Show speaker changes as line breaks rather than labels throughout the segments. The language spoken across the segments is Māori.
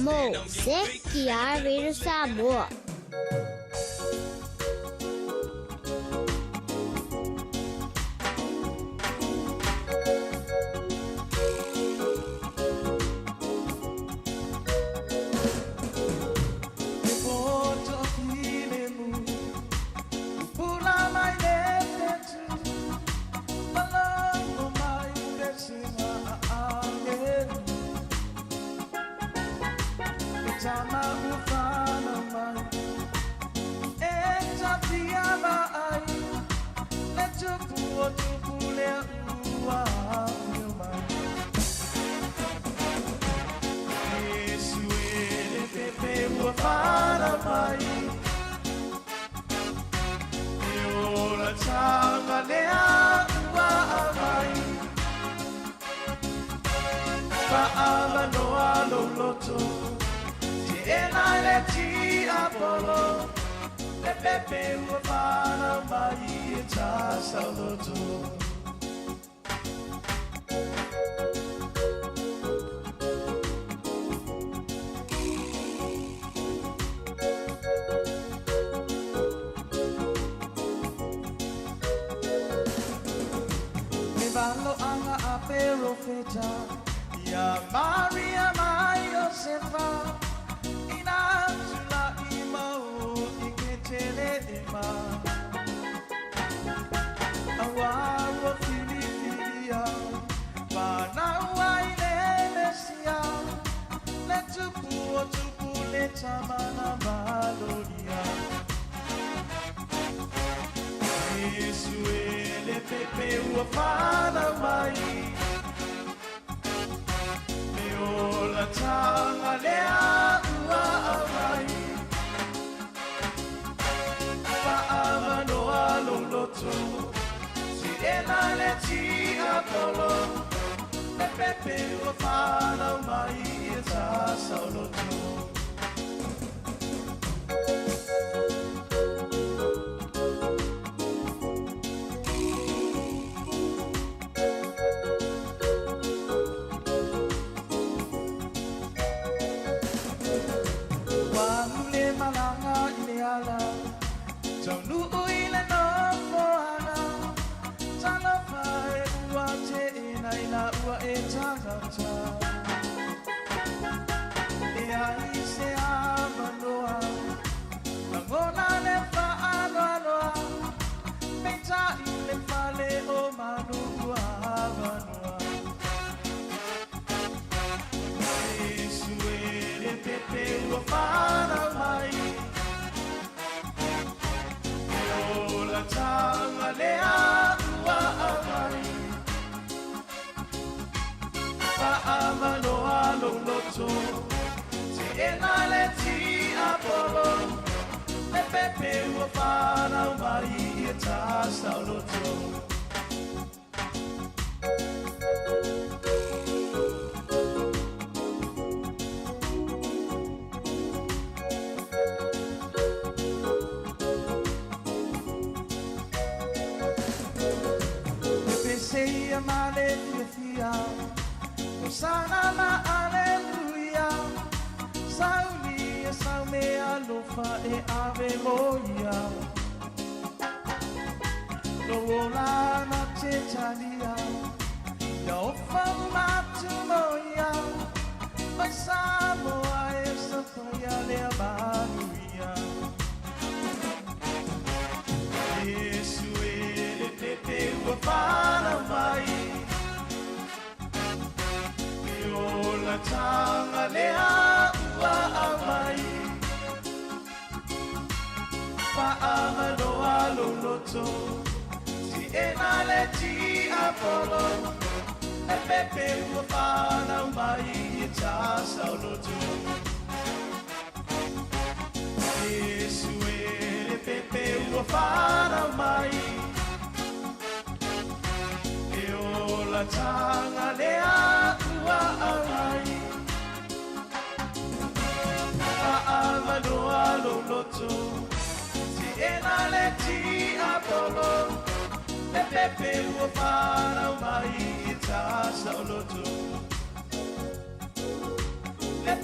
Mo se kia redo Samoa.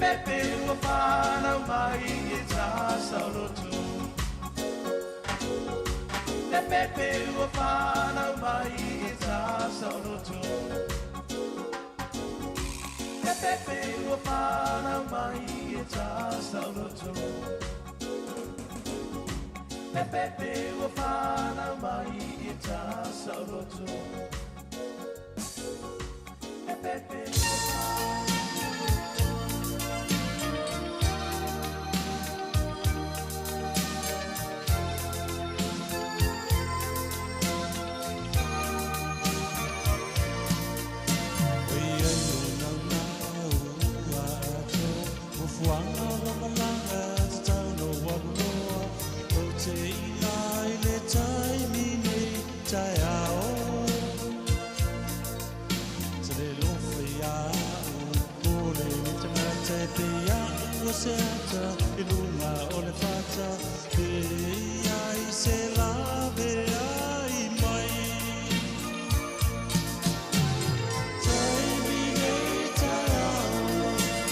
pepe ua whanau mai e tā saurotu. Te pepe ua whanau mai e tā saurotu. Te pepe ua whanau mai e tā saurotu. Te pepe ua whanau mai e tā saurotu. Te pepe ua whanau.
Seta ilunga ole fata ai se lave ai mai tai mi ta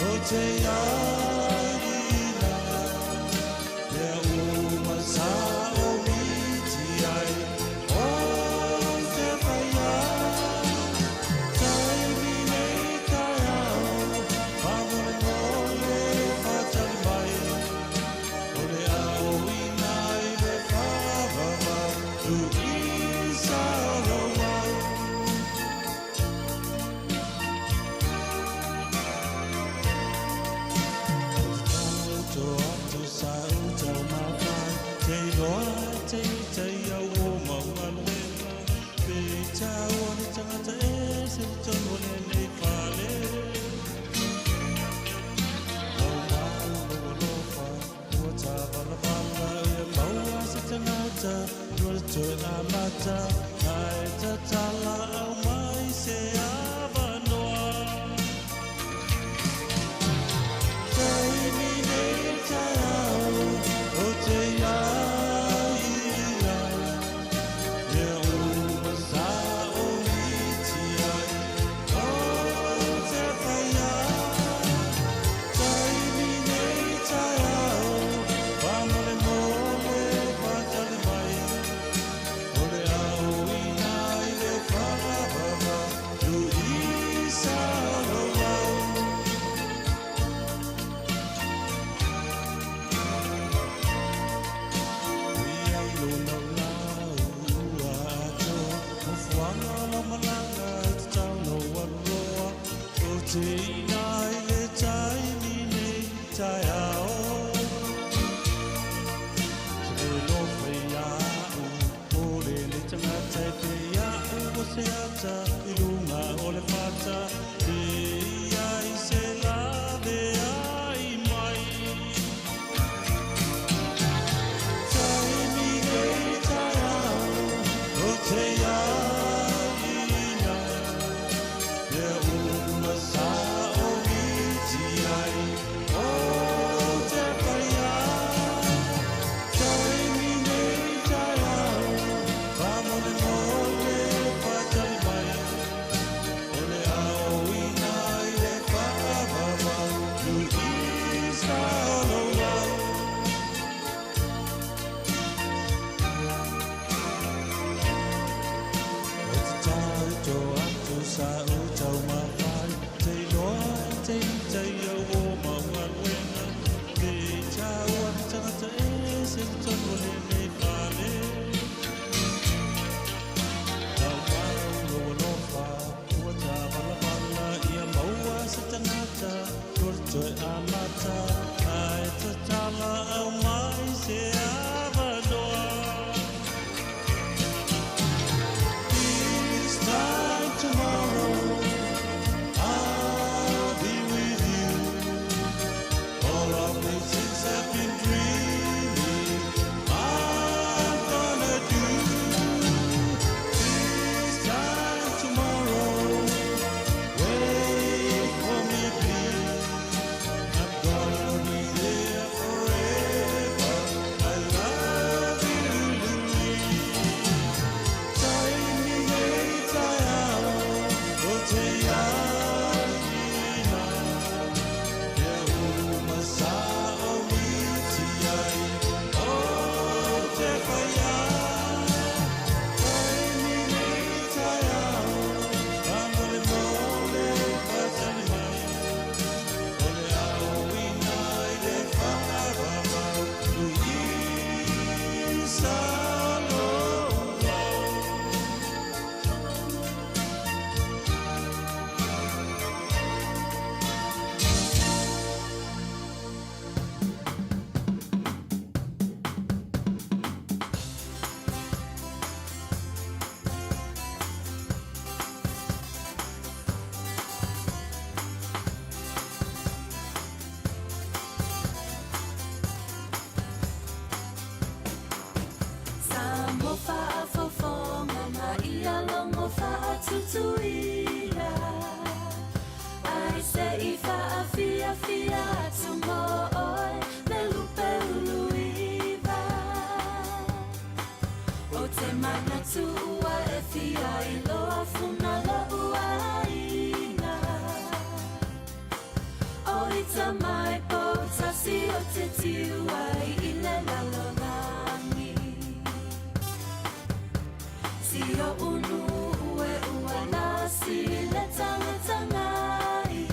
o te ai na te uma sa o mi ti ai o te vai tai mi ta pa mo Mata ai ta tala au mai se avanoa tai mi nei tau o te aira e uma sa o iti ai o te whaia tai mi nei tau whamole mole whatale mai ilunga ole fata ai se lave ai mai tai mi nei tai o te aina e uma sa o iti ai o te paia tai mi nei tai vamole mole fatale mai ole aoina ile whaavava tu isa loa o te tauto atu sa utau mawhai te loa te au o maunga wena te tau atu tangata e se tonu le nei whale tau mau loa lofa ua ta wala ia maua se tangata kurto e amata ai te tala au mai se avanoa this time tomorrow I'll be with you all of the things I've been dreaming I'm gonna do this time tomorrow wait for me please I'm gonna
ta mai po ta si o te tiu ai I le lalonani Si o unu ue ua nasi le tangatangai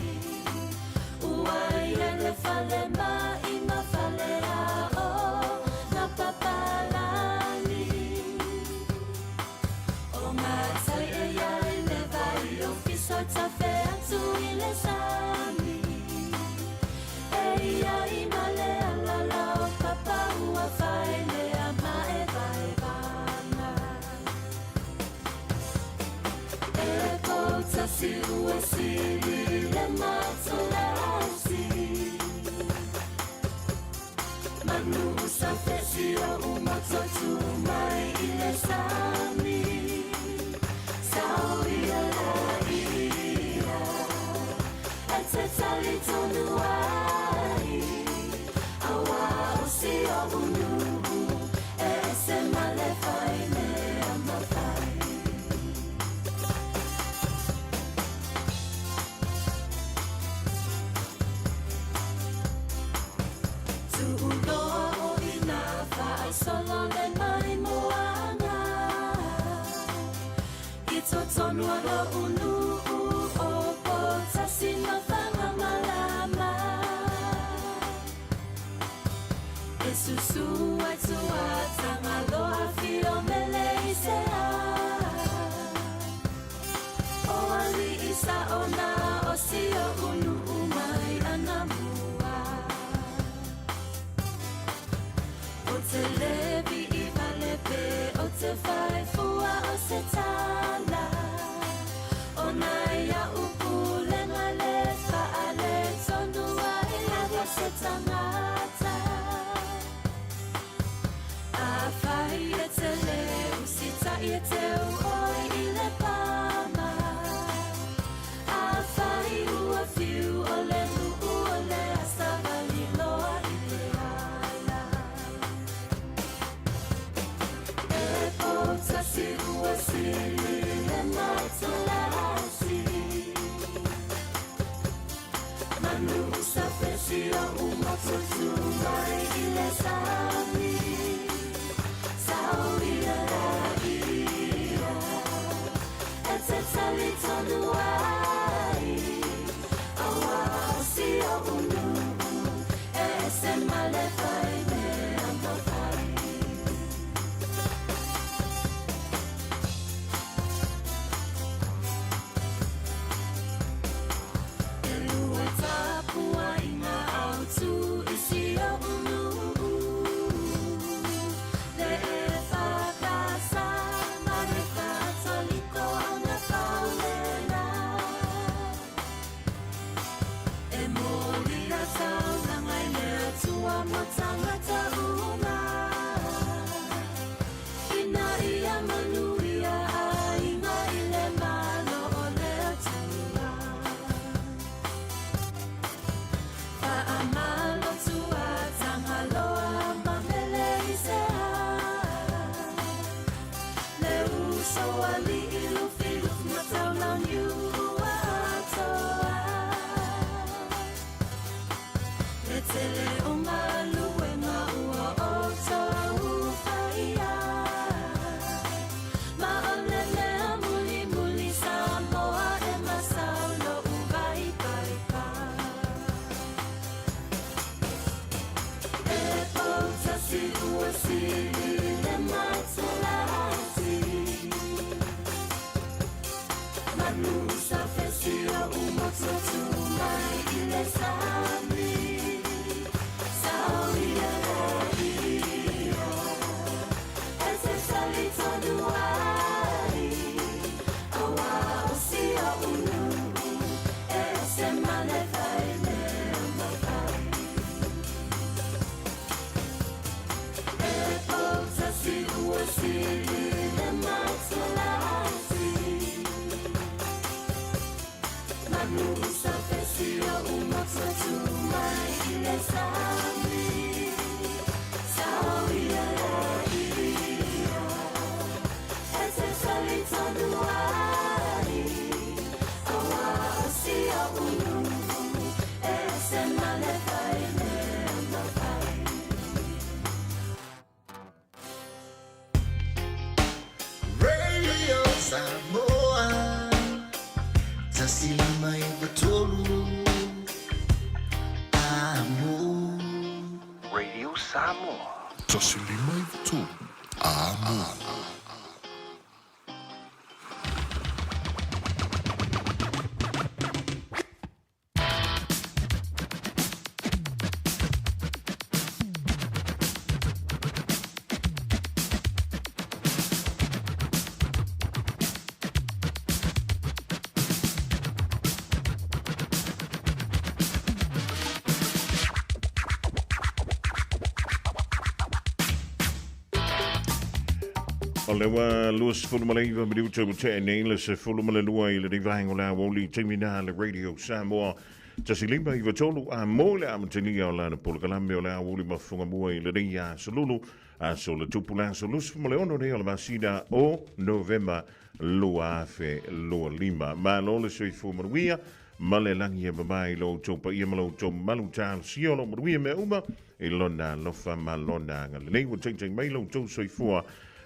Uai ele fale mai ma fale a o na papalani O matai e iai le vai o fiso ta fe atu I le sami E iai ma le alala o papa ua fai le ama e vai vana E kouta si ue sili le matolasi Manu sa fesi o umatotu mai I le sami Sao ia la ia E te tali tonu ai Awa o si o unu E se male fai me ama fai Tu unoa o ina fai solo le mai moanga I to tonua lo unu o po tasino fanga malama E susu ai tua tanga loa fio mele I se a O ali isa ona o si o unu umai anamua O te levi I valepe o te fai fua o se tala O nai a upu le ngale faale tonu ai lava se tangata A fai e te le usita I te uoi I le pama A fai ua fiu o le nuu o le asavali loa I le ala E pouta si ua sili le matolasi Manu sa fesi o umatotu mai I le sami Sao ia la ia E te tali tonu ai Awa o si o unu E se male fai me ama fai E lua tapua I ngā autu I si o unu Le e whakasa ma le katoliko o na kaulena E mōli a tau na ngai lea tua mo tangata unga Ina ia manuia a inga I le malo o lea tua Paamalo tua tangaloa ma mele I se a Le uso ali I lufi luf ma tau lau niu ua atoa Le tele o ngā lue ngā ua o toa uwhaia Ma o le mea muli muli Samoa e masau lo uwai pai pa E pouta si ua sili le matolasi Manu sa fesi o umatotu mai I le sami Sao
Samoa.
Tosi lima i tu. Amo.
O le wa luas fulumalaiva mi diuta mute nei le se fulumalua i le divaingo la Aoauli timina le radio Samoa tasi lima i vatolu a mo le amatini o la na polokalame o le Aouli ma Fofogamua i le ria salulu a so le tupula so lus fumaleono nei o le masina o November lua fe lua lima ma lo le soi fumanuia ma le langi e babai lo topa ia malo to malu tal siolo manuia me uma i lona lofa ma lona ngale nei wa cheng mai lo to soi fua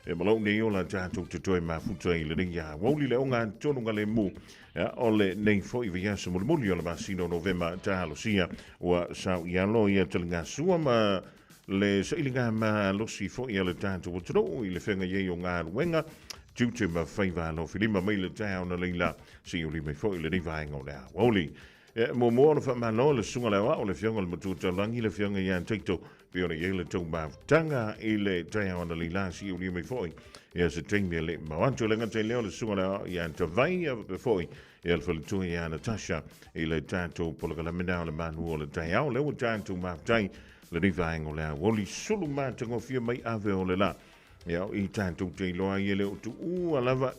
e malo nei o la tātou te toi mafuta i le ringa Aouli le o ngā tonunga le mu o le nei fo i via se mulimuli o le masino November tālo sia ua sau i alo ia talinga sua ma le sailinga ma losi fo i le tātou o tano i le whenga iei o ngā ruenga tūte ma whaiva no whilima mai le tāo na leila si o li mai fo i le rivaenga o le Aouli mo mo na whamano le sunga le o le whionga le matuta langi le whionga i an teito pe ona iei le tau mautanga i le tāo na leila si o li mai fo ia se teimia le mawantu le ngate leo le sunga le i an tawai pe fo i le whalitua i an Natasha i le tātou polakala mena o le manu o le tāo le o tātou mautai le rivaenga o le Aouli sulu mātango fia mai ave o le la ia i tātou te loa i le o tu ua lava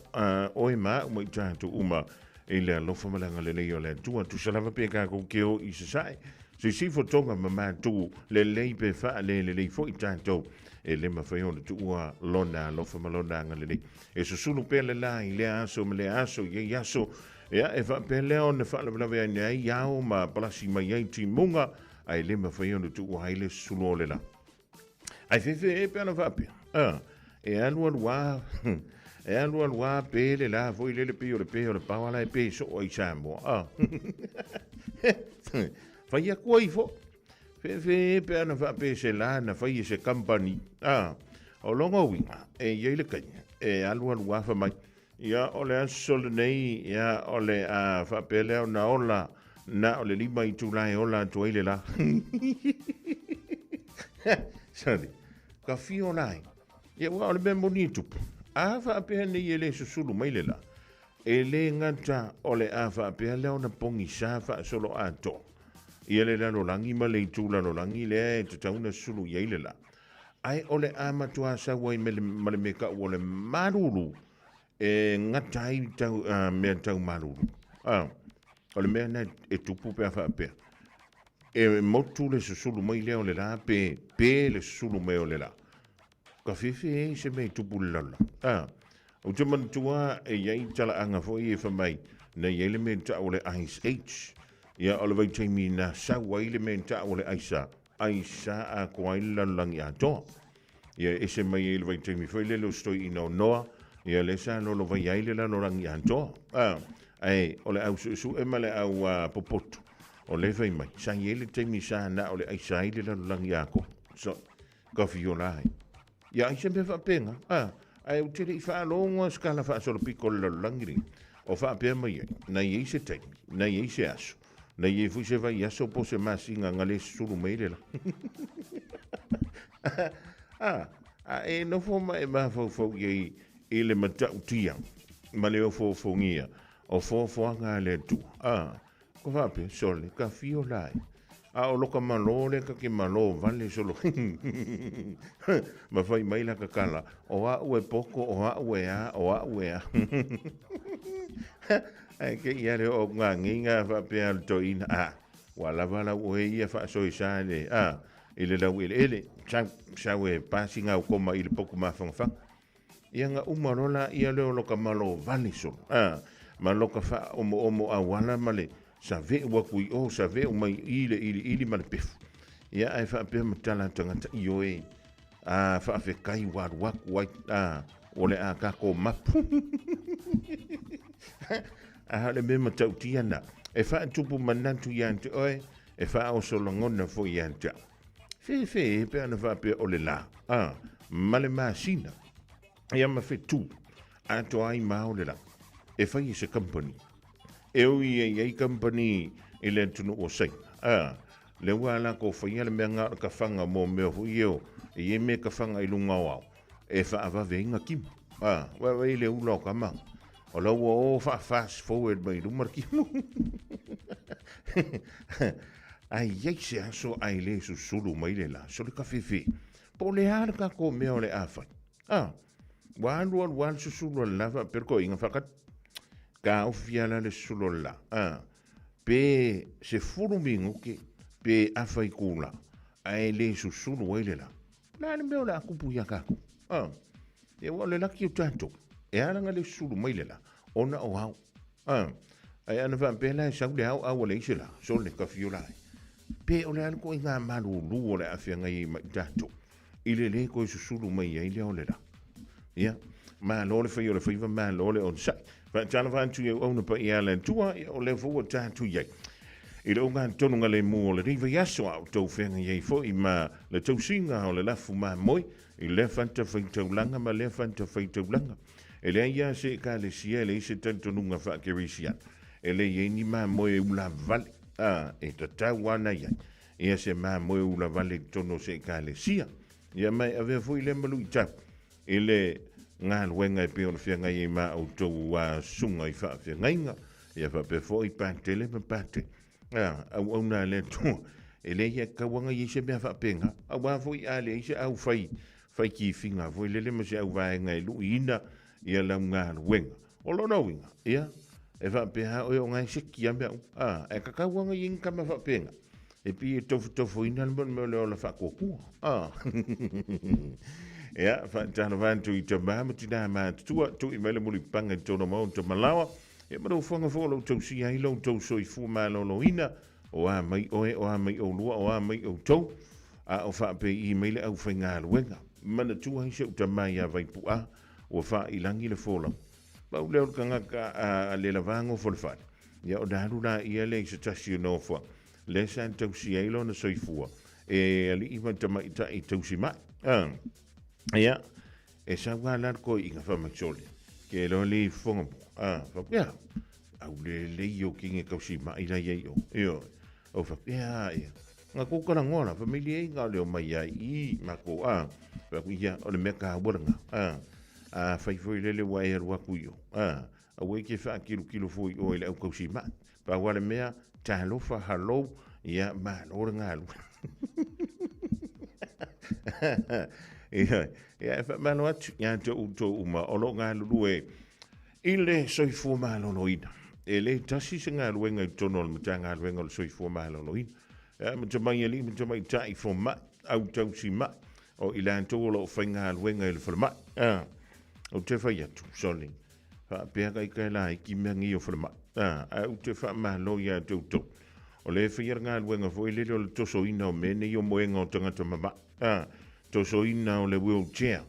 oe maa uma i tātou uma i le alofa malanga le leo le tua tu salava pe kako keo i se sai se si fotonga ma mātou le lei pe wha le lei fo i tātou e le mawhaiona tu ua lona alofa malona anga le lei e so sulu pe le la i le aso me le aso i aso ia e wha pe leo ne wha lawe ai nei iao ma palasi mai ai ti munga ai le mawhaiona tu ua haile sulu o le la ai fefe e pe ana wha pe e alua lua e alua lua pe le la foi le pe o le pawala e pe so o i Samoa fai a kua i fo fe pe ana fa pe se la na fai se company o longa winga e ye le kanya e alua lua fa mai ia o le asol nei ia o le a fa pe le na ola na o le lima i tulai ola tuile la sali ka fio nai ia wa le bonito afa pe ne ele susulu mai le la ele ngata o le afa pe le ona pongi safa solo ato ia le no langi ma le tula no langi le te tauna sulu ia le la ai o le ama tua sa wai me le meka o le maruru e ngata i tau me tau maruru o le mena e tupu pe afa pe e motu le susulu mai le o le la pe le susulu mai o le la ka fifi se me tupu lala o te mantua e iei tala anga fo i e whamai na iei le menta o le Ice H ia o le vai teimi na sawa i le menta o le Aisa a kua i lalangi a toa ia e se mai i le vai teimi fo i le lo stoi i no noa ia le sa no lo vai ai le lanorangi a toa o le au su e male au popoto o le vai mai sa iei le teimi sa na o le Aisa i le lanorangi a ko so ka fio lai ia i se me whapenga ai o tere i whaalonga skala whaasolo piko lalangiri o whaapea mai na iei se teimi na iei se aso na iei fui se vai aso po se masinga ngale suru meirela e no fo mai ma fo iei i le matau tia ma le o fo ngia o fo anga le tu ko whaapea sole ka fio lai o loka malo le ka ke malo vale solo ma fai mai la ka kala o ue poko o ue a ai ke ia le o nga nginga fa pe al toina wala wala ue ia fa so isa le ile la ele sa we passing au koma ile poko ma fa ia nga umarola ia le loka malo vale solo ma loka fa omo awala male sa ve wa kui o sa ve o mai ili ma pef ia ai fa pe matala tanga i oe fa fe kai wa wa ole a ka ko map le me matau tiana e fa tupu manantu yan te oe e fa o so longona fo yan ta fe pe ana fa pe o le la ma le masina ia ma fe tu ato ai ma o le la e fai se company e o i company i le tunu o sei le wala ko fai le menga ka fanga mo me hu io e me ka fanga i lunga o e fa ava venga kim wa le ulo ka ma o lo o fa fast forward mai lu marki ai se aso ai le su sulu mai le la so le ka fefe po le har ka ko me o le afa wan su sulu la fa per ko inga fakat ka o fiala le sulu la pe se furu mingo ke pe afa i kula ai le su sulu ai le la le me o la kupu ya ka e wa le la ki tanto e ala nga le sulu mai le la ona o hau ai ana va pe la sa le hau le isela so le ka fiula pe o le al ko inga malu lu o le afia ngai mai tanto ile le ko su sulu mai ai le o le la ya ma lo le fio le fio ma lo le on sa va tala van tu o na pa ia le tua o le fo ta tu ye i le unga tonu nga le mo le riva yaso au tau whenga yei fo i ma le tau singa o le lafu ma moi i le fanta whaitau langa ma le fanta whaitau langa e le ia se ka le sia le ise tantonu nga whakerisia e le ye ni ma moi ula vale e ta tau wana ia ia se ma moi ula vale tono se ka le sia ia mai ave fo i le malu i tau i le ngā luenga e peo na whianga i ma au tau sunga i wha whianga ia wha pe fo i pate le ma pate au na le tu e le ia kawanga i se mea whapenga au wafo i ale i se au whai ki whinga fo i lele ma se au vaenga i lu ina ia lau ngā luenga o lo na winga ia e whapeha o ngai se kia mea e kakawanga i inka ma whapenga e pi e tofu ina lmon me o le o la whakokua ia whaatana vantu i te mama tina ma tua tu i mele muli panga i tono mau te malawa e maro whanga fo lau tau si ai lau tau soi fu ma lo ina o a mai oe o a mai o lua o a mai o tau o whaape i mele au whainga luenga mana tua hi se uta mai a vai pua o wha i langi le fōlau pau leo kanga ka a le lavango fo le whai ia o daru la ia le se tasi no fwa le san tau si ai lo na soi fua e ali i mata mai ta i tau si mai ia e sa wala ko i nga whamaksole ke lo li fonga whapea au le yo kinge kausi mai la yo o whapea ia nga kukara ngona familia i nga leo mai ai i mako whakuia o le meka waranga whaifoi lele wai arua kuio a weke wha kilo foi o ile au kausi mai pa wale mea talofa halo ia ma lora ngalu ia fa mano atu ia te uto uma o lo ngā lulue i le soifua mahalonoina e le tasi se ngā luenga i tono le mata ngā luenga le soifua mahalonoina ia mata mai ali mata mai tai fo mai au tau si mai o i lanto o lo whai ngā luenga i le whalamai o te whai atu soli wha pēa kai kai lai ki mea ngi o whalamai au te wha mahalo ia te uto o le whai ngā luenga fo i lele o le toso ina o mene i o moenga o tangata mama toso ina o le wheelchair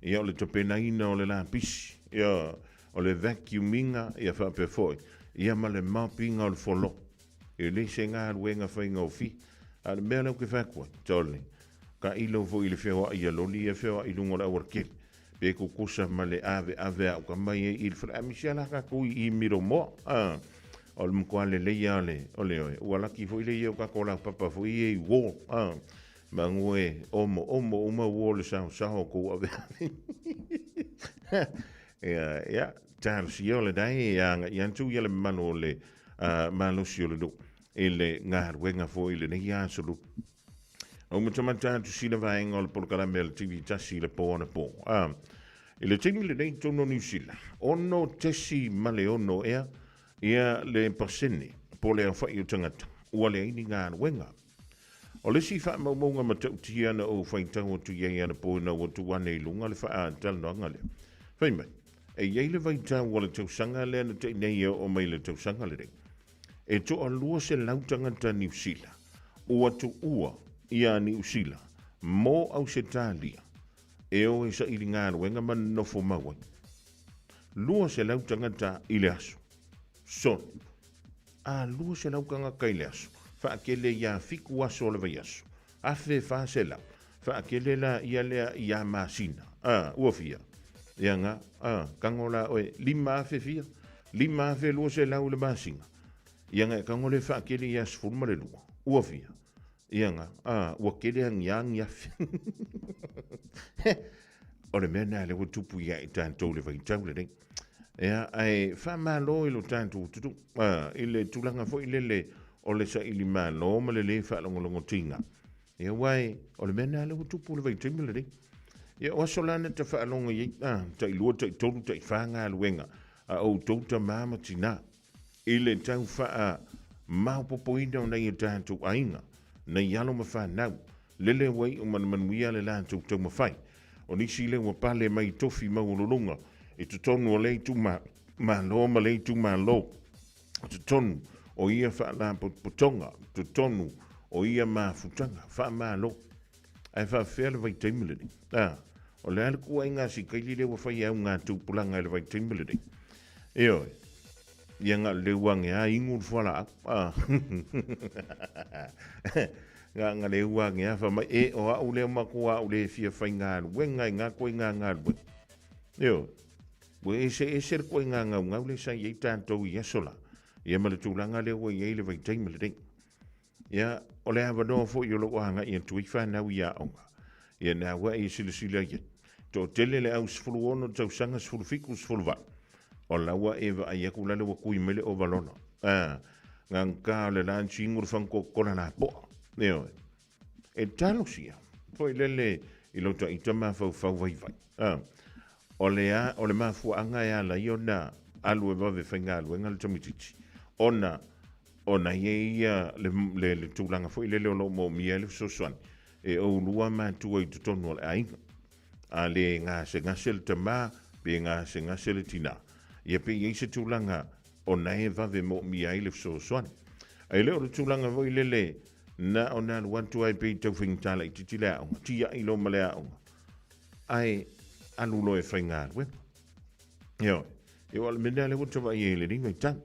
ia o le topena ina o le lapisi ia o le vacuuminga ia whape foi ia ma le mapinga o le folo e le se ngā ruenga whainga o fi a le mea lau ke whakua tole ka ilo fo i le whewa ia loli ia whewa i lungo la warkeli pe kukusa ma le ave au ka mai e il fra amisia la ka kui i miro mo o le mkwa le leia o le oe ua laki fo i le ia o ka kola papa fo i e i wo ma ngoe omo uma wo le sao ko ave ia talo si ole dai ia yantu ia le mano le malo si ole do ele ngar wenga fo ile ne ia solo o mo tamata tu si le vaenga o por caramel tv tasi le po na po ile tini le nei tono New Zealand ono tesi maleono ia le paseni po le fa i tangata o le ini ngar wenga o le si fa maunga matautia na o whaitau o tu iei ana po na o tu wane i lunga le wha tal no ngale. Whai mai, e iei le vaitau o le tausanga le ana te nei o mai le tausanga le rei. E to a lua se lautanga ta New Zealand, o atu ua ia New Zealand, mo au se talia, e o e sa ili ngā ruenga man nofo mawai. Lua se lautanga ta ile aso. Son, lua se lautanga ka ile aso. Fa ke le ia fiku aso le vai aso. afe fasela fa kelela ia lea ia masina ua fia ia nga kangola oe lima afe fia lima afe lua se lau le masinga ia nga kangole fa kele ia sfulma le lua ua fia ia nga ua kele ang ia o le mena le tupu ia i tantou le vaitau le rei ia ai fa malo i lo tantou tutu i le tulanga fo i le o le sa ili malo ma le fa longo tinga ia wai o le mena le tupu le vaitau le rei ia o solana te fa longo i tai lua tai tolu tai fanga luenga o touta mama tina i le tau fa mau popoina na i tantou ainga na yalo mafanau lele wai o manmanuia le lantou tau mafai o nisi le ua pale mai tofi maulolunga i tutonu o leitu malo ma leitu malo tutonu o ia fa la potonga tutonu o ia mafutanga fa malo ai fa fele vai temilini o le alku ainga si kaili le ua fai au ngā tupulanga le vai temilini eo ia ngā le wange ingu fuala nga le wange fa mai o au le makua au le fia fai ngā wenga ngā koe ngā wenga eo we ese koe ngā ngau le sa i tantou i asola ia ma le tūlanga le ua i le vai teimile ia o le awa noa fo i o lo wanga i antui whanau i a onga ia nā wa i silasila ia tō tele le au sifuru ono tau sanga sifuru fiku sifuru wa o lawa eva ai aku lale wa kui mele o valona ngā le lanchi ingur whanko kona nā poa neo e talo sia po i lele i lo ta itama fau vai o le mafu anga ya la iona alu e vave whainga alu e ngale tamititi ona ia le tūlanga fo i lele o lo mo mia le sosuan e o lua mātua i tutonu le ainga a le ngā se ngasele tama pe ngā se ngasele tina ia pe i se tūlanga o nae vave mo mia i le sosuan ai leo le tūlanga fo i lele na o nā luantu ai pe i tau whingtala i titi lea onga tia i lo malea onga ai alu lo e whainga alu e wale mena le wutawa i e le ringa i tang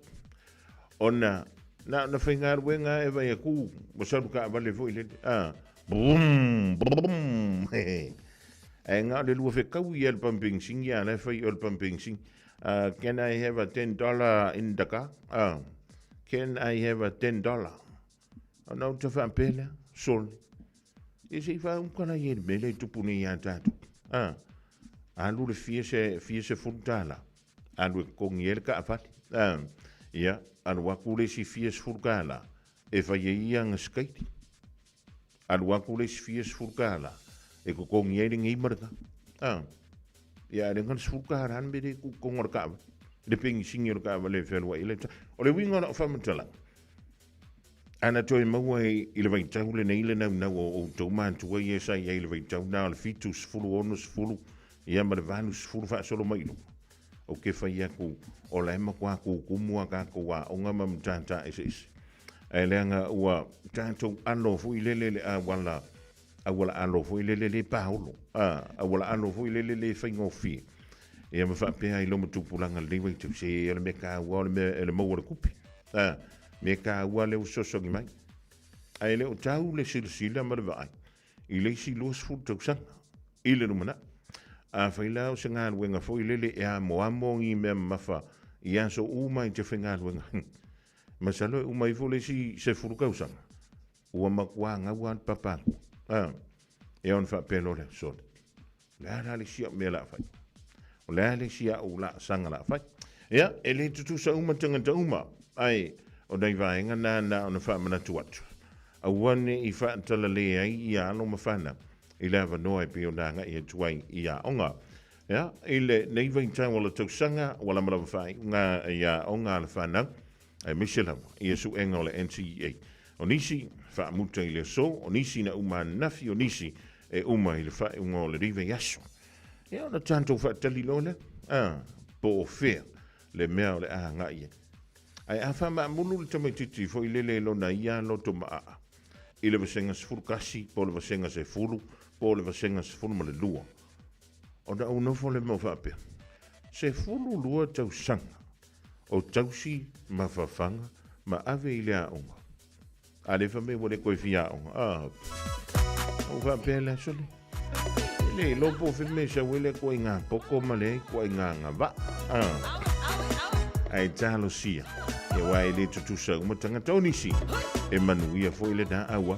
ona na whainga alu e ngā e vai a kū mo saru ka avale fo i lele brum e ngā le lua whekau i al pumping sing ia le whai al pumping sing can I have a $10 in the car can I have a $10 no te whampela sol e se wha umkana i e mele i tupuni i a tātu alu le fie se fultala alu e kongi e le ka awhati ia alu aku le si fie se fulkala e whai e ia nga skaiti alu aku le si fie se fulkala e ko kongi e ringa i marika ia e ngan se fulkala an bere ku kongor ka awa le pengi singi o ka awa le whelua i le o le winga na o whamatala ana toi maua i le vaitau le nei le nau o tau mātua i esa i le vaitau nā le fitu sifuru ono sifuru ia ma le vanu sifuru whaasolo mailu o ke whai aku o la ema kua kumua ka kua o ngā mamutata ese e leanga ua tātou alo fu i lele a wala alo fu i lele paolo a wala alo fu i lele whaingofi ia ma whapea i loma tupulanga le vaitau se ele me ka ua ele maua le kupi me ka ua leo sosongi mai ai leo tau le silasila ma le vai i le si luas fu tau sanga i le numana a whailao se ngā ruenga fo i lele e a moamo i mea mawha i aso umai te whainga ruenga masalo e umai fo le si se furukau sanga ua makua ngau papaku e on whapelo le sole le ara le sia mea la whai o le ale sia o la sanga la whai ia e le tutu sa uma tangata uma ai o dai vaenga na ona whamana tuatu. A wane i whaatala le ai i a alo mawhana i le awa noa e pio nanga i tuai i a onga. Ia, i le nei vaitau wala tausanga wala malawa whai ngā i a onga le whana e Michelle i a su enga o le NCEA. O nisi whaamuta i le so, o nisi na uma nafi o nisi e uma i le whai unga o le rive yaso. Ia, ona tanto whaatali lole, po o whea le mea o le ahanga i e. Ai afa ma mulu le tamaititi fo i lele lona ia loto maa. I le vasenga se furukasi, po le vasenga se fulu, po le vasenga se fulu ma le lua. O da unofo le mo whapea. Se fulu lua tau sanga, o tausi ma whawhanga, ma ave i le aonga. A le whame wale koe fia aonga. Uga pela soli. Le lopo filme sa wile ko inga poko male ko inga ngava. Ai talo sia. E wai le tutusa umutanga toni si. E manuia fo ile da awa.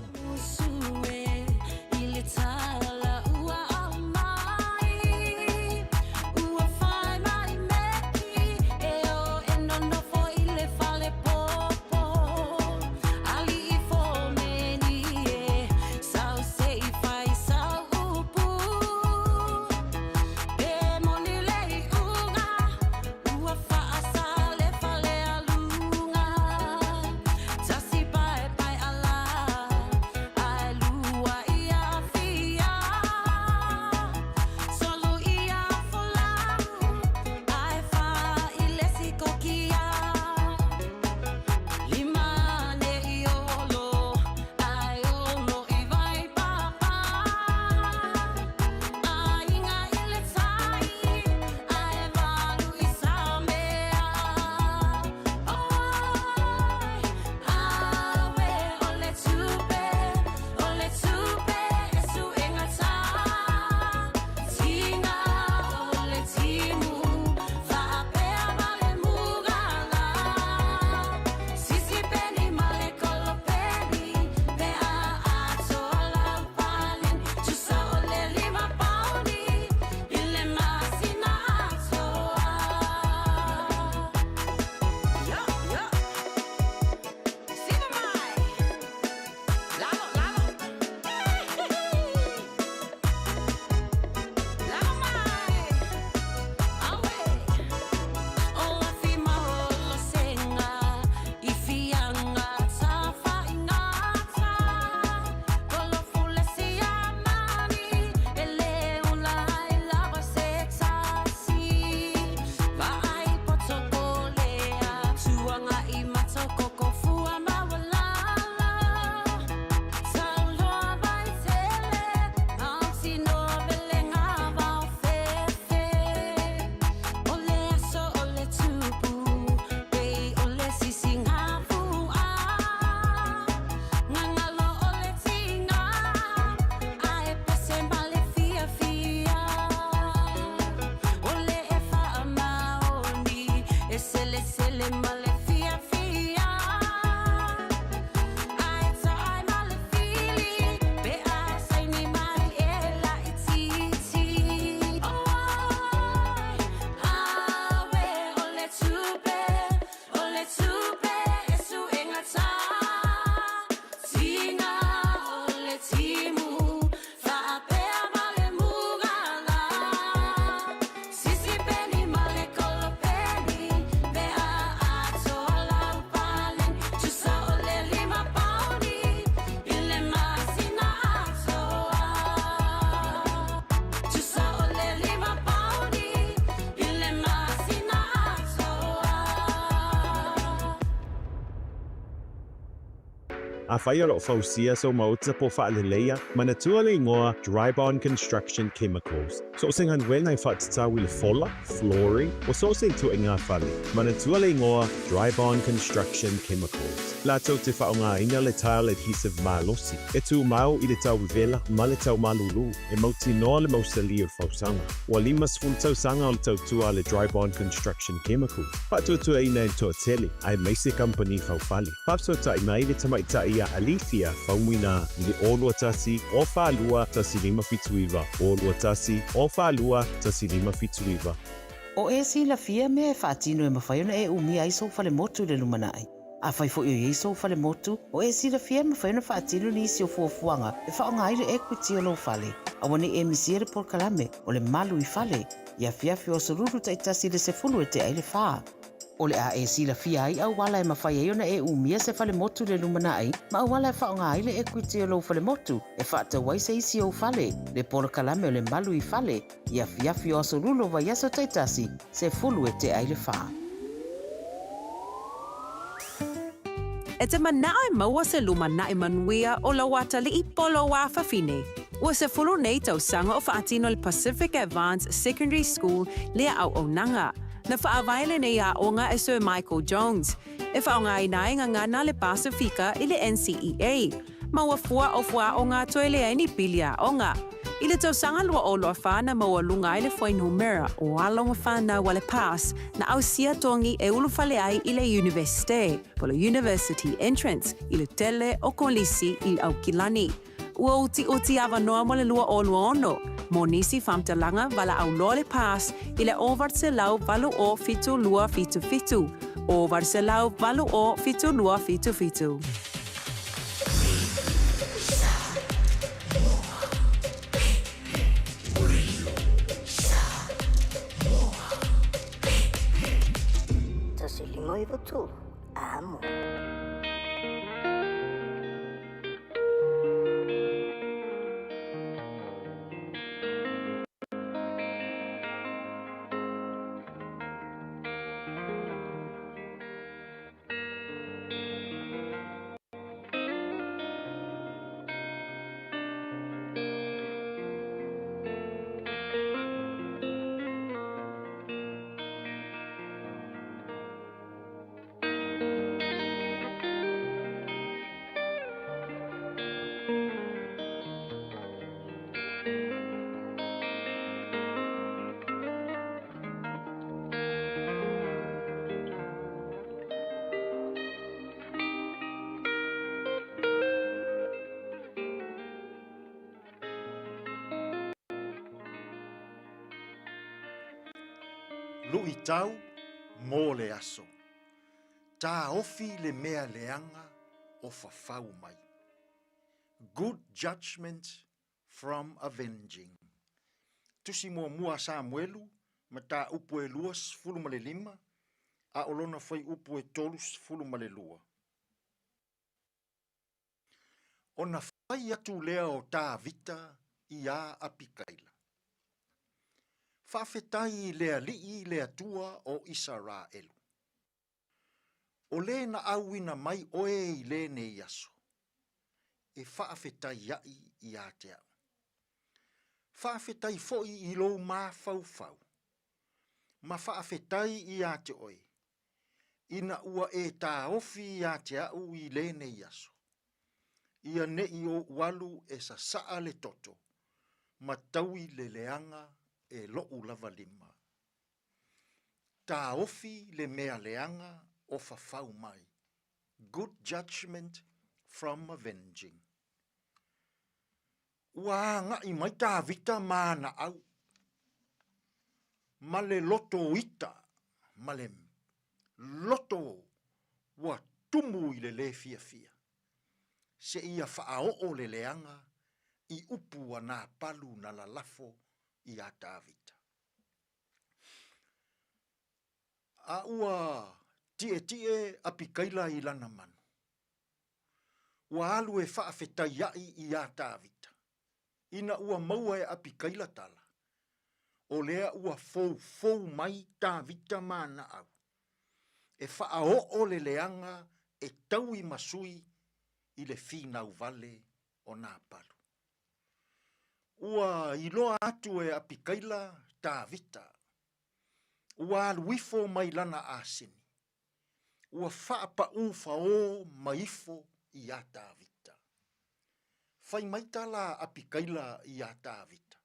A whaia lo fausia so mauta po whaaleleia, manatua le ingoa dry bond construction chemicals. So sing han wel nai whaatata wile fola, flooring, o so sing tu inga whale. Manatua le ingoa dry bond construction chemicals. La tau te whaonga ina le tile adhesive malosi. E tu mau i le tau vela, ma le tau malulu. E mauti noa le mausali o fausanga. Wa limas fun tau sanga o le tau tua le dry bond construction chemicals. Patu tu ina en toa tele, ai meise company faufale. Papso ta imai le tamaitai ia alifia faumina i le olua tasi o whaalua tasi lima fituiva. Olua tasi o whaalua tasi lima fituiva.
O e si la fia me e whaatino e mawhaiona e umi ai so whale motu le lumanai. A whai fo i so whale motu, o e si la fia mawhaiona whaatino ni isi o fuafuanga e whaonga aile equity o lo whale. A wane e misiere por kalame o le malu i whale. Ia fiafi o soruru taitasi le se fulu e te aile whaa. O le a e si la fia ai au wala e mawhai eona e umia se whale motu le lumana ai, ma au wala e whaonga ai le equity o lo whale motu, e whaata waise isi o whale, le pora kalame o le malu i whale, ia fiafi o asorulo wa yaso taitasi, se fulu e te aile whaa.
E te manao e maua se lumana e manuia o la watali i polo wa whawhine. Ua se fulu nei tau sanga o whaatino le Pacific Advanced Secondary School lea au o nanga. Na whaawaile nei a onga e Sir Michael Jones. E whaonga i nai ngana le Pasifika i le NCEA. Mauafua o fua o ngā toele ai ni pilia o ngā. I le tausanga lua o loa whāna maua lunga i le whainumera o alonga whāna wale pass na au sia tongi e ulufale ai i le universite, po le university entrance i le tele o kolisi i au kilani. Ua uti awa noa mo le lua o lua ono, mo nisi whamtalanga wala au loa le pass i le ovart se lau valu o fitu lua fitu fitu, ovart se lau valu o fitu lua fitu fitu.
devotional. Amo.
Lui tau mō le aso. Tā ofi le mea leanga o whawhau mai. Good judgment from avenging. Tusi mua Samuelu ma tā upu e luas fulu ma le lima, a olona whai upu e tolus fulu ma le lua. Ona whai atu lea o tā vita i a apikaila. Whawhetai lea lii lea tua o Israelu. O le na awina mai oe i le ne yaso. E whawhetai iai i a te au. Whawhetai foi i lo mā fau. Ma whawhetai i a te oe. Ina ua e tā ofi i a te au i le ne yaso. Ia ne i o walu e sa saa le toto. Ma taui le leanga e lo'u lava lima. Tā ofi le mea leanga o whawhau mai. Good judgment from avenging. Ua ngā i mai tā vita mana au. Ma le loto ita, ma le loto ua tumu i le fia. Se ia whaao o le leanga i upu nā palu na lalafo i a Davita. A ua tie apikaila i lana manu. Ua alu e whaafetai iai i a Davita. Ina ua maua e apikaila tala. O lea ua fou mai Davita mana au. E whaao o le leanga e tau i masui i le finau vale o nā palu. Ua iloa atu e apikaila Davita. Ua aluifo mai lana asini. Ua whaapa ufao maifo i a Davita. Whai maitala apikaila i a Davita.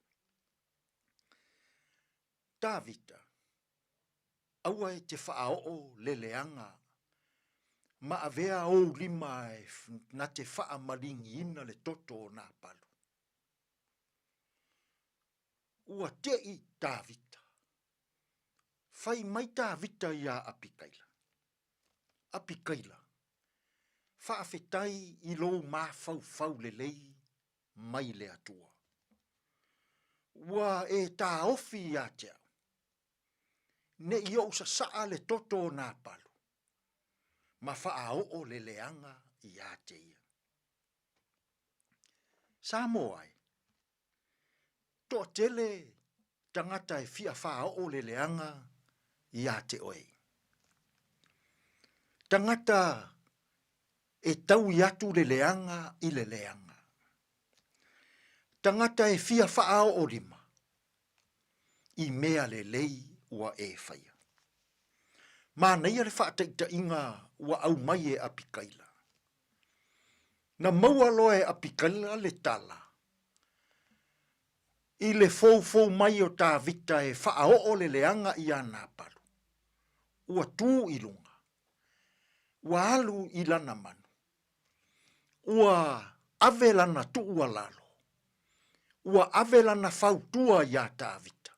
Davita. Aua e te whaao le leanga. Ma avea o lima e na te wha malingi ina le toto o nā palu. Ua tei Davita. Whai mai Davita i a apikaila. Apikaila. Whaafetai i lo mā fau le lei mai le atua. Ua e tā ofi i a te au. Ne i o sa saa le toto o nā palu. Ma whaao o le leanga i a te ia. Samoa ai. Toa tele tangata e fia whaao o le leanga i a te oe. Tangata e tau i atu le leanga i le leanga. Tangata e fia whaao o lima. I mea le lei ua e whaia. Mā nei ale whaataita inga ua au mai e apikaila. Na maua loe apikaila le tala. I le fou mai o tā vita e whaao le leanga i ana palu. Ua tū ilunga. Ua alu i lana manu. Ua ave lana tua lalo. Ua ave lana fautua ia tā vita.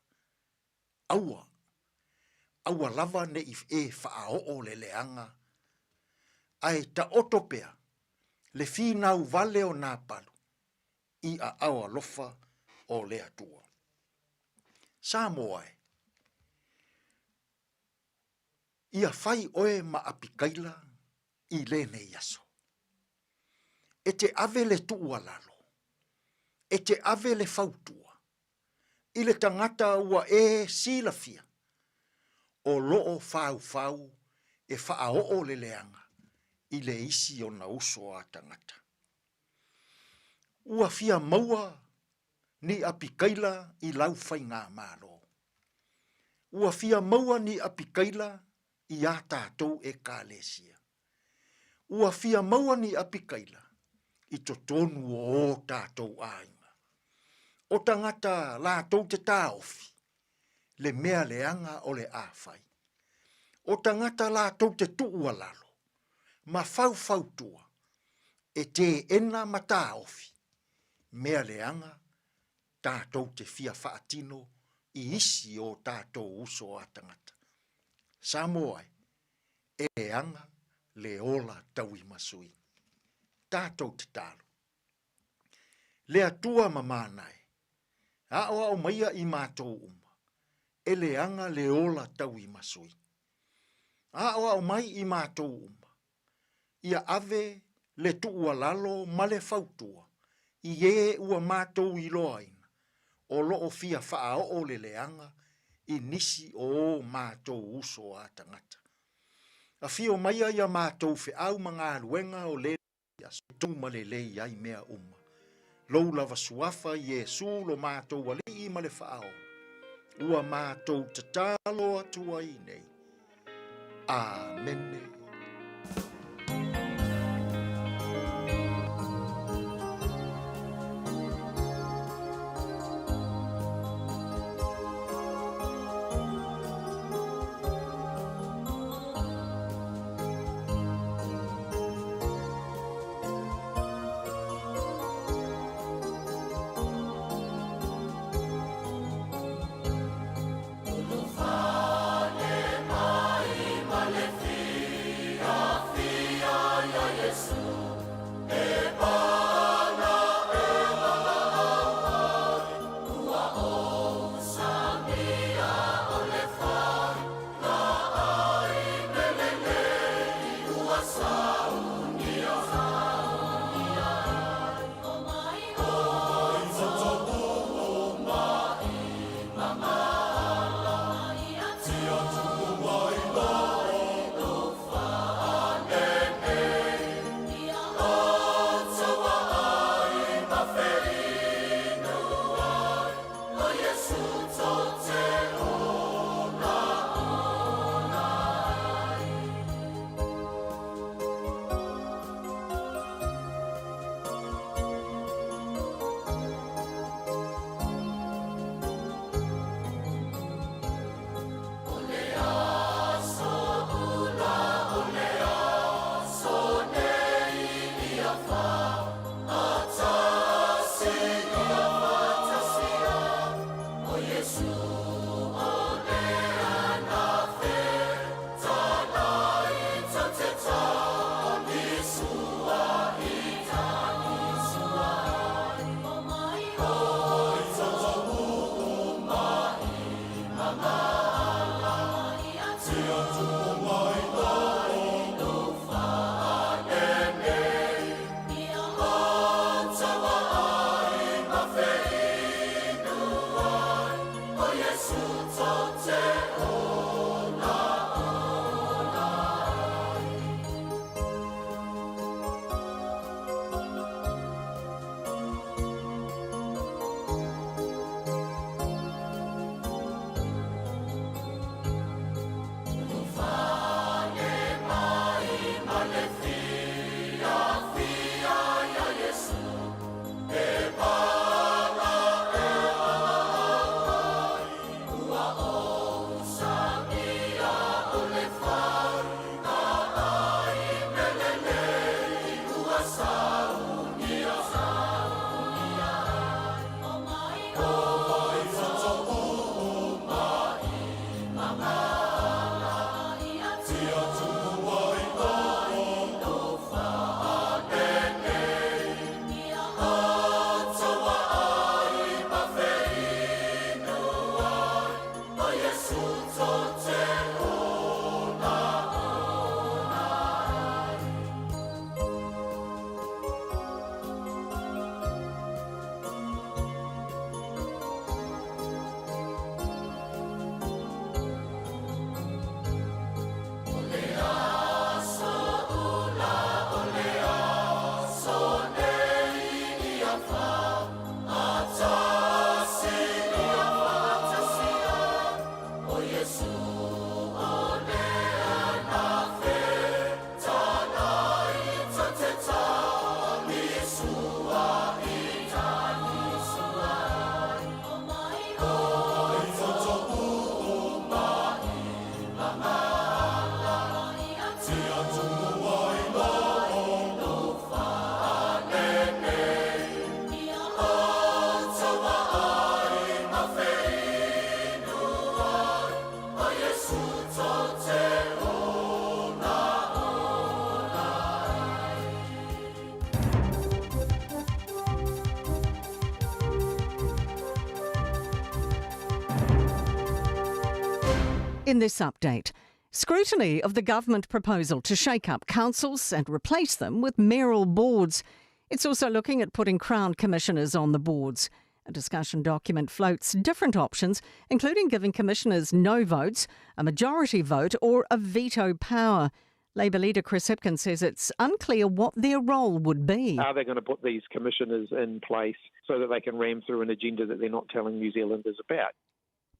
Aua lava ne if e whaao le leanga. Ai ta otopea. Le finau vale o nā palu. I a awa lofa o le atua. Samoa ia fai oe ma apikaila i le ne yaso. E te ave le tua lalo. E te ave le fautua. I le tangata ua e silafia. O loo fau e whaao le leanga. I le isi o na uso a tangata. Ua fia maua ni apikaila i lau fai ngā mālo. Ua fia maua ni apikaila i a tātou e kālesia. Ua fia maua ni apikaila i to tonu o tātou ainga. O tangata lātou te tāofi, le mea leanga o le āwhai. O tangata lātou te tuua lalo. Ma fautua, e te ena ma tāofi, mea leanga, tātou te fia whaatino i isi o tātou uso a tangata. Samoa e leanga le ola taui masui. Tātou te tālu. Le atua mamānai, aoa o maia i mātou uma, e leanga le ola taui masui. Aoa o mai i mātou uma, ia ave le tuua lalo ma le fautua, i e ua mātou i loaina, o loo fia whaao le leanga, i nisi o mātou uso a tangata. A fio maia ia mātou fe au mga luenga o le tuma le lei ai mea uma. Lou lava suafa Yesu lo mātou wali i ma le whaao. Ua mātou tatalo atua i nei. Amen.
In this update, scrutiny of the government proposal to shake up councils and replace them with mayoral boards. It's also looking at putting Crown commissioners on the boards. A discussion document floats different options, including giving commissioners no votes, a majority vote or a veto power. Labour leader Chris Hipkins says it's unclear what their role would be.
Are they going to put these commissioners in place so that they can ram through an agenda that they're not telling New Zealanders about?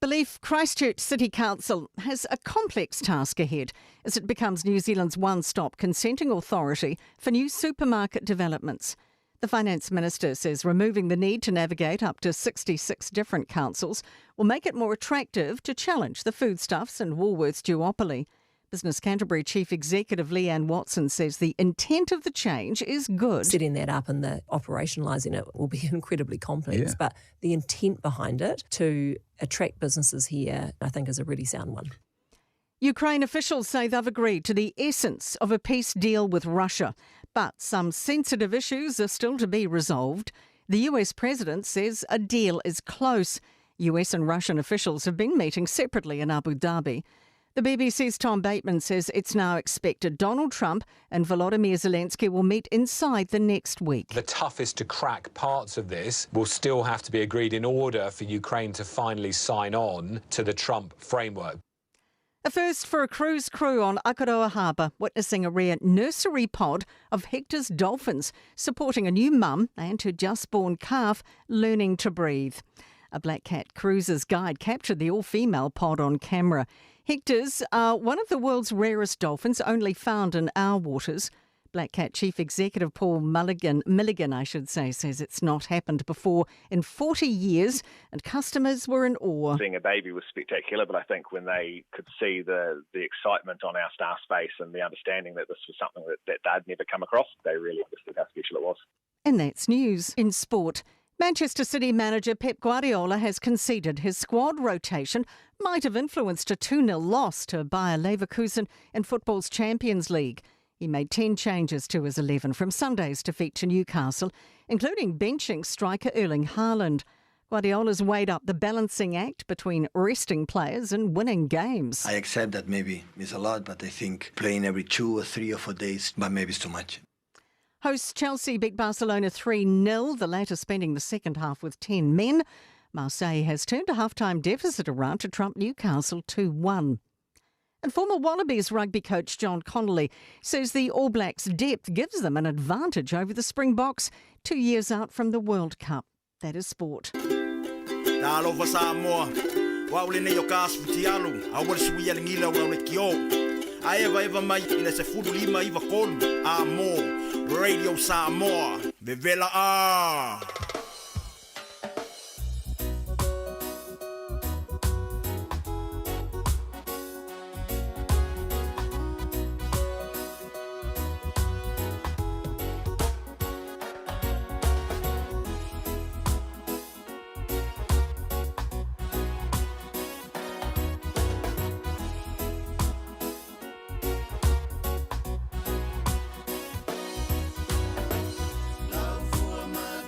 Belief Christchurch City Council has a complex task ahead as it becomes New Zealand's one-stop consenting authority for new supermarket developments. The Finance Minister says removing the need to navigate up to 66 different councils will make it more attractive to challenge the Foodstuffs and Woolworths duopoly. Business Canterbury Chief Executive Leanne Watson says the intent of the change is good.
Setting that up and the operationalising it will be incredibly complex, but the intent behind it to attract businesses here, I think, is a really sound one.
Ukraine officials say they've agreed to the essence of a peace deal with Russia, but some sensitive issues are still to be resolved. The US president says a deal is close. US and Russian officials have been meeting separately in Abu Dhabi. The BBC's Tom Bateman says it's now expected Donald Trump and Volodymyr Zelensky will meet inside the next week.
The toughest to crack parts of this will still have to be agreed in order for Ukraine to finally sign on to the Trump framework.
A first for a cruise crew on Akaroa Harbour, witnessing a rare nursery pod of Hector's dolphins, supporting a new mum and her just-born calf learning to breathe. A Black Cat Cruises guide captured the all-female pod on camera. Hectors are one of the world's rarest dolphins, only found in our waters. Black Cat Chief Executive Paul Milligan, says it's not happened before in 40 years, and customers were in awe.
Seeing a baby was spectacular, but I think when they could see the excitement on our staff's face and the understanding that this was something that they'd never come across, they really understood how special it was.
And that's news. In sport, Manchester City manager Pep Guardiola has conceded his squad rotation might have influenced a 2-0 loss to Bayer Leverkusen in football's Champions League. He made 10 changes to his 11 from Sunday's defeat to Newcastle, including benching striker Erling Haaland. Guardiola's weighed up the balancing act between resting players and winning games.
I accept that maybe it's a lot, but I think playing every 2 or 3 or 4 days, but maybe it's too much.
Hosts Chelsea beat Barcelona 3-0, the latter spending the second half with 10 men. Marseille has turned a half-time deficit around to trump Newcastle 2-1. And former Wallabies rugby coach John Connolly says the All Blacks' depth gives them an advantage over the Springboks 2 years out from the World Cup. That is sport.
Talo fa Samoa. Wa ule nei o kas futialo. A wale suia lingila wa ule kio. A eva mai ina se fudu lima iwa kolu. Amo. Radio Samoa. Vevela a.
Love for my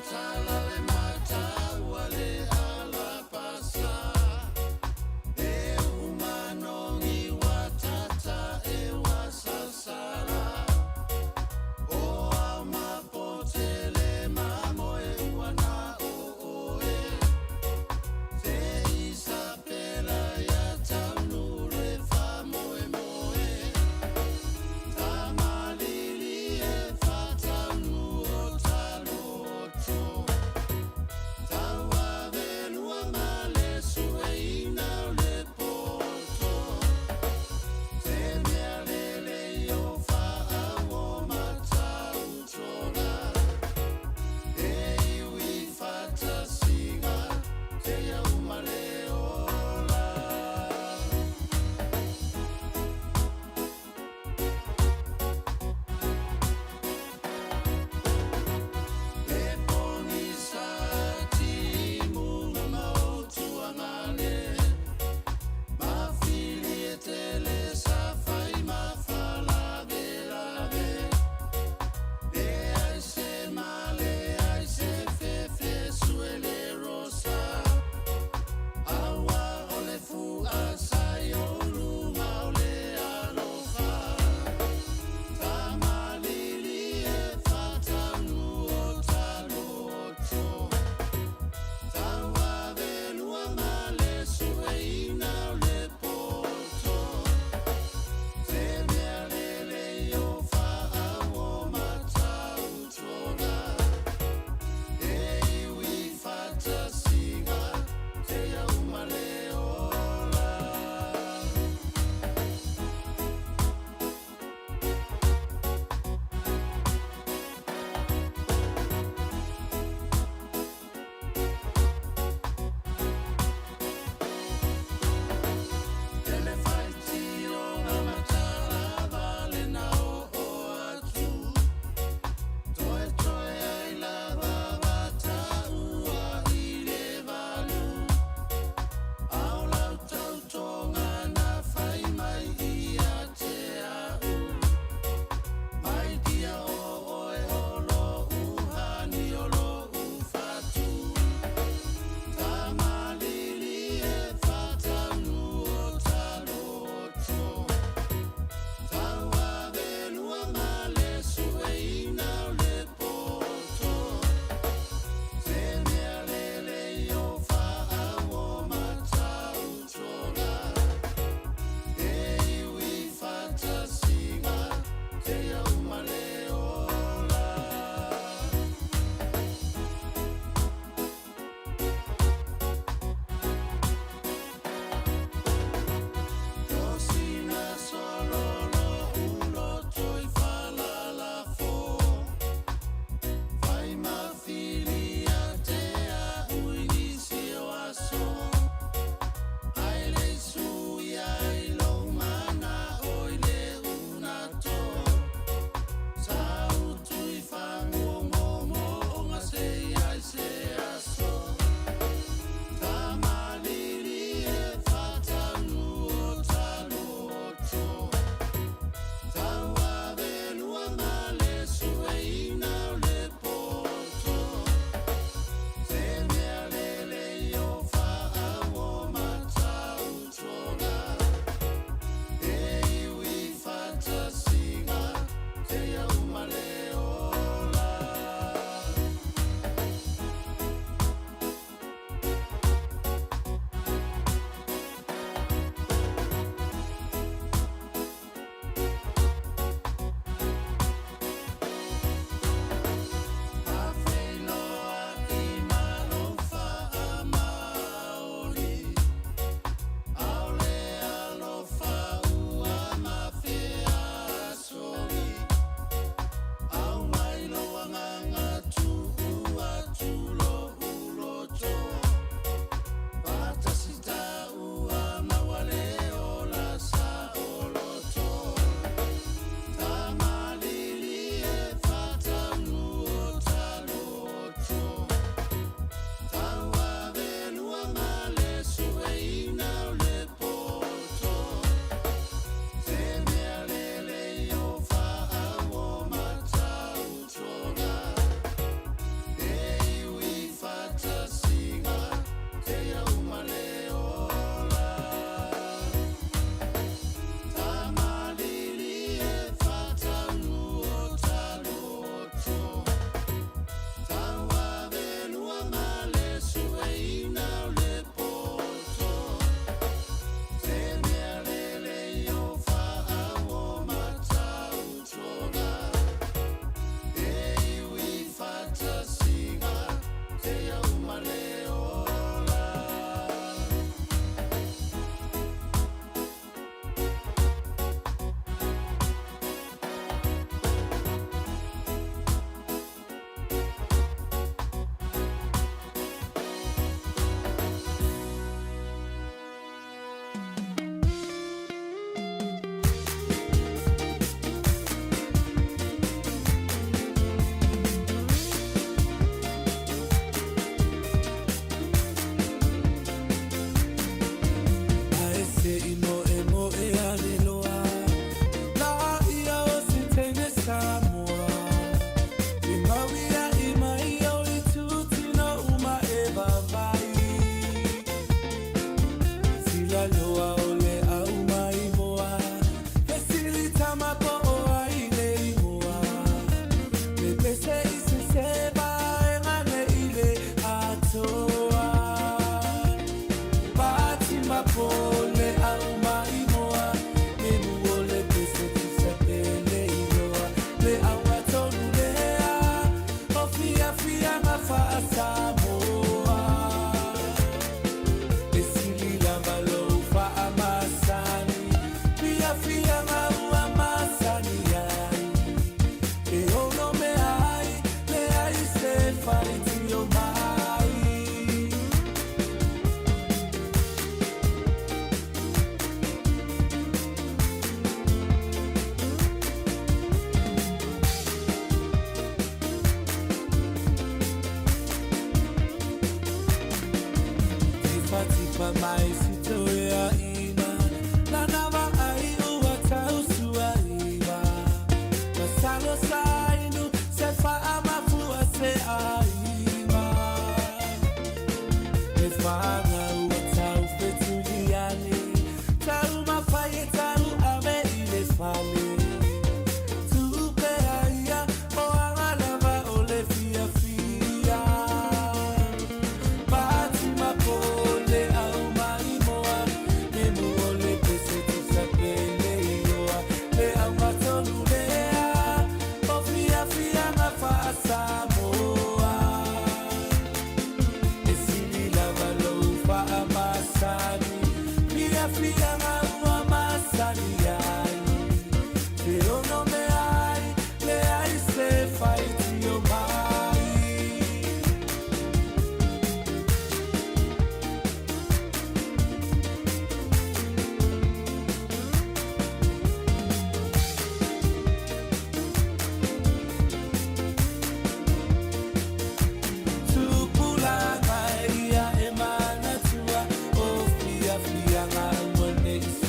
Fia, fia, nga, mwene,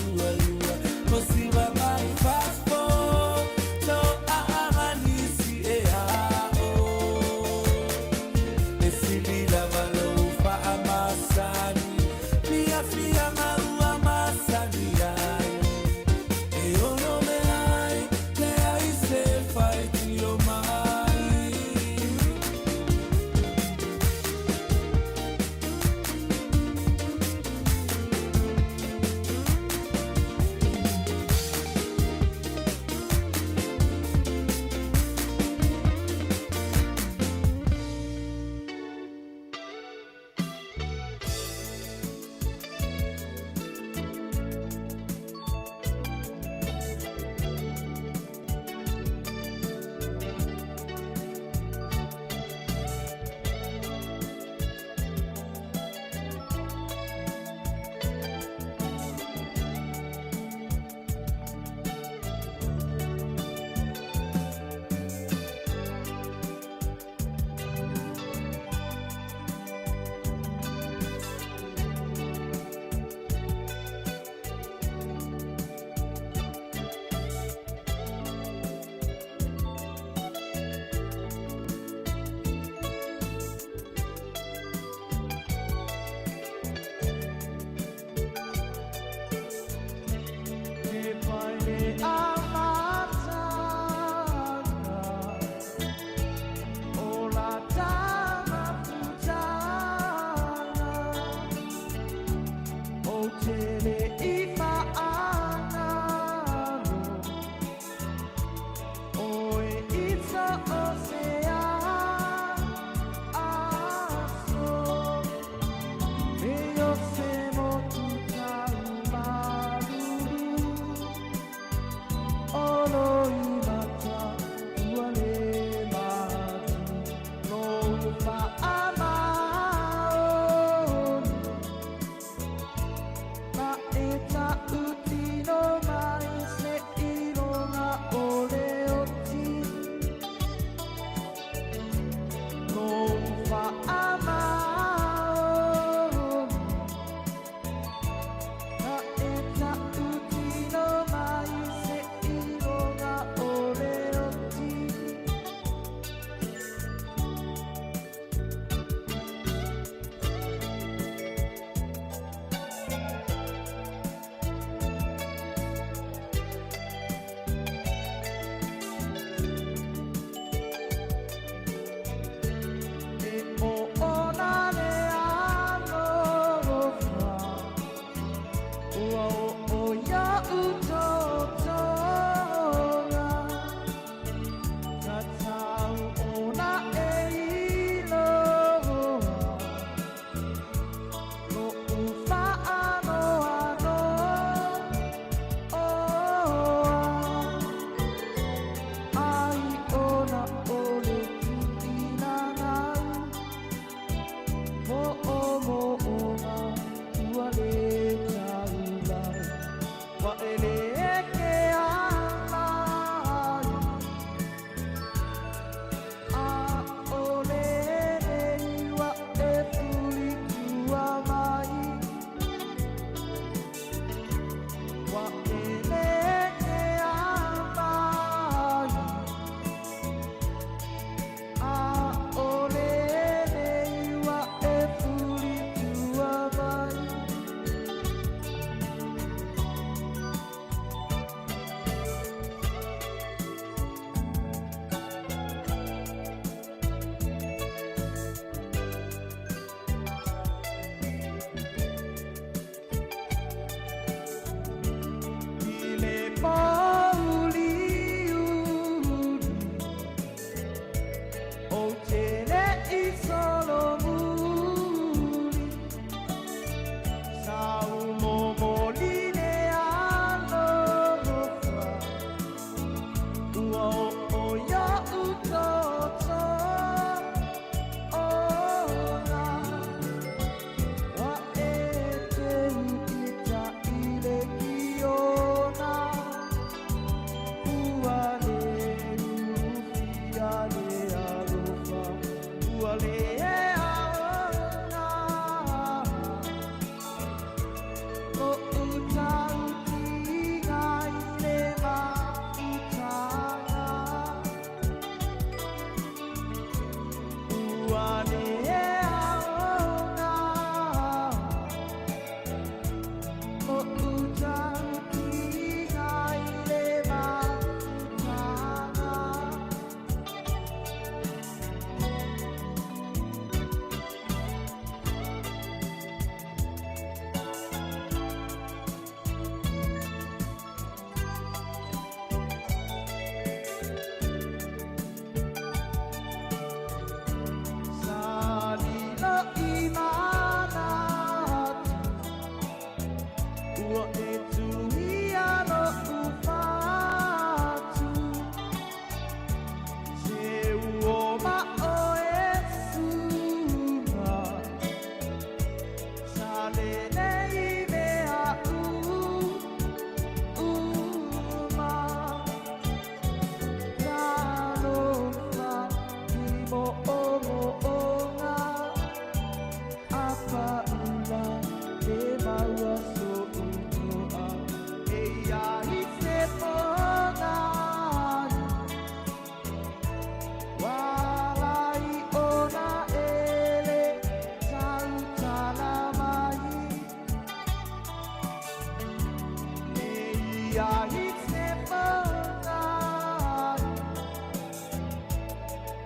ia hitse pangai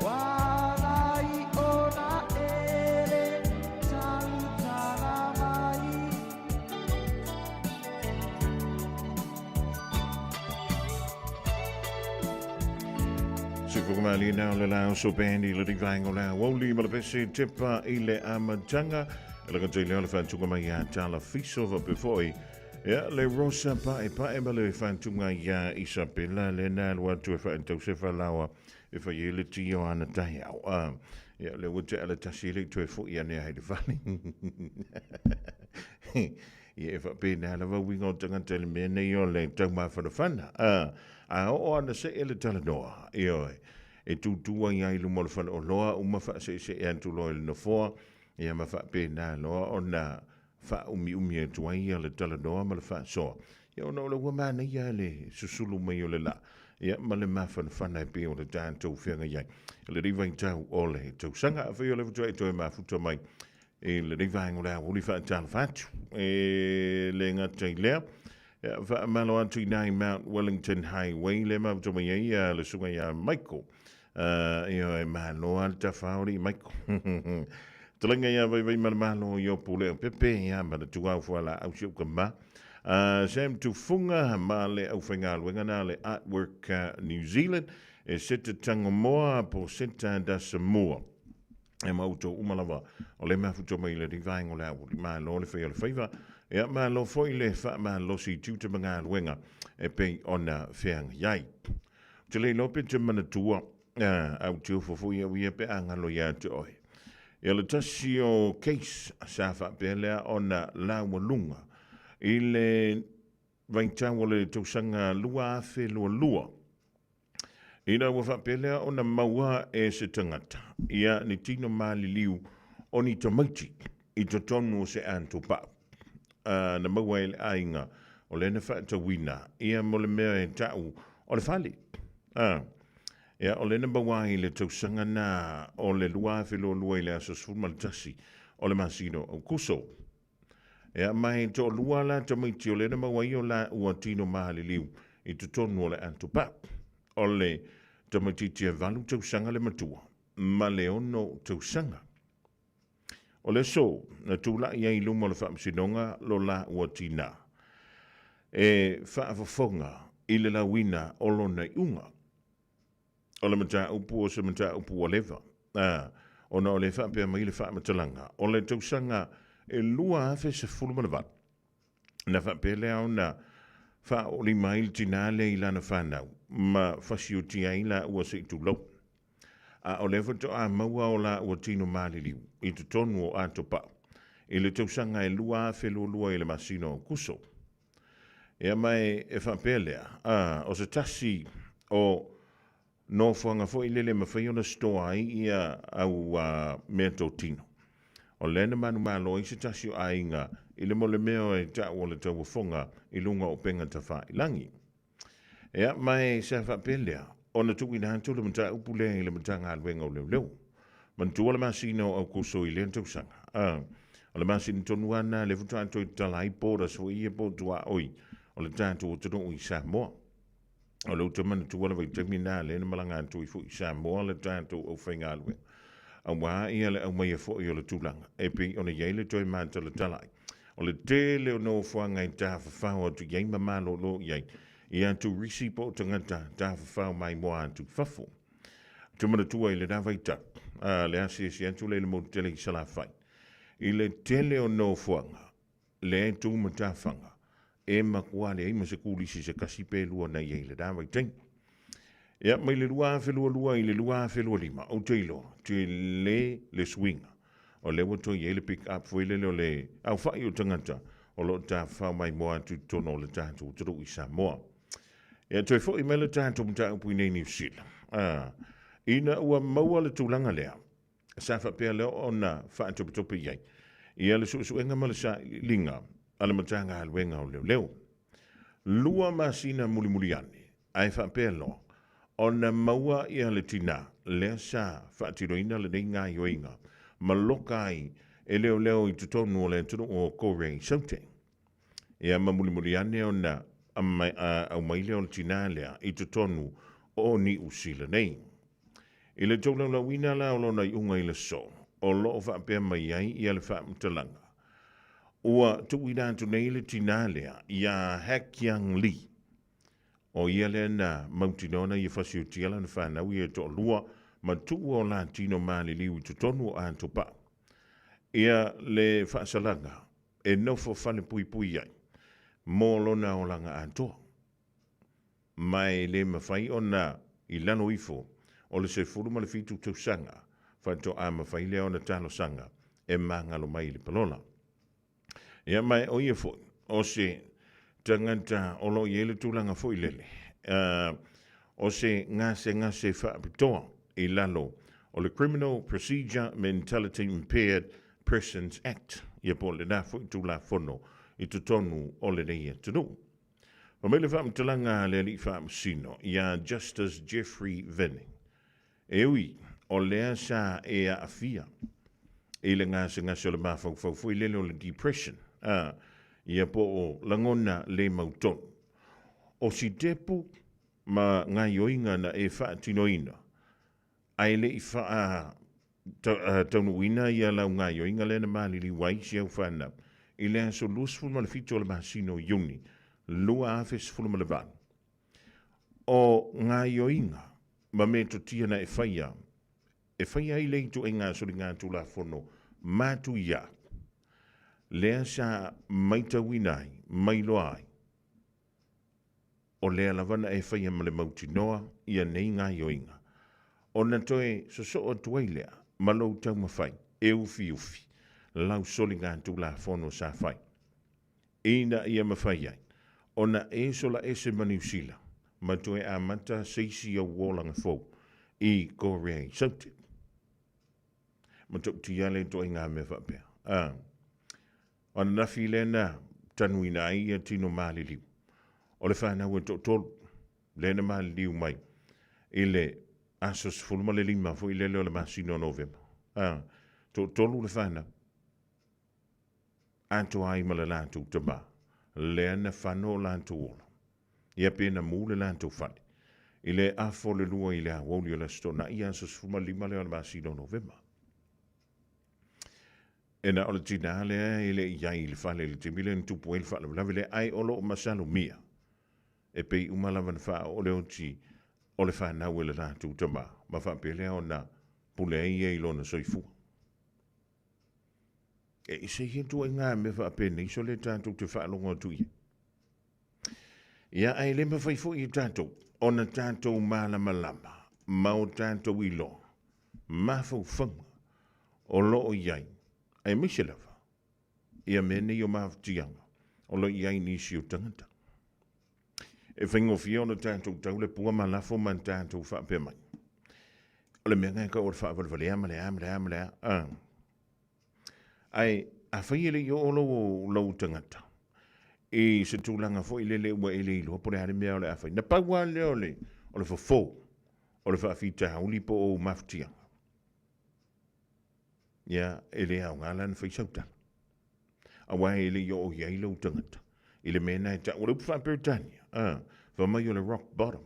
walai ona ere tangutara mai
Fofogamua now le lao so bandi le divango la Aoauli ma le pese tepa i le amatanga e le kante leo le whantunga mai a tala fisova befoi le rosa pa e ma le whantunga ia Isabella le nā lua tu e whaentau se whalawa e whai le tio ana tai au le wute ala tasi le tu e fo ia nea heide whani e whape nā la wawinga o tangata le mea nei o le tau mawhana whana a o ana se ele tala noa e tutua ia i lumo le whana o loa uma wha se e antu loa le nofoa ia ma wha pēnā loa o nā wha umi e tua ia le tala noa ma le wha soa ia o na o le wamana ia le susulu mai o le la ia ma le mawhana whana e pē o le tātou whianga iai le riwai tau o le tau sanga a whai o le watu e toi mafuta mai e le riwai o le awuri wha tala whatu e le ngatai lea wha malo atu i nai Mount Wellington Highway le mafuta mai ia le sunga ia Michael io e malo alta fauri Michael Talinga ia vai malo io pule pepe ia ma tu au fala au siu kama Sam tu funga ma le au whainga luenga na le Artwork New Zealand e seta tangomoa po seta da Samoa e mauto umalawa o le mafuto mai le rivaingo le au ma lo le whai o le whaiva ia ma lo foi le wha ma lo si tuta mga luenga e pei ona whianga iai te le lope te manatua au teo fofuia wia pe angalo ia te oi ia le tasi o case sa wha pelea ona laua i le vaitau o le tausanga lua afe lua ina wa wha pelea ona maua e se tangata ia ni tino mali liu o ni tamaiti i to tonu o se anto pa na maua ele ainga o le na wha tawina ia mo le mea e tau o le whali ia o le namba wai le tausanga na o le lua whilo lua i le aso sfuma le tasi o le masino o kuso. Ia mai to lua la tamaiti o le namba wai o la ua tino mahali liu i tutonu o le antupa. O le tamaiti tia valu tausanga le matua. Ma le ono tausanga. O le so, na tula ia i luma le whaamsinonga lo la ua tina. E whaafafonga i le lawina o lona iunga. O le mata upu o se mata upu o lewa. O na o le whaapea mai le whaamatalanga. O le tausanga e lua afe se fuluma le wat. Na whaapea lea o na wha o li mai le tinale i lana whanau. Ma whasio tia i la ua se i tulau. O lewa to a maua o la ua tino mali liu. I tu tonu o ato pa. I le tausanga e lua afe lua i le masino o kuso. Ia mai e whaapea lea. O se tasi o no whanga fo i lele mawhai o na stoa ia au mea tau tino. O lena manu malo i se tasi o ainga i le mole meo e ta o le tau whonga i lunga o penga ta wha i langi. Ea mai se whapelea o na tuki na hantu le mta upulea i le mta ngā luenga o leo leo. Mantua le masino au kuso i le tau sanga. O le masino tonu ana le futa anto i talai pōra so i e pōtua oi o le tātu o tano i Samoa. O le utamana tuala vai tamina le na malanga antu i fu i Samoa le tātu o whainga alwe. A wā ia le au mai e fo i o le tūlanga. E pi o na yeile toi manta le talai. O le tele o no whanga i tā whawhau atu iei mamalo lo iei. I antu risi po tangata tā whawhau mai moa antu whafo. Tumana tua i le nā vaita. Le asi si antu le mo tele i sala whai. I le tele o no whanga. Le e tūma tā whanga. E makuale e mase kulisi se kasi pelua na iei le nā vaita. Ia mai le lua lua i le lua lima. O teilo. Te le swinga. O le wato i ele pick up fo ile o le au whai o tangata. O lo tā whau mai moa tu tono le tātu o turu i Samoa. Ia toi fo i mele tātu mta upu i nei New Zealand. Ina ua maua le tūlanga lea. Sa whapea leo o na whaatopi iei. Ia le suenga ma le sa linga. Ala matanga alwenga o leo leo. Lua masina muli ane. Ai whapea lo. O na maua ia le tina. Lea sa whaatiroina le nei ngā yoinga. Maloka ai e leo i tutonu o le tunu o kore i saute. Ia mamuli ane o na au mai leo tina lea I te tonu o ni usila nei. I le tau lau wina la o lona I unga I le so, o lo o whaapea mai ai I ale wha mtalanga. Ua tu wina tu nei le tina lea ia hakiang li. O ia le na mautinona I whasio tiala na whanau I to lua ma tu o la tino mali liu I te tonu o anto pa. Ia le whaasalanga e nofo whale pui pui ai. Mō lona o langa antoa. Mai le mawhai o na I lano ifo o le se furu ma le fitu tau sanga whanto a mawhai leo na talo sanga e mangalo mai le palola. Ia mai o ia fo o se tangata o lo iele tūlanga fo I lele. O se ngase whaapitoa I lalo o le Criminal Procedure Mentality Impaired Persons Act. Ia po le na fo I tūla fono I tu tonu o le neia tunu. O mele whaamtalanga le li whaamsino ia Justice Jeffrey Venning. E ui, o lea sa e a afia. E le ngase o le mawhau fui lele o le depression. Ia po o langona le mautonu. O si tepu ma ngai oinga na e whaatinoina. Ai le I wha taunuina ia lau ngai oinga le na malili wai si au whanau. I lea so lusful ma le fito le masino iuni. Lua afes fulu ma le vanu. O ngai oinga ma me to tia na e whaia. E whaia I leito e ngā sori ngā tūla fono. Mātu ia. Lea sa maita winai, mailo ai. O lea lavana e whaia ma le mauti noa, ia nei ngai oinga. O na toe so o tuai lea, malou tau mawhai, e ufi. Lau soli ngā tūla fono sa whai. Ina ia mawhai ai. O na e sola e se maniusila, ma toe a mata seisi au wolanga fau, I Korea I sauti. Ma tok tiale to ngā me whapea. O na nafi le na tanuina ai ia tino mali liu. O le whanau e tolu, le na mali liu mai. I le asos fulma le lima fo I le leo le masino November. Tolu le whanau. Anto ai ma le lantu tama. Le na whanau lantu ola. Ia pena mu le lantu whani. I le afo le lua I le Aoauli o le stona I asos fulma lima leo le masino November. E na o le tina lea I le iai le whale le timile ni tupu el whale lawe le ai olo o masalo mia. E pei umalawan wha o le oti o le whanau e le rātu tama. Ma whapelea o na pule e ilona soifua. E ise hintu e ngā me whapene iso le tātou te whaalonga tui. Ia ai le mawhaifu I tātou o na tātou malama. Mau tātou ilo. Mawhau whanga o loo iai. Ai misi lawa. Ia mene I o mawhtianga. O lo iai nisi o tangata. E whaingofia o na tātou tau le pua malafo man tātou whape mai. O le mea ngai ka o le whaapalwale amalea. Ai a whaiele I o lau tangata. E se tūlanga fo I lele ua ele ilo. Pore hare mea o le awhai. Na paua le o le fofo. O le whaafita hauli po o mawhtianga. Ia, ele au ngalan whaisauta. Awa ele I o iai lau tangata. Ile mena e ta ule upa Britania. Whamai o le rock bottom.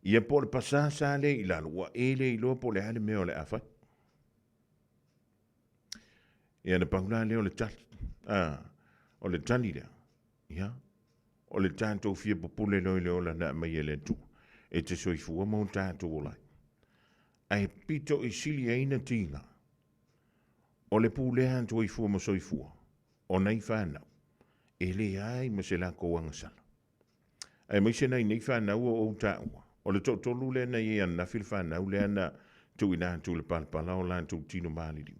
Ia po le pasasa le I lalo. Ua ele ilo po le hale mea o le awhai. Ia na paula le o le tali. O le tali lea. Ia. O le tātou fia popule loi leo la na mai ele tu. E te soifua mau tātou o lai. Ai pito I sili aina tinga. O le pūlea anto I fua mo soifua. O nei whanau. E le ai ma se la kouanga sala. Ai mai se nei whanau o tāua. O le tolu le na I ana fil whanau le ana tu ina antu le palpala o la antu tino maliri.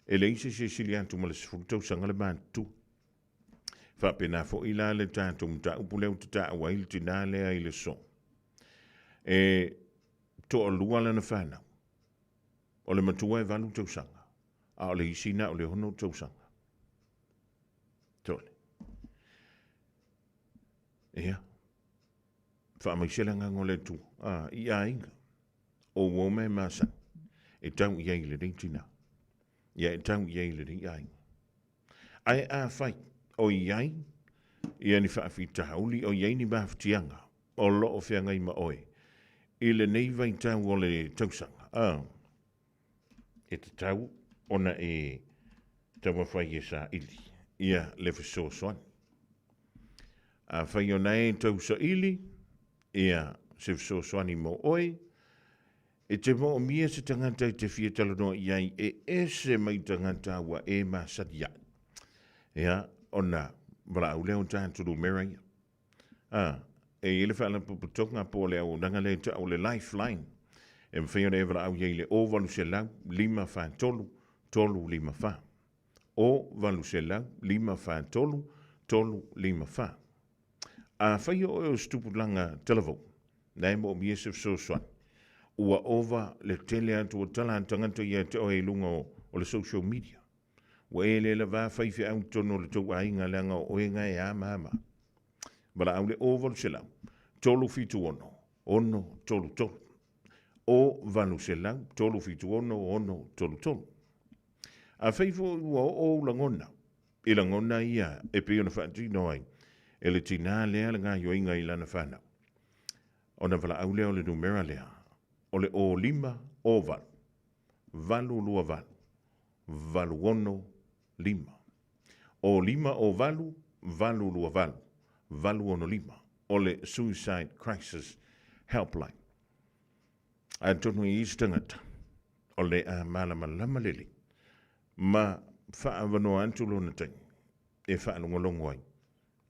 E le ise se sili antu ma le sfurtau sanga le mantu. Whapena fo I la le tātou mta upuleu te tāua ili tina lea I le so. E to o lua lana whanau. O le matua e valu tau sanga. A o le isina o le hono tausanga. Tole. Ia. Whaamaisela ngango le tu. I a inga. O wome masa. E tau I ai le tina. Ia e tau I ai le ai. Ai a whai. O I ai. Ia ni whaafita hauli o iei ni mawhatianga. O loo whianga i ma oe. I le nei vai tau o le tausanga. E te tau, ona e taua whai e sa ili. Ia le whaso soani. A whai o nei tau sa ili, ia se whaso soani mo oe. E te mo o mia se tangata i te fia talanoa iai e ese mai tangata wa e masati ia. Ia, ona wala au leo tāturu mera ia. E ele whaala puputonga po leo nanga le ta o le lifeline. E mwhia ne wala au iei le o valu se lau, 5 wha tolu, 5 wha. O valu se lau, 5 wha tolu, 5 wha. A whaia o stupulanga televo, nei mo mi esef so swan. Ua ova le tele atu o tala tangata ia te oe lunga o le social media. Wa e le la va whaiwhi au tono le tau ainga langa o inga e ama ama. Wala au le ovalu se lau, tolu fitu ono, tolu tolu. O valu se lau, tolu fitu ono, tolu tolu. A whaifo ua o langona. I langona ia e pe ona whaatino ai. E le tina lea le ngā yoinga i lana whanau. Ona wala au leo le numera lea. O le o 5 o valu. Valu lua valu. Valu ono 5. O 5 o valu, valu lua valu. Valu ono 5. O le Suicide Crisis Helpline. A tonu i istangata. O le a malama lili. Ma wha wanoa antulo na teng. E wha longo ai.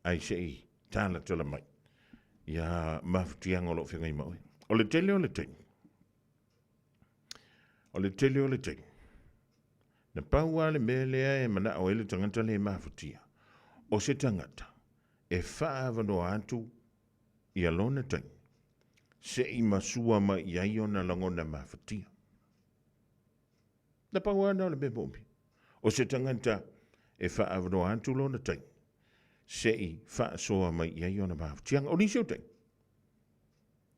Ai se i tāna tala mai. Ia mawhutianga o lo whianga i maui. O le tele o le teng. O le tele o le teng. Na paua le melea e mana o ele tangata le mawhutia. O se tangata. E wha wanoa antu i alona teng. Se i masua ma i aiona langona mawhutia. Na paua na le bebombi. O se tangata e wha wanoa antu lona teng. Se i wha soa mai i aiona mawhutianga. O nisi o teng.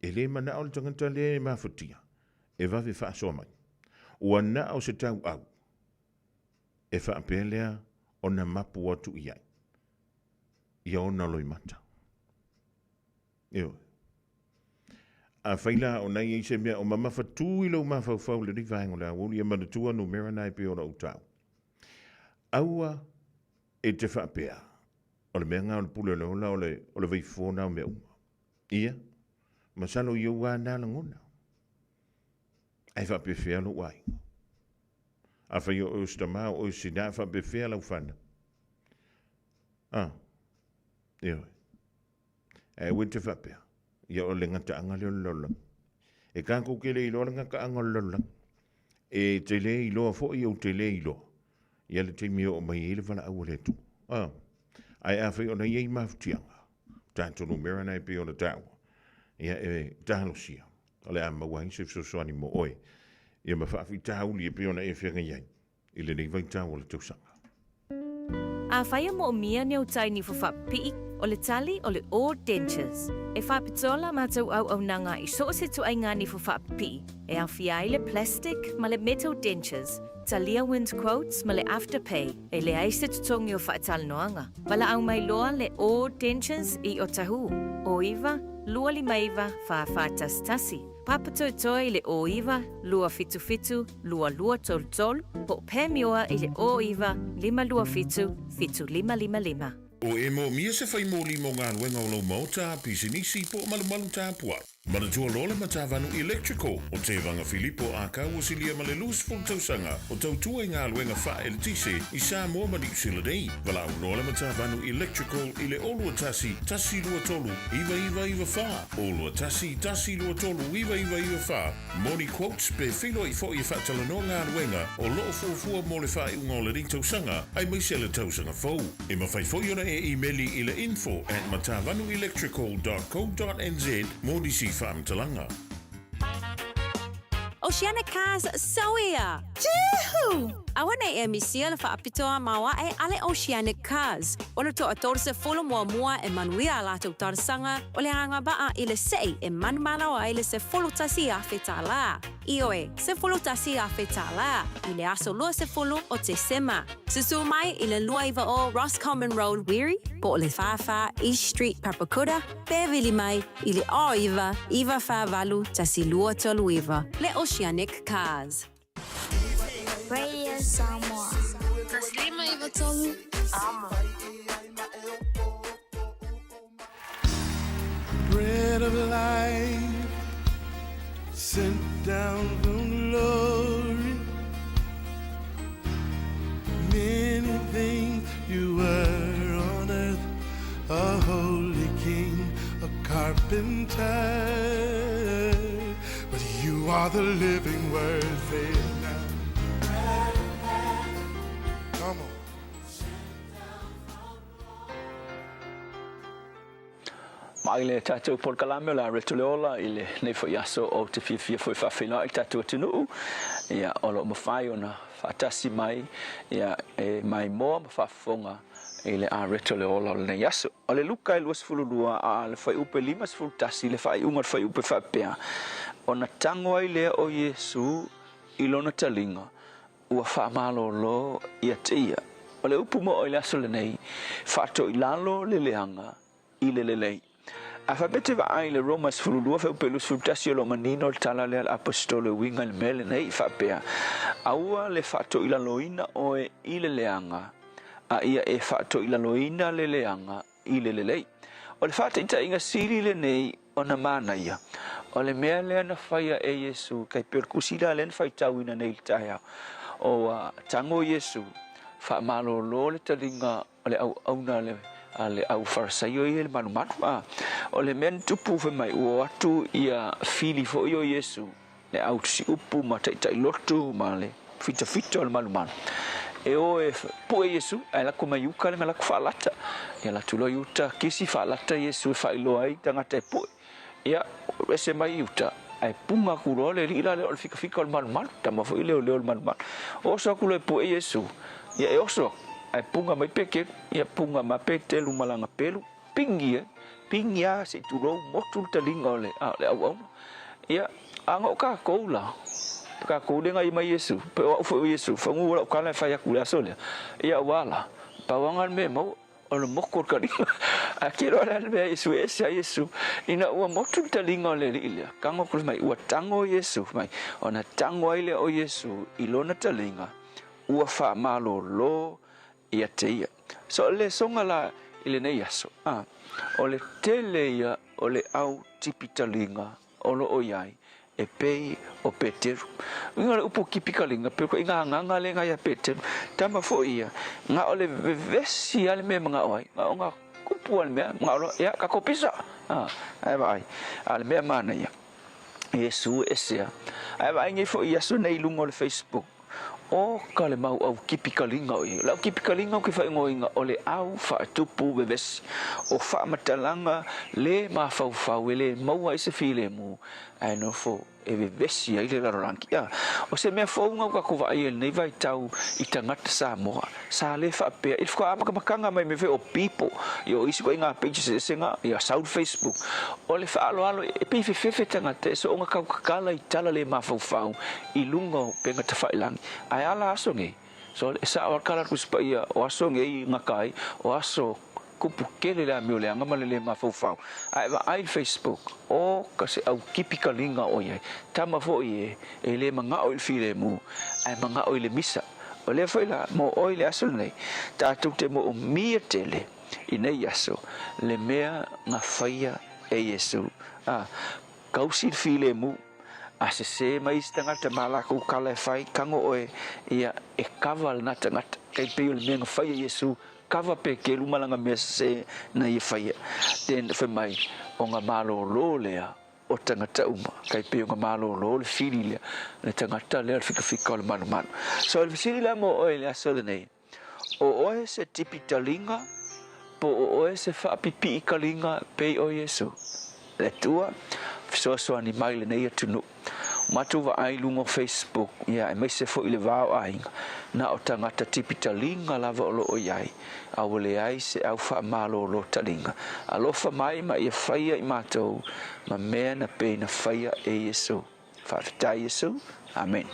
E le mana o le tangata le mawhutia. E wawe wha soa mai. Ua na o se tau au. E wha pelea o na mapu atu i ai. Ia ona loi mata. Eo. A whaila o nei eise mea o mamafa tū ilo mawhau le rivaengo le Aoauli e manatua no mera nai pe o na utau. Aua e te wha pea. O le mea ngā o le pule o le ola o le veifona o mea uma. Ia. Masalo i ua nā langona. Ai wha pe whea lo wai. A whai o stama o sina wha pe whea lau whana. Ia. E wente wha pea. Ia o le ngata anga leo lola. E kako ke le ilo ngaka anga lola. E te le ilo fo i o te le ilo. Ia le te mio o mai ele wala au le tu. Ai a whai o na iei mawhutianga. Tātono mera nei pe o na tau. Ia e tālo sia. O le a mawai se fsosoani mo oe. Ia ma whaafi tāuli e pe o na e whianga iei. I le nei vai tau o le tausanga.
A whaia mo o mia ne o tai ni whawhapi o le tali o le All Dentures. E whapitola mātou au nanga i so se tu ai ngā ni whawhapi. E a whiai le plastic ma le metal dentures. Talia wins quotes ma le afterpay. E le aise tutongi o whaatal noanga. Wala au mai loa le All Dentures i o tahu. O iwa, lua lima iwa, whaafatas tasi. Papato toi le o iwa, lua fitu fitu, lua tol tol, po pemioa i le o iwa, 5 lua fitu, fitu 555.
O e mo mia se fai mo limo ngā wenga o lau mauta pisinisi po malu tāpua. Manatua lole matavanu electrical o te vanga Filipo a kau o silia ma le lusful tausanga o tautua i ngā luenga wha e le tise i Samoa ma ni usila dei. Wala au lole matavanu electrical i le olua tasi lua tolu, iwa wha. Olua tasi lua tolu, iwa wha. Moni quotes pe filo i fo i whatala no ngā luenga o loo fuafua mo le wha i unga o le ring tausanga ai mai se le tausanga fau. E mawhai fo iona e emaili i le info@matavanuelectrical.co.nz mo di si whaamtalanga.
O Oceanic Cars Sawia.
Jehu!
Awana e misia le whaapitoa maua e ale Oceanic Cars. O le toa torse folo mua e manuia la tau tarsanga o le anga baa i le sei e manmanawa i le se folo tasi a whetala. Ioe, se folo tasi a whetala. I le aso lua se folo o te sema. Se su mai i le lua iwa o Roscommon Road Weary, po o le Whawha, East Street Papakuda, Beverly mai i le o iwa Whavalu tasi lua tolu iwa. Le Oceanic Cars.
Radio Samoa.
Taslima iwa tolu.
Bread of life sent down from glory. Many things you were on earth, a holy king, a carpenter, but you are the living word. Say it now. Come on.
Mai le tatou Fofogamua la retuleola i le nei fo yaso o te fifia foi fafina i tatou tunu ia o lo mafai ona fatasi mai ia e mai mo mafafonga i le a retuleola o le nei yaso o le luka i luas fululua a le fai upe limas fultasi le fai unga fai upe fapea ona tango ai le o Yesu i lona talinga ua whamalolo ia tia o le upu mo o le aso le nei fato i lalo le leanga i le lelei. A whapete wa ai le Romas fululua whau pelus fultasi o lo manino le tala le apostole winga le mele nei whapea. Aua le whato ila loina o e i le leanga. A ia e whato ila loina le leanga i le lelei. O le whata ita inga siri le nei o na mana ia. O le mea lea na whaia e Yesu kai perkusira le na whaitau ina nei le taia. O tango Yesu wha malo lo le talinga o le au auna le ale au farsaio i le manumanu o le men tupu fe mai o atu ia fili fo i o Yesu le au si upu ma tai lotu ma le fita o le manumanu e o e pu e Yesu ai la kuma yuka le mala fa lata ia la tulo yuta kisi fa lata Yesu fa ilo ai tanga te pu ia ese mai yuta ai punga kulo le ila le fika o le manumanu tama fo i le manumanu o so kulo pu e Yesu ia e oso ai punga mai peke ia punga ma pete lu malanga pelu pingia se turo motul talinga ole au ia anga ka koula ka koule ngai mai Yesu pe o fo Yesu fangu wala ka la fa ya kula sole ia wala pawangan me mo o le mokor ka a kiro la le Yesu Yesu ina o motul talinga ole ile kango kul mai o tango Yesu mai ona tango ile o Yesu ilona talinga ua fa malo lo ia teia so le songa la ile nei aso o le tele ia o le au tipitalinga o lo oyai e pei o Peteru inga le upo kipikalinga pe ko inga nganga le nga ia Peteru tama fo ia nga o le vesi ale me nga oi nga kupu ale me nga lo ia ka kopisa ai vai ale me mana ia Yesu esia ai vai ngi fo ia so nei lungo le Facebook o kale mau au kipikalinga o la kipikalinga ke fa ngoinga o le au fa tupu bebes o fa matalanga le ma fa le mau ai se file mu ai no fo e bebesi ai le rankia o se me fo nga ka ko vai nei vai tau i tangata Samoa sa le fa pe i fo ama makanga mai me fe o people yo isi ko inga pages se nga ya South Facebook o le fa alo e pe fe tangata so nga ka kala i tala le ma fa i lungo pe nga fa ilang ai ala aso nge so sa o kala ku spa ia o aso nge ngakai o aso kupu kele la miole anga malele ma fofau ai Facebook o kasi au kipikalinga o ye tama fo ye ele manga o file mu ai manga o le misa o le foi la mo o le aso nei ta tu te mo mia tele ina yaso le mea nga faia e Yesu kausi file mu se mai stanga te malaku kala fai kango oe ia e kaval na tanga kai pe le menga fai Yesu kava pe ke lu malanga mese na ia fai den fe mai o nga malo lo lea o tanga tauma kai pe nga malo lo le fili le tanga ta le fika le manu so le fili la mo oe le aso nei o oe se tipitalinga po o oe se fa pipi kalinga pe o Yesu le tua so ani mai le nei tunu Matuva ai lungo Facebook ia e mese fo ile vao ai na o tangata tipitalinga lava o o iai a wole ai se au fa malo lo talinga alofa mai ma ia faia i matou ma mea na pe na faia e Yesu fa fita Yesu amen.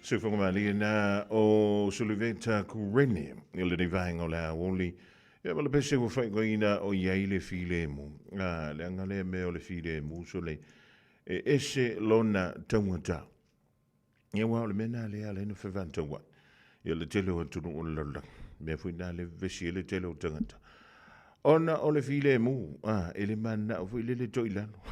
Fofogamua na o Suliveta Kurene, il de vaingo la Aoauli. Ja, wel best wel fijn goina o yaile file mu. Le angale me o le file mu so le esse lona tangata. Ja, wa le mena le ale no fevanta wa. Ja le telo tu no la. Me fu na le vesi le telo tangata. Ona o le file mu, ele mana o le toilano.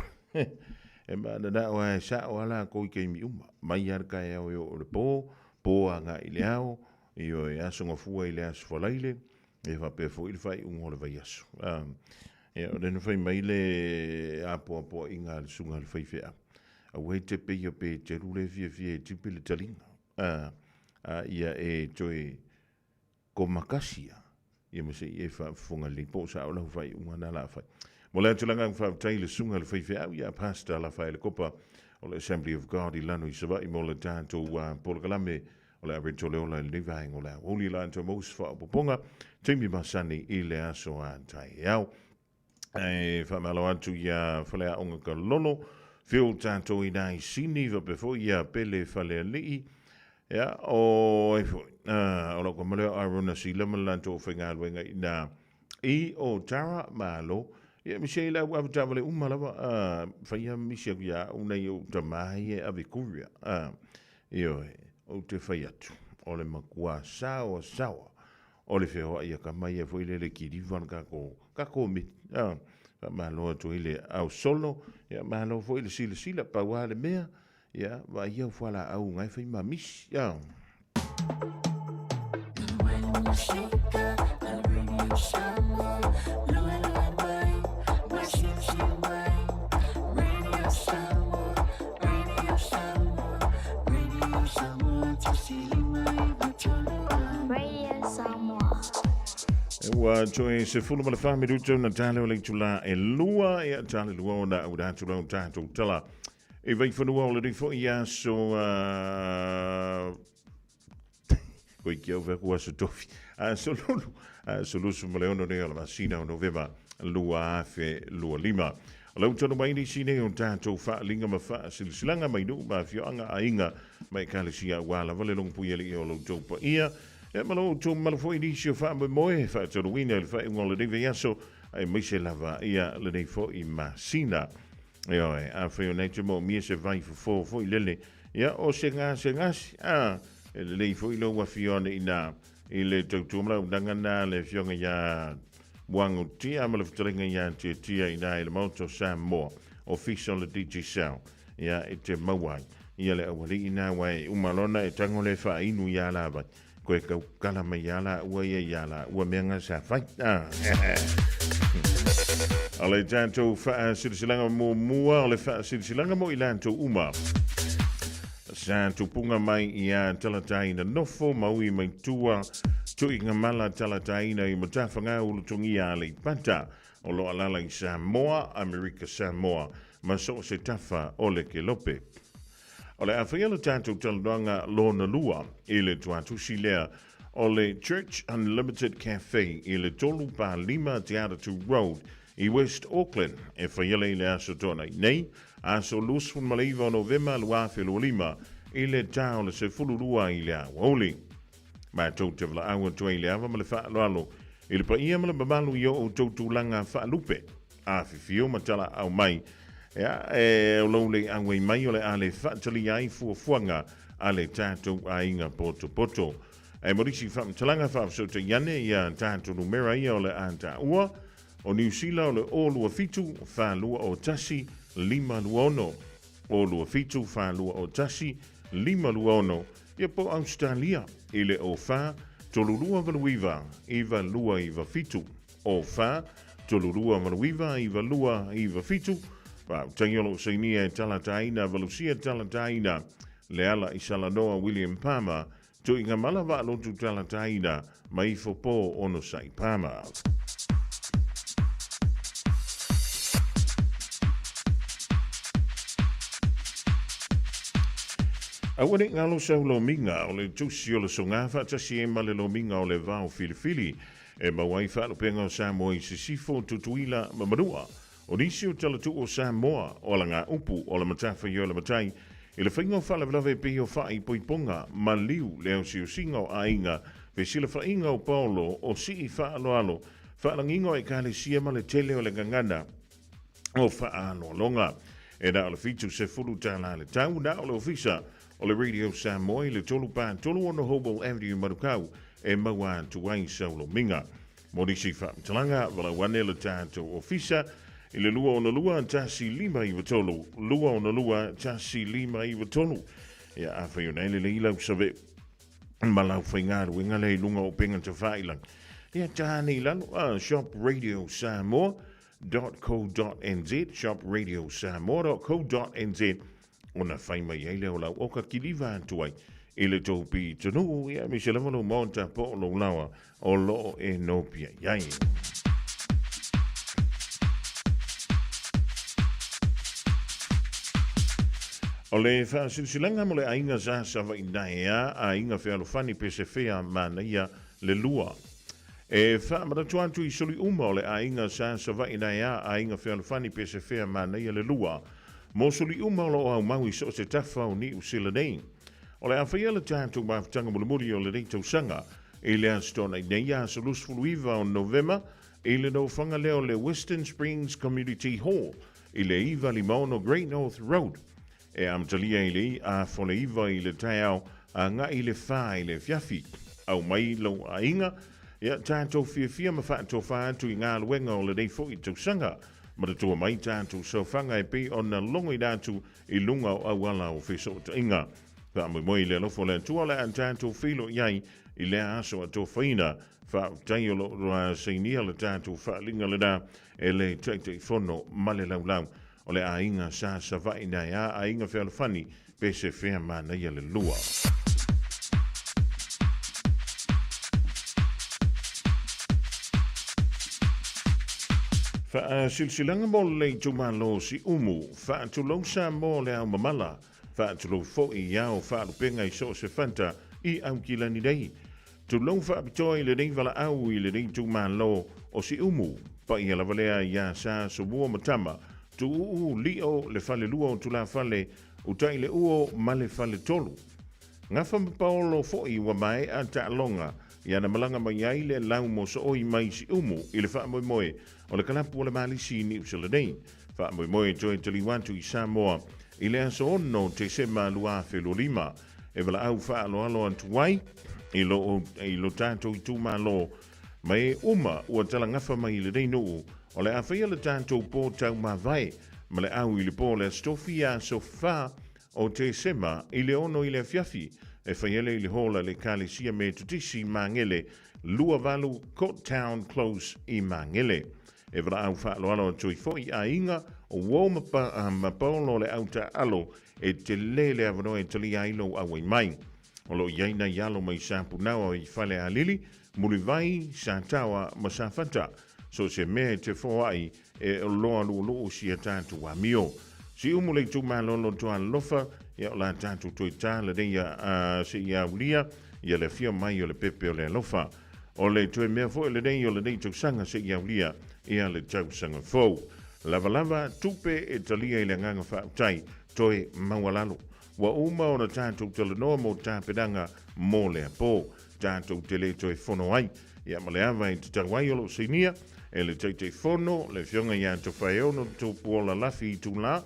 E mana na o sa wala ko ke mi uma. Mai ar ka e o le po anga ile ao. Io e asonga fua ile as folaile. E fa pe fo il fai un ole vai aso. E o den fai mai le apo inga le sunga le fai fea. A wei te pe yo pe te rule fie tipe le talinga. Ia e toi ko makasia. Ia me se e fa fonga le po sa o la fai unga na la fai. Mo le tulanga fa tai le sunga le fai fea ia pasta la fai le copa o le Assembly of God i lano i sava i mo le tanto Fofogamua o le aritole o le levaing o le Aouli la to most fa poponga timi masani i le aso a tai au e fa malo atu ia fale a onga ka lono fil tanto i nai sini va before ia pele fale li ya o e fo o lo ko male aruna si le malanto finga wenga ina i o tara malo ia Michelle wa tavale umala fa ia Michelle ya una yo tamai e avikuria io o te whai atu, o le makua sawa, o le whea ia ka mai e fwoi le kiriwan kako mi, mahalo atu ile au solo, ia mahalo fwoi le sila, paua le mea, ia, wa ia whala au ngai whai mamis, ia. Wa joe se fulu mala fami ruto na tale o le tula e lua e tale lua na u da tula tato tala e vai funu o le fo ia so ko ki over ko so tofi so lu so mala ono ne la masina o november lua fe lua lima lo tonu mai ni sine o tato fa linga ma fa silanga mai no ma fio anga ainga mai kale sia wala vale long puieli o lo topa ia. Ja, malo tu malo foi inisio fa moe fa to wina il fa ngol de viaso ai mi se lava ia le nei fo i masina. Io a fe nature mo mi se vai fo lele. Ja, o se ngas le nei fo i lo wa fiona ina ile tu malo dangana le fiona ya wangu ti amalo ftringa ya ti ina ile moto Samoa official le DJ Sound. Ja, te mawai. Ia le awali ina wai umalona e tangole fa inu ya lava. Koe kala mai yala ua yala ua menga sa fai ale tanto fa silsilanga mo mua le fa silsilanga mo ilanto uma sa tupunga mai ia talataina nofo maui mai tua tuinga mala talataina i matafanga ulu tungia ale pata o lo alala i Samoa America Samoa ma so se tafa ole ke lope. Ole afriela tanto taldoanga lona lua ile tuatu silea ole Church Unlimited Cafe ile tolu pa lima Teatatu Road i West Auckland e faiela ile asotona nei aso lus fun malaiva novema luafe lima ile tau le se fululua ile Aoauli ma tauta vla awa tua ile ava male fa lalo ile pa ia male babalu yo o tautulanga fa lupe a fifio matala au mai. Ja, o lole angwe mai ole ale fatali ai fuanga ale tato ainga poto. E morisi fam talanga fa so te yane ia tato numera ia ole anta ua o New Zealand ole o lua fitu fa lua o tasi lima luono o lua fitu fa lua o tasi lima luono ia po Australia ile o fa tolulua valuiva iva lua iva fitu o fa tolulua valuiva iva lua iva fitu. Tangolo seinia talataina valusia talataina leala isalanoa William Palmer tu inga malava lotu talataina mai fopo ono sai Palmer. Awani ngalo sa lo minga ole tusi ole songafa tasi e male lo minga ole vao filifili e mawai fa lo penga Samoa i sifo tutuila mamadua. O nisi o talatu o Samoa o la ngā upu o la matafa i o la matai I le whainga o whalawalawe pe o whai poiponga ma liu leo si o singa o ainga pe sila whainga o Paulo o si I whaaloalo whaalangingo e ka le sia ma le tele o le gangana o whaano longa. E na o le fitu se furu tāna le tau na o le ofisa o le Radio Samoa I le tolu pā tolu ono Hobel Avenue Marukau e maua tuai saulo minga. Morisi whaatalanga wala wane le tātou ofisa I le lua ona lua tasi lima I watolu. Lua ona lua tasi lima I watolu. Ia a whai o nei le ilau save malau whaingaru inga le lunga o penga te whailang. Ia tāni lanu shopradiosamo.co.nz shopradiosamo.co.nz ona whai mai eile o lau oka kiliva antuai I le tōpi tanu ia mi se lavano monta po o lo lawa o lo e no pia iai. O le whaasilsilanga mo le ainga sa sawa inaea a inga whealofani pese whea mana ia le lua. E whaamaratu atu I soli uma o le ainga sa sawa inaea a inga whealofani pese whea mana ia le lua. Mo soli uma o lo au maui so se tafa o ni usila nei. O le awhaia le tātou mawhtanga mulimuri o le reitau sanga. E le astona inaea sa lusfuluiva o November. E le no whanga leo le Western Springs Community Hall. I le iwa limauno Great North Road. E amtalia I le a fole iwa I le taiao a ngā I le whā I le fiafi. Au mai lau a inga, ia tātou fia ma whātou whātu I ngā luenga o le nei fo I tau sanga. Ma te tua mai tātou so whanga e pe o na longo I dātu I lunga o awala o wheso ta inga. Wha moi le lofo le tua le an tātou whilo iai I le aso a tō whaina. Wha tai o lo roa seinia le tātou whaalinga le nā e le teitei whono male lau lau. O le ainga sa vai nei a ainga whealofani pese whea mana ia le lua. Silsilanga mo le tumalo si umu, whaatulau sa mo le au mamala, whaatulau fo I iau whaalupenga I so se fanta I au kilani nei. Tulau whaapitoi le nei wala au I le nei tumalo o si umu, pa I ala valea ia sa so mua matama, tu lio le fale lua o tula fale utai le uo ma le fale tolu. Ngā whamapaolo fo'i wa mai a ta longa ia na malanga mai ai le lau mo so oi mai si umu I le whaamoe moe o le kalapu o le malisi ni usala nei. Whaamoe moe joe taliwantu I Samoa I le aso ono te sema lua whelo lima e wala au whaalo alo antuai I lo tātou I tūma lo mai uma ua tala ngafa mai le reinu o le awhia le tātou pō tau mawai, ma le au I le pō le stofia so wha o te sema I le ono I le fiafi, e whaiele I le hola le kālesia me tutisi mangele, lua valu Court Town Close I mangele. E wala au whaalo alo tui foi a inga o wō mapaulo le au ta alo e te lele avano e tali ailo awe mai. O lo iaina ialo mai sapu nawa I whale a lili, muli vai sa tawa ma sa fanta. So se mea te whoai e loa luu si a tātou a mio. Si umule tu malolo toa lofa, ia o la tātou toi tā le reia se ia ulia, ia le fia mai o le pepe o le lofa. O le toi mea fo le reia o le reia tau sanga se ia ulia, ia le tau sanga fau. Lava tupe e talia I le nganga whautai, toi mawalalo. Wa uma o na tātou tala noa mo tāpedanga mo le apo, tātou tele toi whono ai, ia maleava I te tawai o lo seinia, e le teitei fono, le fionga ia to whaeono to puola lafi I tūla,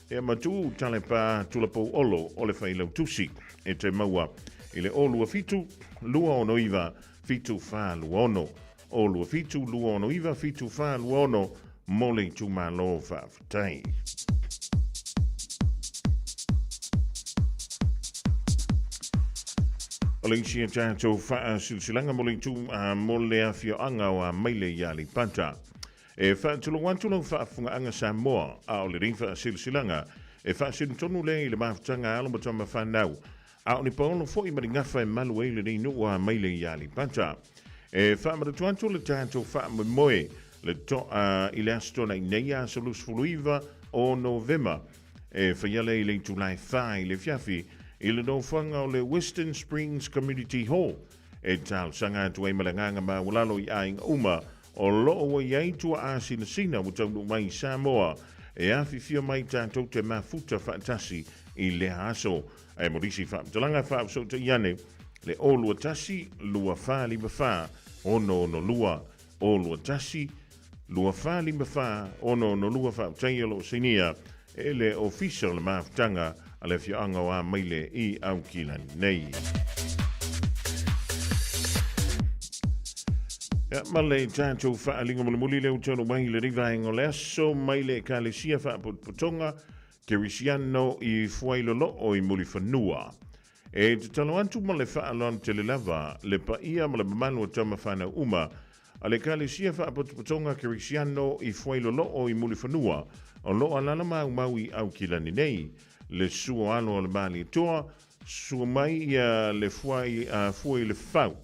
e matu tale pā tulapou olo o le whailau tusi, e te maua I le olua fitu, lua ono iwa, fitu wha lua ono, olua fitu, lua ono iwa, fitu wha lua ono, mole tūmalo whaafutai. O le isi e tātou wha silsilanga mole tū mole a fio anga o a maile ia li panta. E whaatulo wantulo whaafunga anga Samoa a o le rinwha silsilanga e whaasintonu le I le maftanga alamatama whanau. A o ni paolo fo I maringafa e malu e le rinu o a maile ia li panta. E whaamaratuantu le tātou whaamoe le to I le astona I neia solus fuluiva o November. E whaiale I le tulai whai le fiafi I le no whanga o le Western Springs Community Hall. E tāl sanga tu e malanganga ma walalo I ainga uma o loo wa iai tua a sina o taunu mai Samoa. e awhiwhia mai tātou te mafuta whaatasi I le aso. E morisi whaamtalanga whaapso te iane, le olua tasi, lua wha lima wha, ono no lua, olua tasi, lua wha lima wha, ono no lua whaaptaialo sinia, e le official le maafutanga, a le whianga o a maile I au kilani nei. Ma le tātou whaalinga muli leo tono mai le rivaenga le aso, mai le kālesia whaapotonga, Kerisiano I fuailolo o I muli whanua. E te talo antu ma le whaalon te le lava, le paia ma le mamanu o tama whana uma, a le kālesia whaapotonga Kerisiano I fuailolo o I muli whanua, o lo alana mau I au kilani nei, le sua alo le mali toa, sua mai ia le fuai le whau,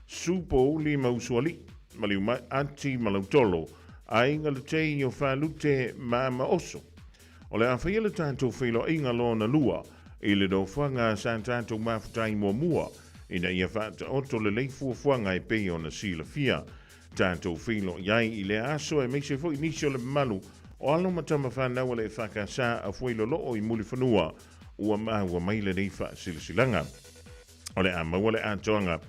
supo li mausuali, mali umai anti malautolo, a inga le te I o whalute ma oso. O le awhia le tātou whilo inga lona lua, I le do whanga sa tātou mafutai mua, ina ia whata oto le leifua whanga e pei o na sila fia. Tātou whilo iai I le aso e meise fo inisio le malu, o alo matama whanau le whaka sa a whilo loo I muli whanua, ua maua maile nei wha silanga. O le a maua le a toanga,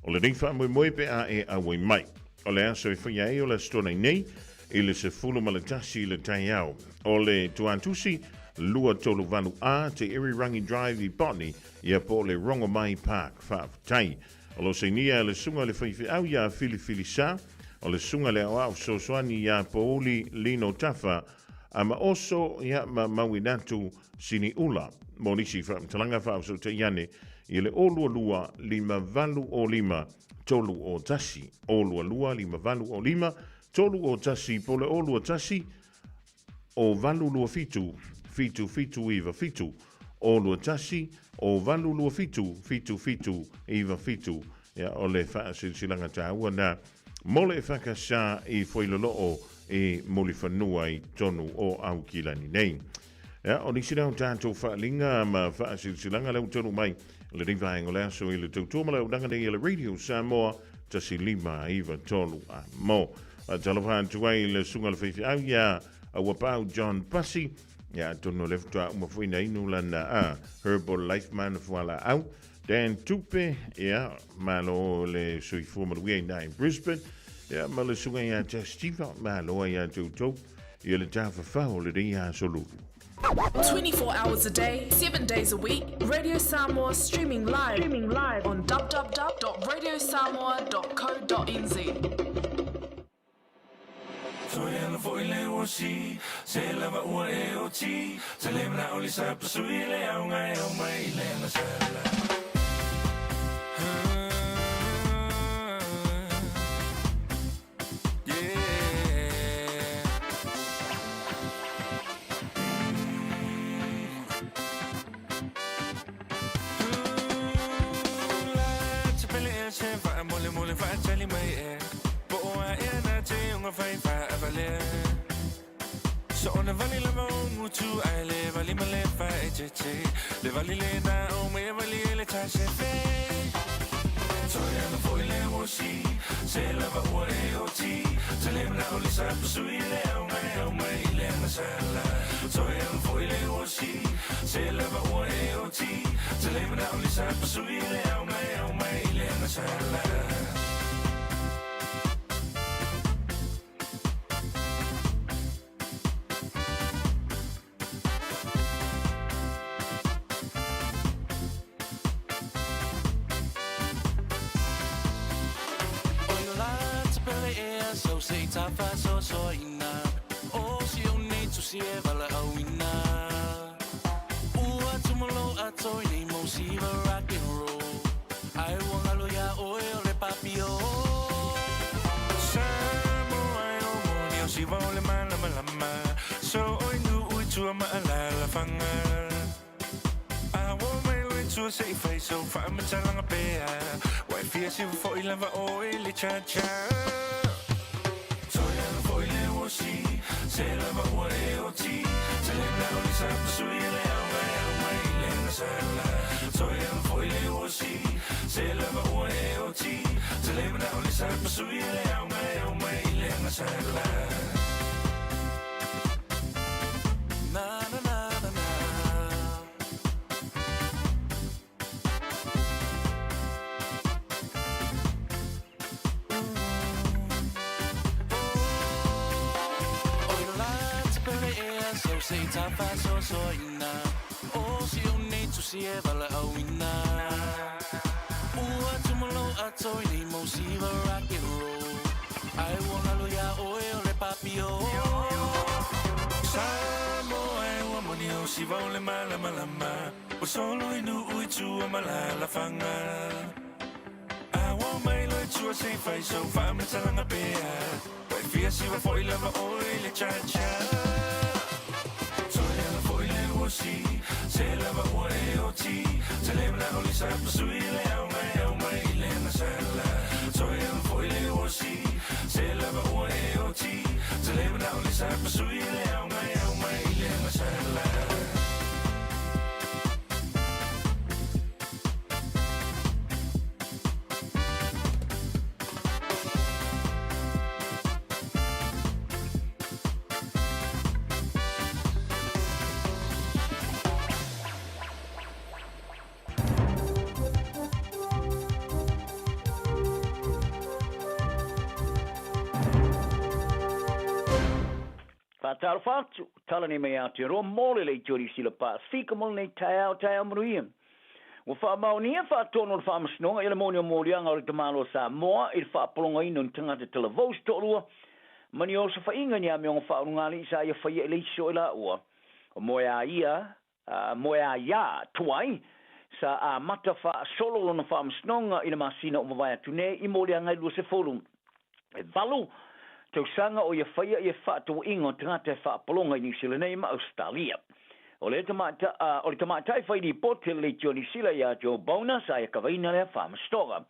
o le nei wha moe pe a e awai mai. O le aso e whaia e o le stona nei, I le se fulu malatasi le tai au. O le tuantusi, lua tolu vanu a te Irirangi Drive I Botany, ia po le Rongomai Park, whaafutai. O lo se nia le sunga le whaiwhi au ia fili sa, o le sunga le au so soani ia po uli lino tafa, ama oso ia maui natu sini ula. Mo nisi talanga whaafso te iane, I le olua lua lima valu o lima, tolu o tasi. Olua lua lima valu o lima, tolu o tasi po le olua tasi, o valu lua fitu iwa fitu, olua tasi, o valu lua fitu iwa fitu, ia o le whaasilanga tāua na, mole e whakasa I whailoloo e moli whanua I tonu o au kilani nei. Ia, o nisi rau tātou whaalinga ma whaasilanga lau tonu mai, le rivaenga le aso I le tautua malau danga nei le radio Samoa, tasi lima iwa tolu a mo. Talohan tuai le sunga le whaifi au ia a wapau John Passy, ia tono leftua umafuina inu lana a Herbal Life Man fuala au, Dan Tupe, ia malo le suifu maluia ina in Brisbane, ia ma le sunga ia te Steve malo ia tautou, ia le tawhawhau le ria solulu.
24 hours a day, 7 days a week, Radio Samoa streaming live on www.radiosamoa.co.nz.
Soyana foile wosi, se lava ua e oti, se lemna oli sa pasuile au ngai au mai le na sala. Mole fa chali mai e po a e na te unga fai fa avale so ona vali la mo tu ai le vali male fa e che le vali le na o me vali le cha se fe so ya no foi le wosi se la va o e o ti se le na o le sa sui le o mai le na sala so ya no foi le wosi se la va o e o ti se le na o le sa sui le o mai le na sala. So say tafa so ina o si o nei tu si e vala au ina ua tumolo ato ni mo si va rock and roll ai wanga lo ya o le papio samo ai o mo ni si va le mala so o nu u tu ma la fanga I won't make to say face so far me talanga pe why fear si fo ila va o le cha se la va o ti se le na o sa sui le au mai le na sala so ya foi le o si se la va o ti se le na o sa sui le au mai le na sala fa so so ina o si o nei tu si e vala au ina ua tumalo atoi ni mo si va rock and roll ai wona lo ya o e o le papio Samoa e ua moni o si va o le mala malama o solo inu ui tu o malala fanga awa mai lo tu a sei fai so fa me talanga pea pai fia si va foi lava o le cha cha si se lava o e o ti se lembra o lisa sui le au mai le na sala so e foi le o si se lava o e o ti se lembra o lisa sui le au mai le na sala
Taro fatu, tala ni mea te roa mole le jori sila pa, fika mole nei tai au maruia. Wa wha maunia wha tono wha masnonga, ila moni o morianga o le tamalo Samoa, i wha polonga ino tangata tala vos tolua, mani o sa wha inga ni a meonga wha ungali sa ia wha ia le iso ila ua. O moea ia tuai, sa a mata wha solo lona wha masnonga, ila masina o mawai atune, i morianga i lua se forum. E valu, tau sanga o ia whaia ia whātua ingo tangata whaapolonga i New Zealand nei ma Australia. O le tamatai whai ni pote le Johnny Sila ia Joe Bona sa ia kawaina lea whaamastoga.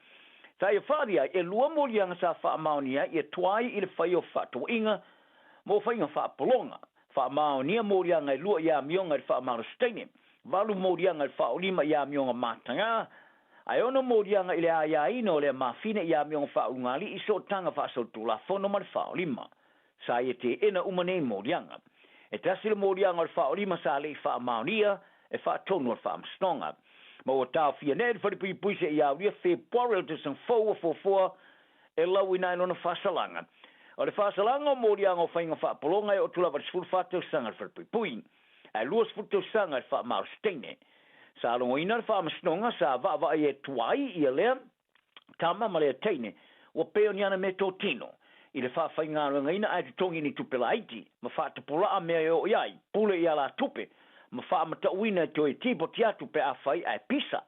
Sa ia whaaria e lua morianga sa whaamaunia ia tuai i le whai o whātua inga mo whainga whaapolonga. Whaamaunia morianga i lua ia mionga i whaamarasteine. Valu morianga i whaolima ia mionga matanga. Ai ono morianga ile aya ino le mafine ia mionga whaungali iso tanga whaaso tula fono ma le whaolima. Sa ia te ena umane morianga. E tasi le morianga le whaolima sa le whaamaunia e whaatonu le whaamastonga. Ma o tau fia ned wharipui puise ia uria whe poarel te sang fau fofoa e lau ina ino na whasalanga. O le whasalanga o morianga o whainga whaapolonga e o tula warisfuru whaatau sanga le wharipui pui. Ai luas futu sanga le whaamarusteine. Sa longo ina le whaamastonga sa va e tuai i lea tama ma lea teine o peo ni ana me tō tino. I le whaawhainga runga ina ai tutongi ni tupela aiti ma whaatapula a mea o iai pule i ala tupe ma whaamata uina to e tipo tia tupe a whai ai pisa.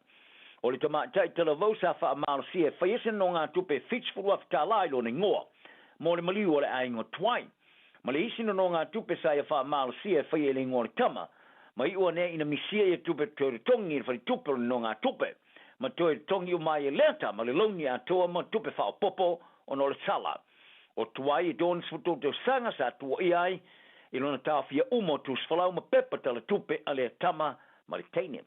O le tamatai tala vau sa whaamarosi e whaiese no ngā tupe fitsfuru af tālai lo ne ngoa mo le maliu o le aingo tuai. Ma le isi no ngā tupe sa e whaamarosi e whai e le ngō le tama ma iua ne ina misia ia tupe tōre tongi whai tupe no ngā tupe. Ma tōre tongi o mai e leta ma le launi a toa ma tupe whao popo o no le sala. O tuai e dōni sfuto te sanga sa tua iai i lona tāwhia umo tu sfalau ma pepa tala tupe a le tama ma le teine.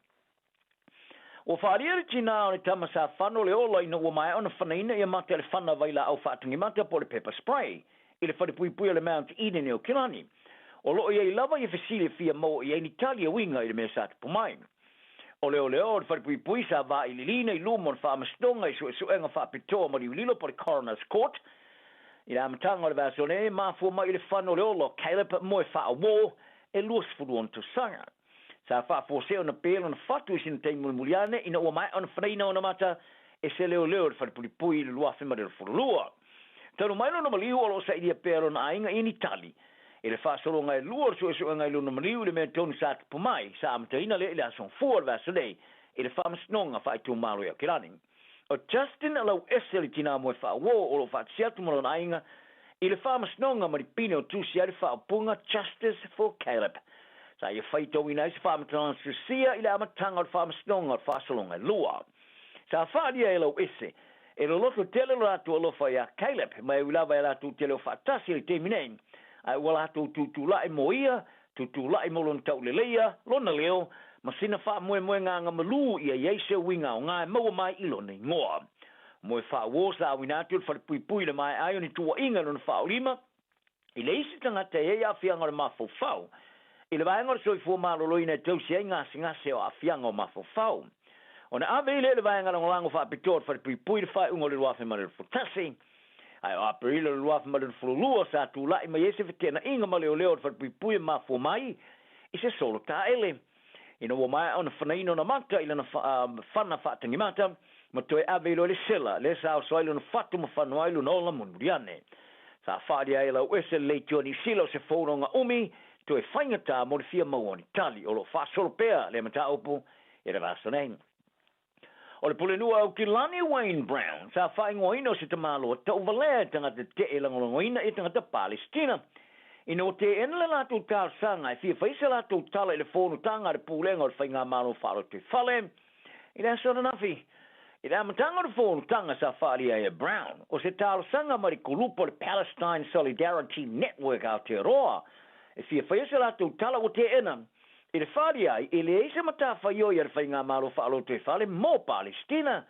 O whaariere tina o le tama sa whano le ola ina ua mai ona whanaina ia mate le whana waila au whaatungi mate po le pepper spray i le whanipui le Mount Eden e o Kilani. O loo ia i lava i fesile fia mo i ni talia winga i le mea sata pumai. O leo le wharipui sa va i lilina i lumon whaamastonga i suenga whaapitoa ma liulilo po le coroner's court. I le amatanga o le vasone, mafua mai i le whano le olo, Caleb mo e whaawo e luas furu on to sanga. Sa whaafoseo na pēlo na whatu i sina teimu muliane, ina ua mai ona whanaina o na mata e se leo le wharipui le luafe ma le furulua. Tano mailo na maliu o lo sa idia pēlo na ainga i ni tali. E le whaasolonga e luar suenga i luna maliu le mea tonu sata pumai, sa amataina le le asong fuar vasone, e le whaamasnonga whaitu malo i a Kilani. O Justin alau ese le tina mo e whaawo o lo whaatsiatu malo na ainga, i le whaamasnonga maripine o tusi a le whaapunga Justice for Caleb. Sa ia whaitau ina isi whaamatanga susia i le amatanga o le whaamasnonga o whaasolonga e lua. Sa whaadia e lau ese, e lo loto tele lo atu alofa i a Caleb, mai ulawa e atu tele o whaatasi le teminei, ai wala tu la e moia tu la e molon tau leia lona leo masina fa moe nga malu ia yeise winga o nga mo mai ilone ngoa mo fa wo sa wina tu fa pui le mai ai ni tu inga lona fa lima ile isi tanga te ia fianga le mafo fau ile vai ngor so fu malo loina tau singa se o afianga o mafo fau ona ave le vai ngala ngolango fa pitor fa pui fa ungole lo afi mal futasi ai o aprilo luaf ma le fulua sa tu lai mai ese fetena inga ma leo leo fa pui ma fo mai I se solo ta ele. Ina wa mai ona whanaino na mata ila na whana whatangi mata ma toe ave ilo le sela le sa o soilo na whatu ma whanua ilo na ola munuriane. Sa whaari a ila uese le tioni silo se whauronga umi toe whaingata mo le fia mauani tali o lo whasolo pea le mata upu i le vasa nei. O le pulenua au ki Lani Wayne Brown sa whaingoina o se tamalo tau valea tangata te e langolongoina i tangata Palestina. Ina o te enele lātou tār sanga, e fia whaisa lātou tala i le whonu tanga re pūlenga o le whainga mālo whāro te whale. Ina sora nafi. Ina amatanga o le whonu tanga sa whaari a Brown. O se tāro sanga mari kulupo le Palestine Solidarity Network Aotearoa. E fia whaisa lātou tala o te ena. I le whaari ai, e le eisa mata whaioi ar whainga mālo whāro te whale mō Palestina.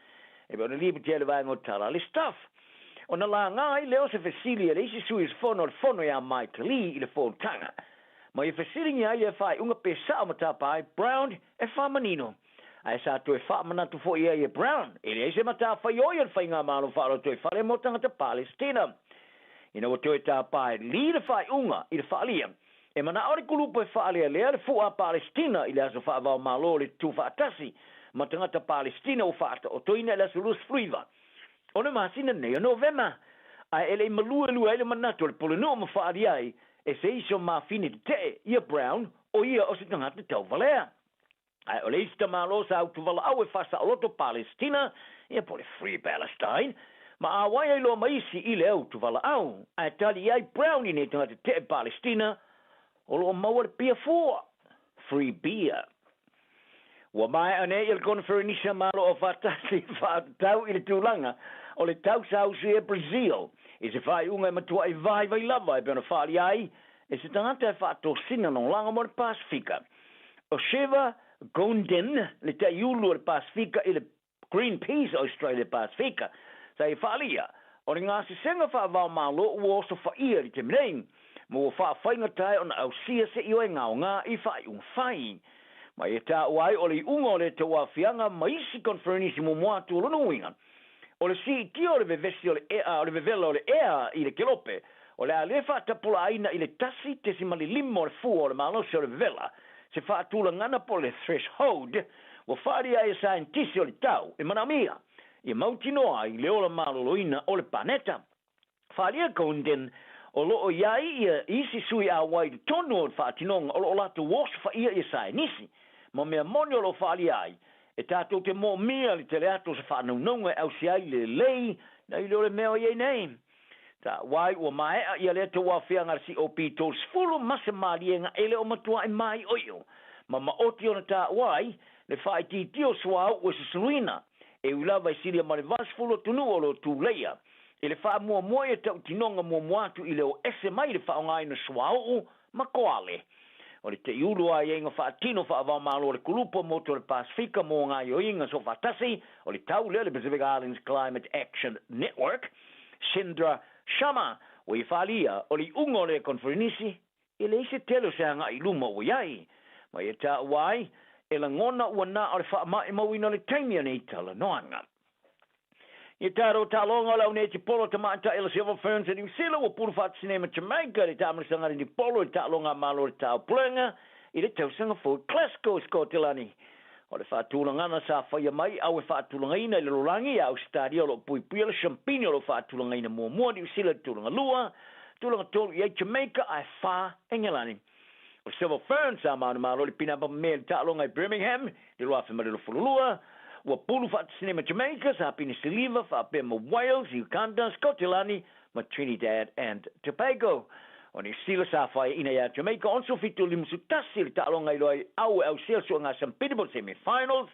E bwana libu te le vaengo tala le staff. O na la ngai leo se fesilia le isi sui fono ya mai kali i le fono tanga. Ma i fesiling ia ia fai unga pesa o matapai Brown e whamanino. Ai sa tu e whamanatu fo ia Brown. E le ise mata fai oi al whainga malo whalo tu e whale mo tangata Palestina. Ina o tu e tapai li le fai unga i le whalia. E mana ori kulupo e whalia lea le fua Palestina i le aso whaavao malo le tu whaatasi. Ma tangata Palestina o whaata o toina le aso lus friva. Ona masina nei o Novema. A ele malua ele manato le polino ma whaari ai e se iso ma fini te ia Brown o ia o se tangata tau valea. A ole ista malo sa autu vala au e fasa o loto Palestina ia pole Free Palestine ma a wai lo maisi i le autu vala au. A tali ai Brown i ne tangata te Palestina o lo maua le pia fua. Free beer. Wa mai ane il conferenisa malo o fatasi tau i le tūlanga o le tau sausi e Brazil. I se whai unga matua i vai lava e pēna whaari ai e se tangata e whaato sina no langa mo le Pasifika. O Sheva Gonden le te iulu o le Pasifika i le Greenpeace Australia Pasifika. Sa i whaalia o le ngāsi senga whaavao malo ua oso whaia i te mnei mo wha whainga tai o na au sia se i o e ngao ngā i whai whai. Ma e tā uai o le ungo le te wafianga maisi konferenisi mo moatu o lono winga. O le si tio le vevesi o le ea, o le vevela o le ea i le kelope, o le alefa tapula aina i le tasi te si mali limo le fua o le malosi o le vevela, se wha tula ngana po le threshold, wa whaari ai e scientisi o le tau, e manamia, i mautinoa i le ola maloloina o le paneta. Whaari a Gonden, o loo iai ia isi sui a wai tonu o whaatinonga o loo latu wasu wha ia i scientisi, ma mea moni o lo whaali ai, e tātou te mō mea li te leato sa whanau au si ai le lei, na i leo le mea o iei nei. Tā wai ua maea ia lea te wafianga si o pito sfulu masa maarienga ele o matua i mai oio. Ma oti ona tā wai, le whai titio swau ua susuruina, e ulawa i siria mare vasfulu tunu o lo tū leia. E le wha mua moe tau tinonga mua moatu i leo ese mai le whaongai na swau ma koale. O le te iulu a ienga whaatino whaavao malo le kulupo moto le Pasifika mo ngā ioinga so whatasi o le tau lea le Pacific Islands Climate Action Network, Sindra Shama, o i whalia o le ungo le konferenisi i le ise telo se hanga i luma o iai. Ma i tā uai, e la ngona ua nā o le whaamai mawina le taimia nei tala noanga. I tāro tālonga lau ne te polo tamata ila Silver Ferns e New Zealand o puru whaat sinema Jamaica le tāmarisanga ni polo i tālonga malo le tāu plenga i le tausanga Ford Glasgow Scotland. O le whaatulangana sa whaia mai au e whaatulangaina i le rorangi au stadio lo pui pui le champagne lo whaatulangaina mua mua New Zealand tulanga lua, tulanga tolu i Jamaica ai wha engelani. O Silver Ferns a maana malo le pinapa me le tālonga i Birmingham, le loa whamare lo fululua, ua pulu whaat sinema Jamaica, sa pini Siliva, whaapema Wales, Uganda, Scotland, ma Trinidad and Tobago. O ni sila sa whai ina ia Jamaica, onso fitu limusu tasi le tālonga i loai au selso ngā St. Peterborough semi-finals,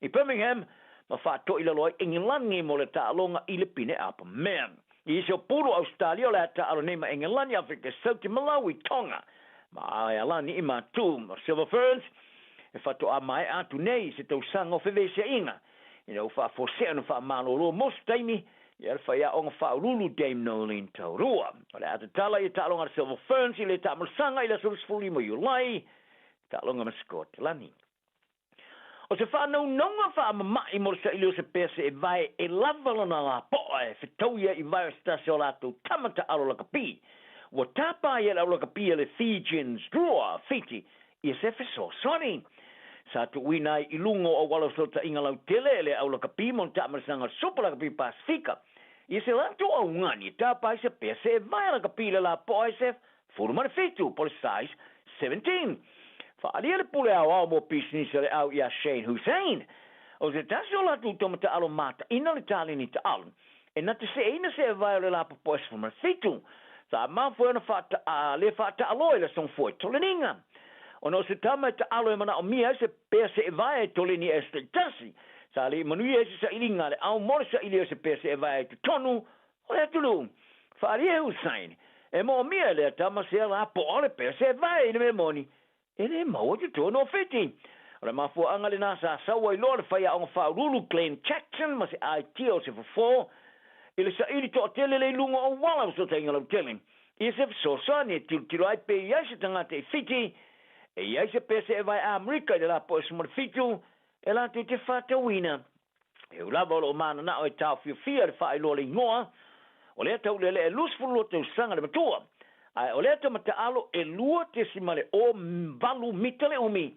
i Birmingham, ma whaato ila loai Englangi mo le tālonga i le pine apa man. I isi o pulu Australia o le tālo nema Englangi, Afrika, Sauti, Malawi, Tonga, ma ai alani i mātū, ma Silver Ferns, e whato a mai atu nei se tau sanga o whewese inga. Ina u wha fosea no wha malolo mos taimi, i ar whaia o ngā wha urulu Dame Nolene Taurua. O le ata tala i tālonga ar Silver Ferns i le tāmal sanga i la surusfuli mo Iulai, tālonga ma Scotland. O se wha nau nonga wha mamai mo sa ilio se pese e vai e lavalana la poa e whetauia i vai o stasi o lato tamata alo la kapi. Wa tapa i la kapi le Fijians draw Fiji, ia se feso soni sa tu wina I lungo o wala sota inga lau tele le au la kapi mon ta marsanga super la kapi Pasifika ia se lanto o ngani ta pa se pese vai la kapi la po se furman fitu por size 17 fa ali le pule au mo business le au ia Shane Hussein o se tasio la tu tomata alo mata ina le tali ni ta al e na te se ina se vai la po se furman fitu sa ma foi na fata le fata aloy la son foi toleninga ono se tama te aloy mana o mia se pese e vai toleni este tasi sa le manu ye se ilinga le au mo se ile se pese e vai te tonu o le tulu fa ri Hussein e mo mia le tama se la po ole pese e vai ne moni e le mo te tono fiti ora ma fu anga le nasa sa wai lo le fa ya on fa rulu Glen Jackson ma se ai tio se fo ele sa ili to tele le lungo o wala so tenga lo telling is if so sani til ai pe ya se tanga te fiti e ya se pese e vai America de la po smor fitu e la tu te fata wina e la volo mana na o ta fi fa lo le ngoa o le ta le lus fu lo te sanga le tua ai o le ta mata alo e lua te simale o valu mitale umi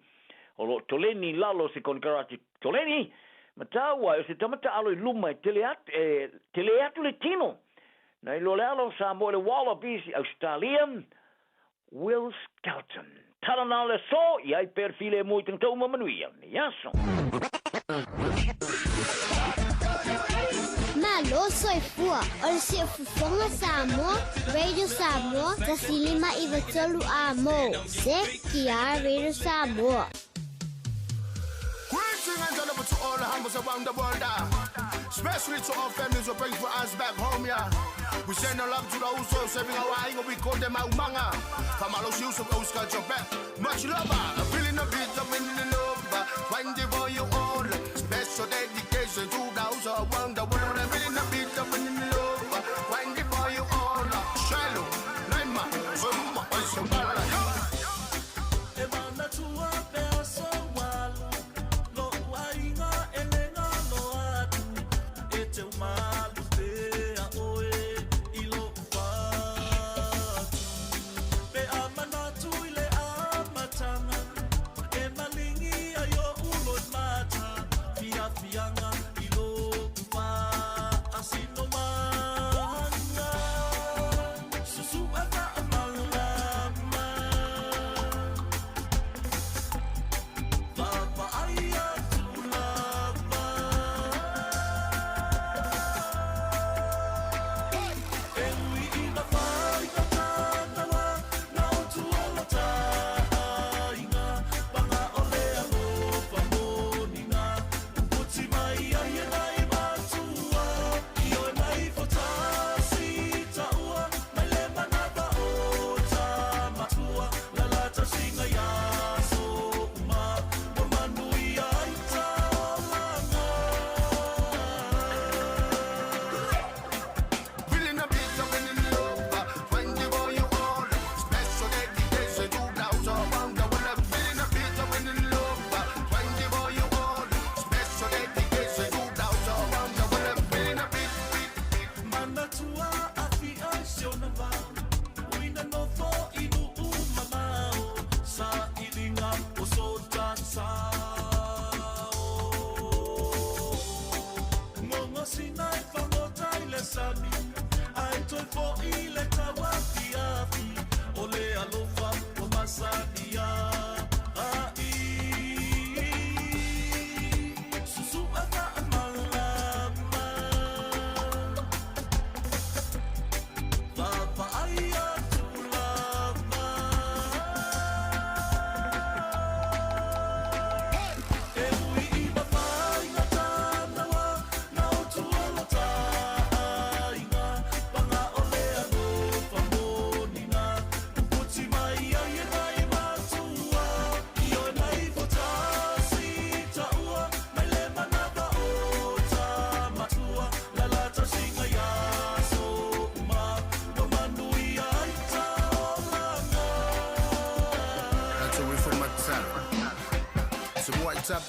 o lo toleni lalo se con karate toleni matawa se tamata alo luma teleat le tino na lo lalo Samoa le wallabies Australian Will Skelton tarana le so ia perfile muito então manuia yaso
Malo soy fua ol se fufonga Samoa Radio Samoa tasilima ivatolu amo se kia Radio Samoa.
To all the humbles around the world, especially to our families who bring for us back home, yeah. We send our love to those who are saving our eye, we call them out manga. From all those use of those got your back. Much love, I'm feeling a bit of in the love, find the boy you all. Special dedication to those who are around the world, I'm feeling a bit of in the love, find the boy you all. Shallow, Naima, Zuma, Oisabala,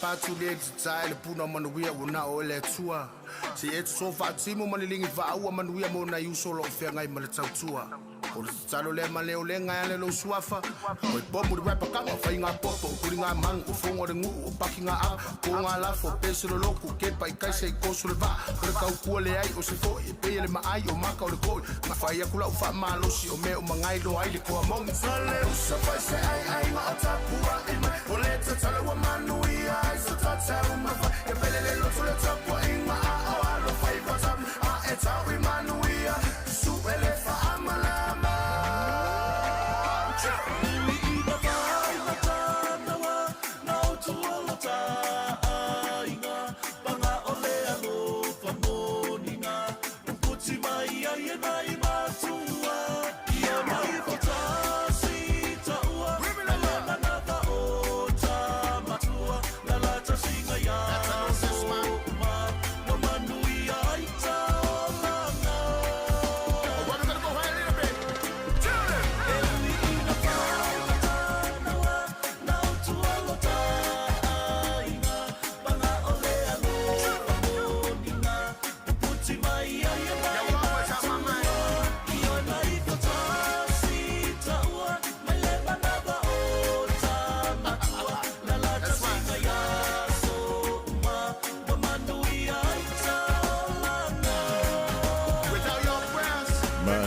Patulete tsale puna manuia una ole tua se et so fa timo manilingi va ua manuia mo na yuso lo fe ngai male tautua O le talo le maleo le ngai le lo suafa. O bomu de rapper kanga fai ngā popo. Kuri ngā mangu o fonga de ngu o paki ngā a. Ko ngā lafo pese lo loku ke pai kai se kosu le va. O le kau kua le ai o se foi. E pe le maai o maka o le koi. Ngā fai a kula o wha malosi o me o mangai lo ai le koa mongi. Sale usa fai se ai ngā o tapua i mai. O le tatala wa manu i ai so tatau ma fai. E pele le loto le tapua i ngā a o alo fai vatam. A e tau i manu i ai. Su ele fa amalama.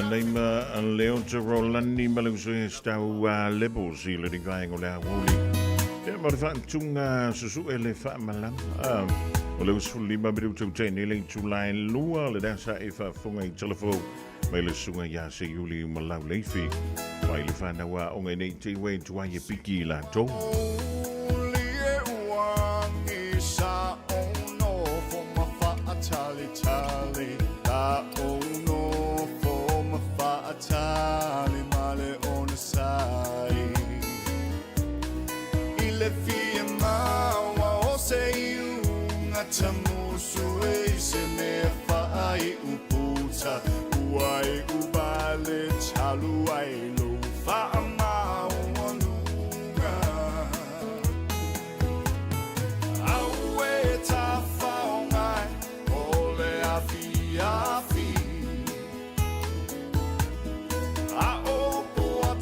Naima Leo Rolani Malusu stau levels i le ringai o le Aoauli. E marwhaatunga susu e le whaamalam. O leo sulima miru tau tēne le tūlai lua le dasa e whaafunga i telefo. Mai le sunga ia se iuli malau leifi. Mai le whanawa o ngai nei te wei tuai e piki la tō.
Sa ono fo ma whaatali tali. La ono Tali male on sai ile fie maua o se iunga tamusu e se me fai uputa uai ubale chalu ai lo fa maua lunga aue ta faungai ole afi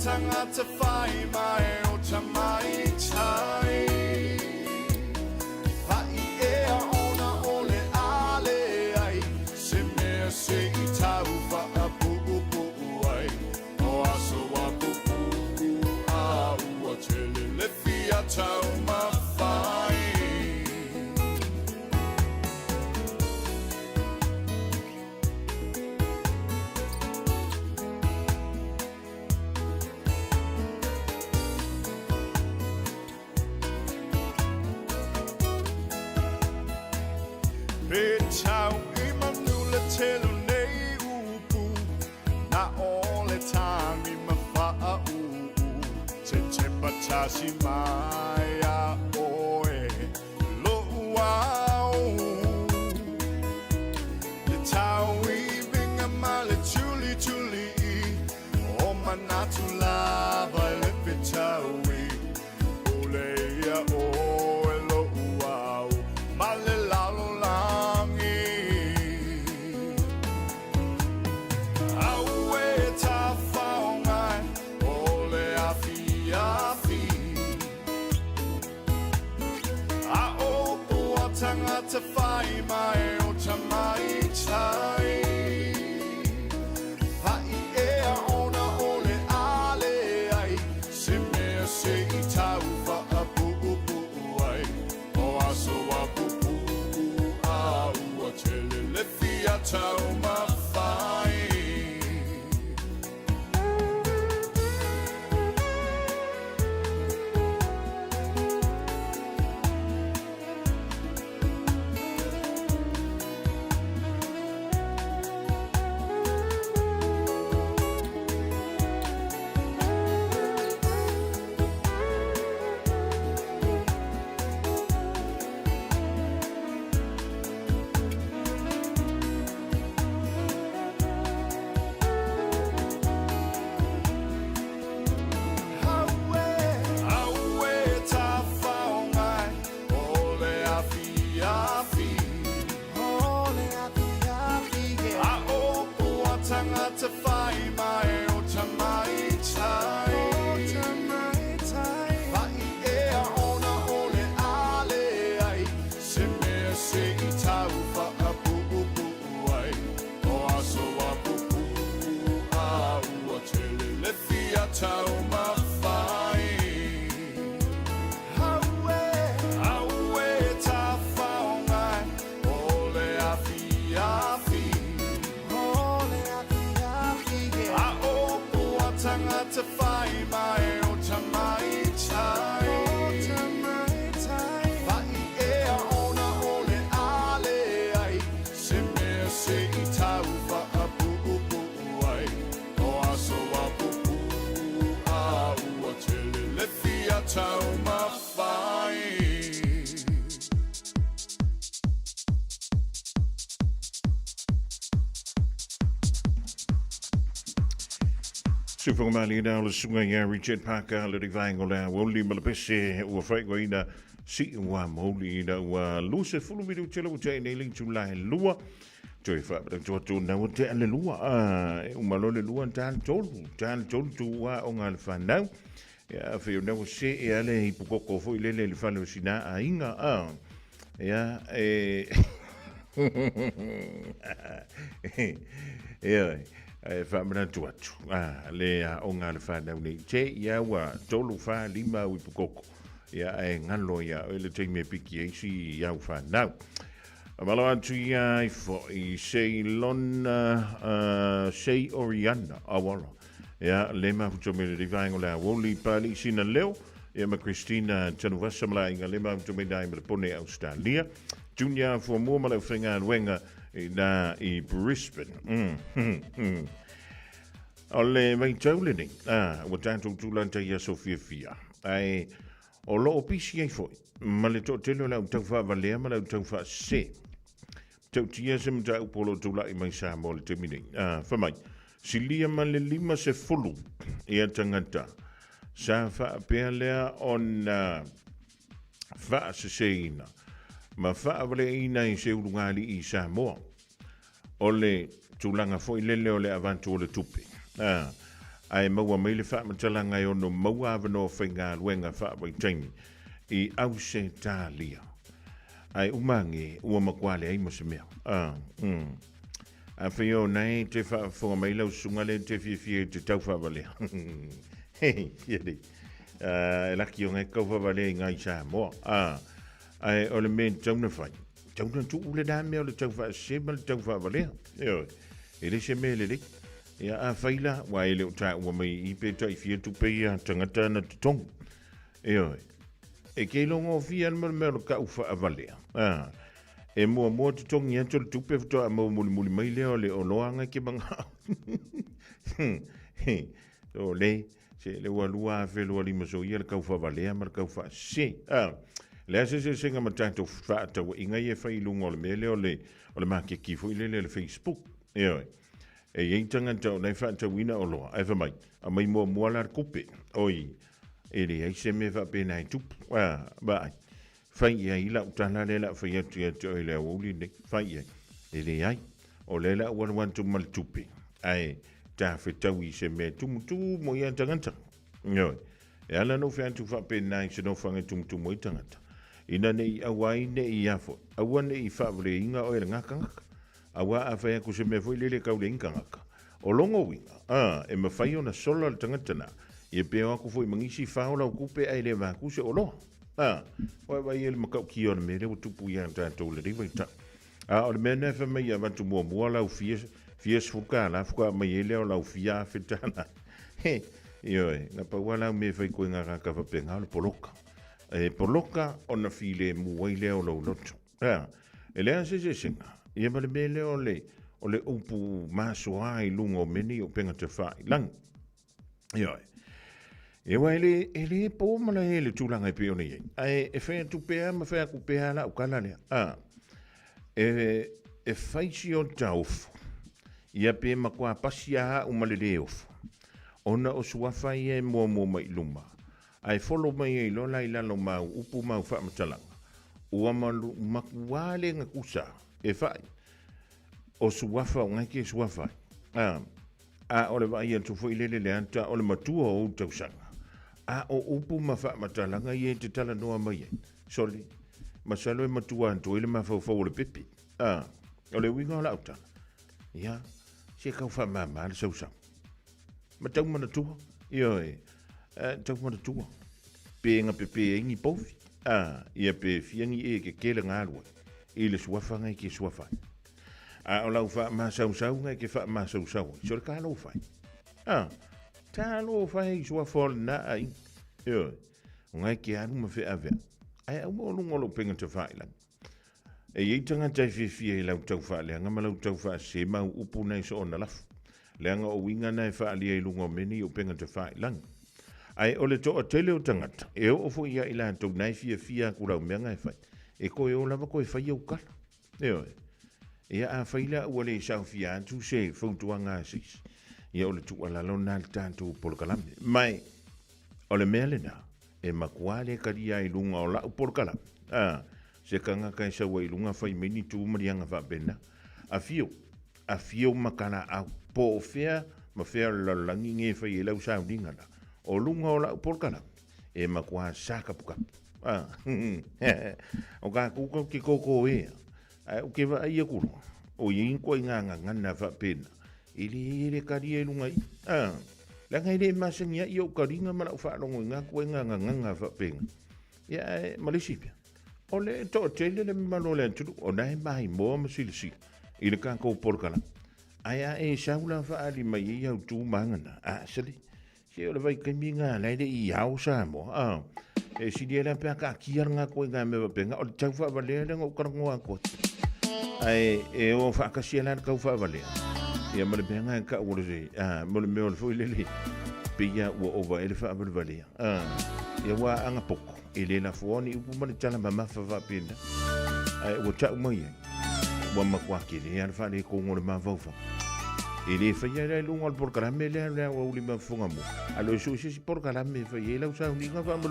Tangata fai mai o tamai tai Pai ea ona ole ale ai Se mea se I tau wha pupu ai O aso wa pupu a ua tele le fia tau mawhai Tau I manu le telu nei upu Na ole tami ma wha Te te patasi mai a oe Lo uau Le tau I vinga ma le tuli O manatu lava le pitau I Ole ia oe lo uau Ma le lalo Tangata whai mai o tamai tai Pai ea ona ole ale ai Se mea se I tau wha pupu ai O aso wa pupu a ua tele le fia tau mawhai tangata whai mai o tamai se i tau wha a pupu ai. O aso a pupu a ua tele le fia tau mawhai. Haue ta whaongai, ole a fiafi. Ole a fiafi, a opu a tangata whai mai o tamai tai.
Fofogamua na le sunga ia Richard Parker le rivaingo le Aoauli malapese ua whaigo ina si ua mauli ina ua luse fulu miru tela ua tei nei lintu lai lua toi whaapata tua tu na ua te ale lua umalo le lua tāle tolu tu ua o ngā le whanau ia whio na ua se e ale i pukoko fo i lele le whanau sina a inga ia ia whamana tuatu. Le o ngā le whanau nei. Te ia wa tolu wha lima ui pukoko. Ia e ngalo ia o ele teime piki eisi ia u whanau. Malo atu ia i fo i Ceylon, Sei Oriana, awala. Ia le mahuto me le rivaingo le Aoauli pali sina leo. Ia ma Christina Tanuvasa mala inga le mahuto me dai me le pone Australia. Junior for mua mala whenga wenga na i Brisbane. O le mai tauleni, ua tātou tūlanta ia Sofia Fia. Ai, o lo opisi ai foi, ma le tō telo lau tau wha valea, ma lau tau wha se. Tau tia se mta upolo tūla i mai Samoa le temine. Whamai, silia ma le 5 se fulu ia tangata. Sa wha pēr lea on wha se seina. Ma wha vale ina i se urungali i Samoa. O le tūlanga foi lele o le avantu o le tupi. Ai maua mai le wha matalanga i ono maua avano whainga luenga wha wai taimi i au se tālia. Ai umangi ua makwale ai mose mea. A whio nei te wha whonga mai lau sungale te fie te tau wha walea. Hei, hieri. E laki o ngai kau wha walea i ngai Samoa. Ai o le men tauna whai. Tauna tu ule da mea o le tau wha sema le tau wha walea. E le se me le le. Ia a whaila, wa ele o tā ua mai i pe tai fia tupe ia tangata na tutongu. E kei longo o fia alma mea lo ka ufa a valea. E mua tutongi ato le tupe fito a mau muli mai leo le o loanga ke manga. O le, se le ua lua a whelua lima so ia le ka ufa valea ma le ka ufa se. Le ase se senga matato wha atawa inga ia whailunga o le mea leo le o le maki kifo i le Facebook. E iei tangata o nei whaatawina o loa, e whamai, a mai mua lar kupe, oi, e le ai se me whapena i tupu, bai, whai ia i lau tala le la whai atu o le Aoauli nei, whai ai, e le ai, o le la wantu mal tupe, ai, ta whetau i se me tumutu mo ia tangata, e ala no whaatu whapena i se no whanga tumutu mo i tangata, ina nei awai nei afo, awa nei whavre inga o e ngakangaka, awa a whai aku se me foi lele kaule ingangaka. O longo winga, e mawhai o na sola le tangatana, e peo aku foi mangisi whaola o kupe ai le waku se o loa. Wai ele makau ki o na mere o tupu ia tātou le riwa i ta. O le mea nefa mai a vantu mua lau fies fuka, la fuka mai ele o lau fia whetana. Nga paua lau me whai koe ngā raka whapenga o le poloka. E poloka o na file muai leo lau loto. E lea se singa. Ia male mele o le upu masoa i lunga o meni o penga te whai lang. E wa ele po mala ele tūlanga i peo nei. E whea tupea ma whea kupea la ukala lea. E whaisi o taufu. Ia pe makua pasia umale le ofu. Ona o suawhai e mua mai luma. Ai follow mai e lola i lalo mau upu mau wha matalanga. Ua makuale ngakusa. E whai, o suafa o ngai ke suafa. O le vai atu fo i lele le anta, o le matua o tausanga. O upu ma wha matalanga i e te tala noa mai e. Soli, Masalo e matua anto ele mafau le pipi. O le winga o lauta. Ia, se kau wha mama le sausau. Ma tau mana tua. Ia e, tau mana tua. Pēnga pepe ingi pofi. Ia pe fiangi e ke kele ngārua. I le suafanga i ke suafai. O lau wha ma sausau ngai ke wha ma sausau. So le ka lo fai. Ta lo fai suafol na ai. Ia, ngai ke anu ma fe avea. Ai au mo ngolo penga te wha ilang. E i tanga tai whiwhia i lau tau wha leanga ma lau tau wha se mau upu nei so ona lafu. Leanga o winga nei wha alia i lunga meni o penga te wha ilang. Ai o le toa tele o tangata. E o ofo ia i la tau nei whiwhia kurau mea ngai whai. E koe o lava koe whai au kala. E oe. Ia a whaila ua le sau whia atu se fautua ngā sis. Ia o le tua lalo nā le tātou polokalame. Mai, o le mea le nā. E makua le karia i lunga o lau polokalame. Se kanga kai sa wai lunga fai meni tu marianga fa bena. A fio makana au po fea ma fea lalangi nge fai e lau sa udinga na. O lunga o lau polokalame. E makua saka puka. O ka kuka ki koko ea. O ke wa ia kuro. O yin koe nganga ngana fa pena. Ile karia i lunga i. Langa ile masangia i o karinga mana u whaarongo i ngā koe nganga fa pena. Ia Malaysia. O le to tele le malo le tulu o nai mai mo masilisi. I le kanko porkala. Aia e saula fa ali mai i au tu mangana. Sali. Se o le vai kaminga lai de i au sa mo. E si dia la pe ka kiar nga koe ngā me penga o le tau fa vale le ngo karango ako. Ai e o fa ka siela ka fa vale. Ia mo le penga ka o le mo le me o le foi le. Pia o over ele fa vale. Ia wa anga poko. Ele na fuoni upu mana tala mama fa pena. Ai o tau mai. Wa makwa ke le ar fa le ko ngore ma vaufa. Ele fa ia le lunga por karame le o li ma funga mo. Alo so si por karame fa ia la usa ni nga fa mo.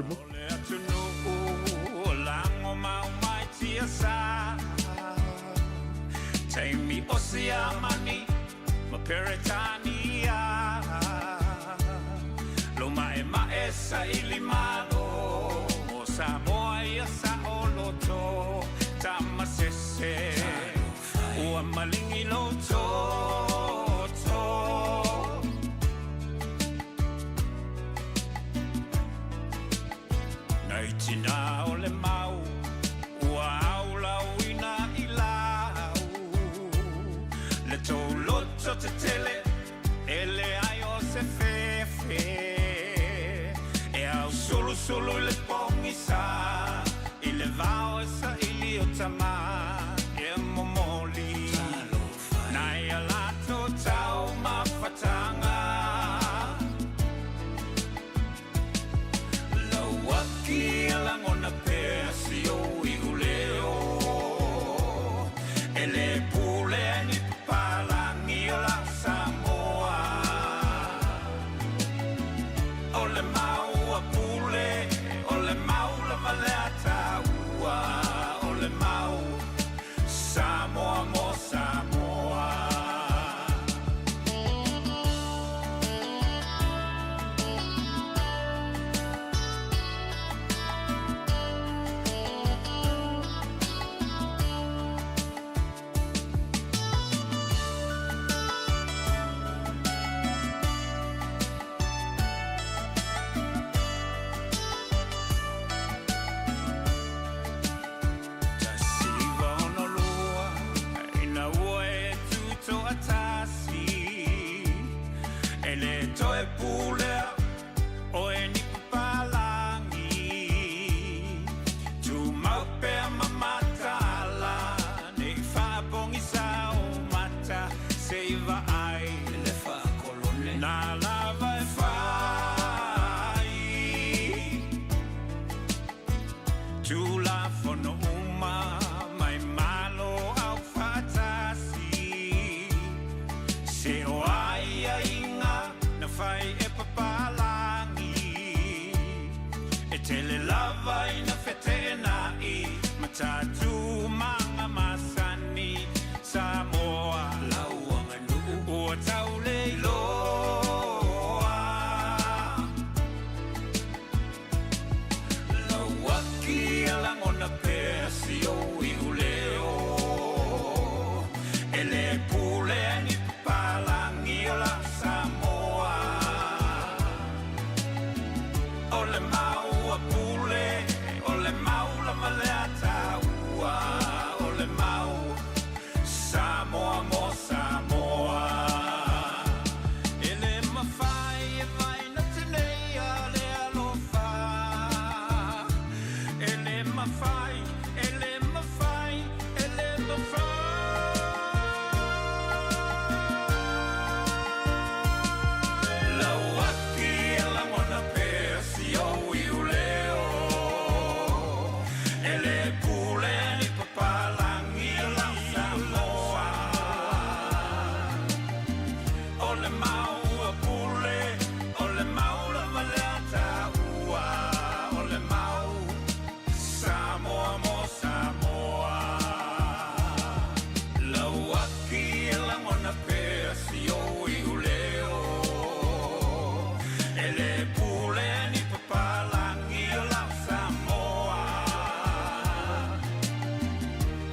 Take me Oceania, ma Peretania. Loma e maesa ilimado, Samoa ia sa oloto, tamasese, ua malingi loto. Naitina ole mau, ua aula uina ilau, le tau loto te tele, ele ai o se fefe.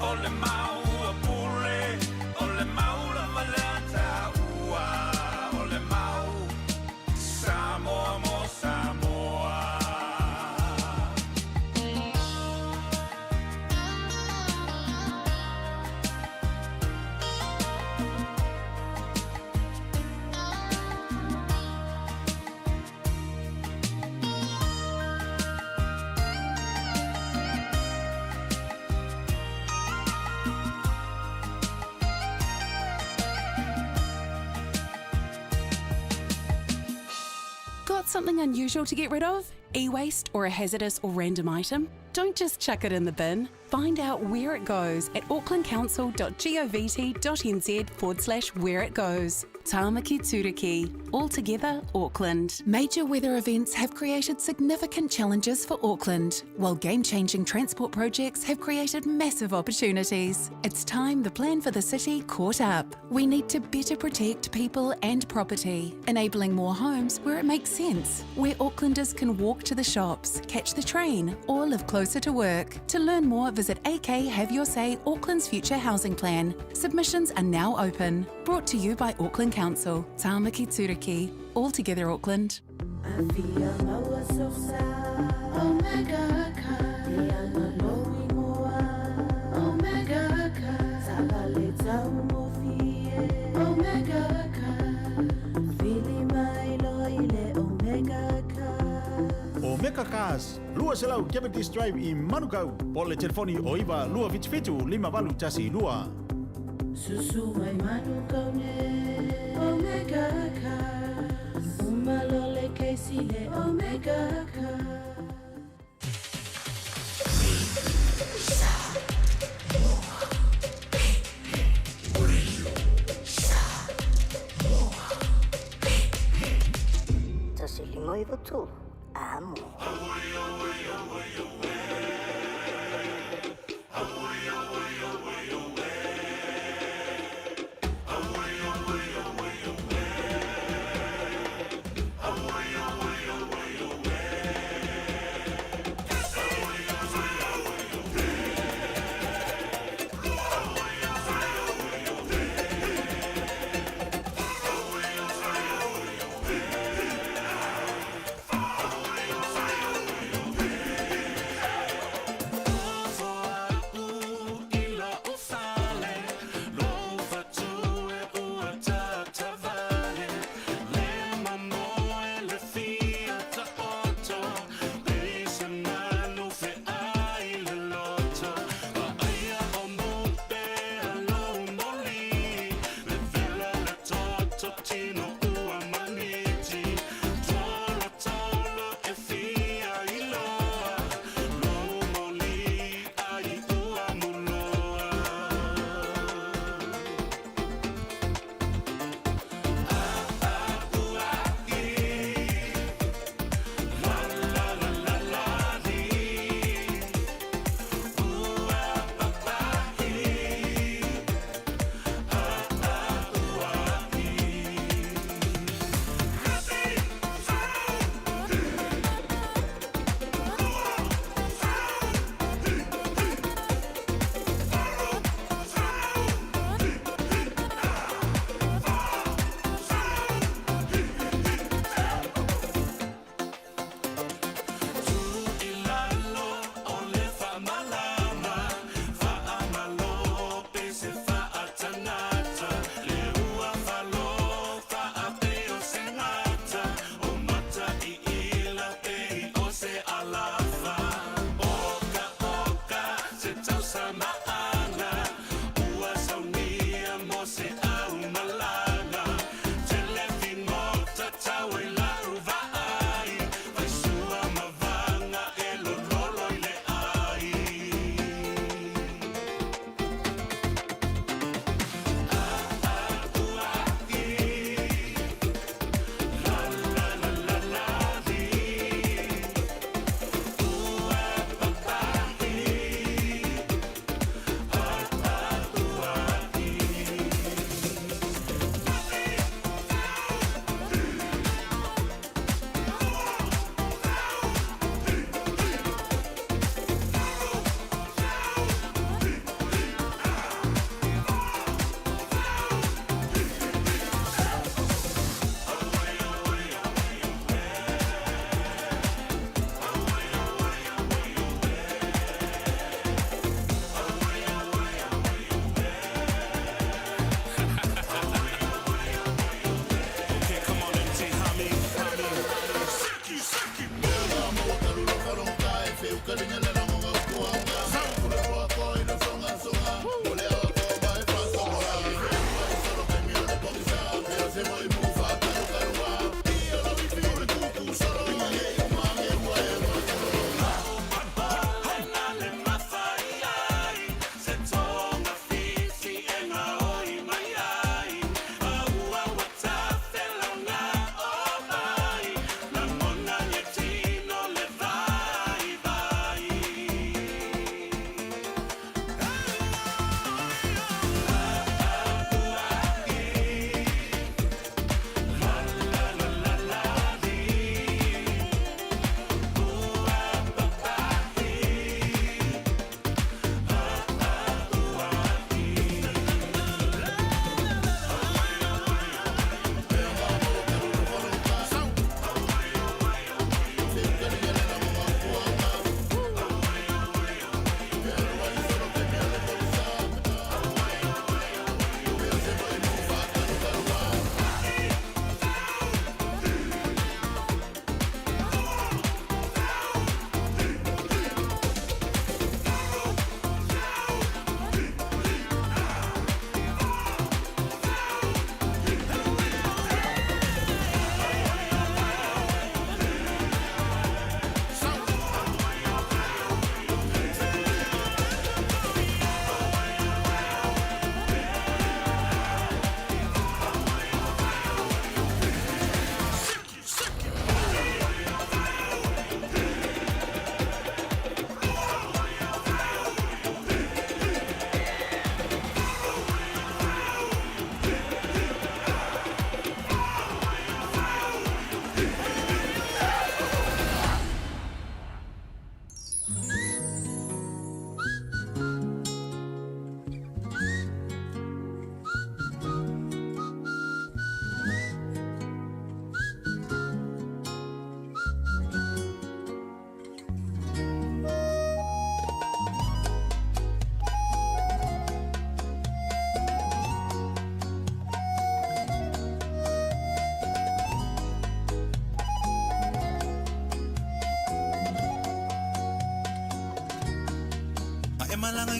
ole mau a pule, ole mau la malata ua, ole mau Samoa mo Samoa.
Got something unusual to get rid of? E-waste or a hazardous or random item? Don't just chuck it in the bin. Find out where it goes at aucklandcouncil.govt.nz/where it goes. Tāmaki Turiki, altogether Auckland. Major weather events have created significant challenges for Auckland, while game-changing transport projects have created massive opportunities. It's time the plan for the city caught up. We need to better protect people and property, enabling more homes where it makes sense, where Aucklanders can walk to the shops, catch the train, or live closer to work. To learn more, visit AK Have Your Say Auckland's Future Housing Plan. Submissions are now open. Brought to you by Auckland Council. Tāmaki Turiki. All together Auckland.
Omega Cars, lua selau Cavendish Drive i Manukau. Po le telefoni o iwa lua fitu 5 tasi lua.
Susu mai Manukau ne Omega Cars. Umalole keisi le Omega Cars.
Tasi lima iwa tu. Amo.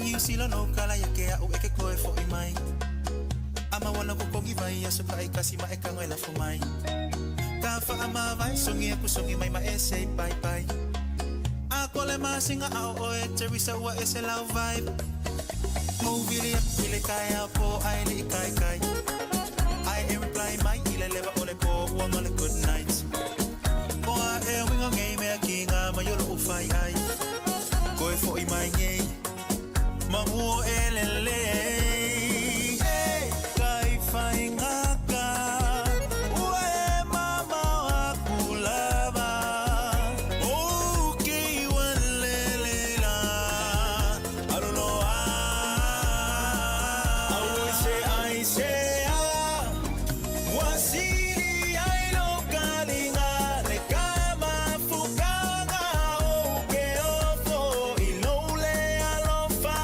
Wingi usila no kala ya kea o eke koe fo I mai. Ama wana kukongi vai ya soka ikasi ma eka ngoela fo mai. Ka fa ama vai songi aku songi mai ma ese pai pai. Ako le masinga au oe Teresa ua ese lau vibe. Movili ile kaya po ai li kai kai. I imply mai ile leva ole po wang ole good nights. Boa e winga ngei mea kinga ma yolo ufai ai. Koe fo I mai ngei. Mamu elele. Hey, kai fai ngaka. Ue mama wakulava. Okay, walelela. I don't know how. I say, wasili ai lo kalinga le kama fukanga oke ofo ilole alofa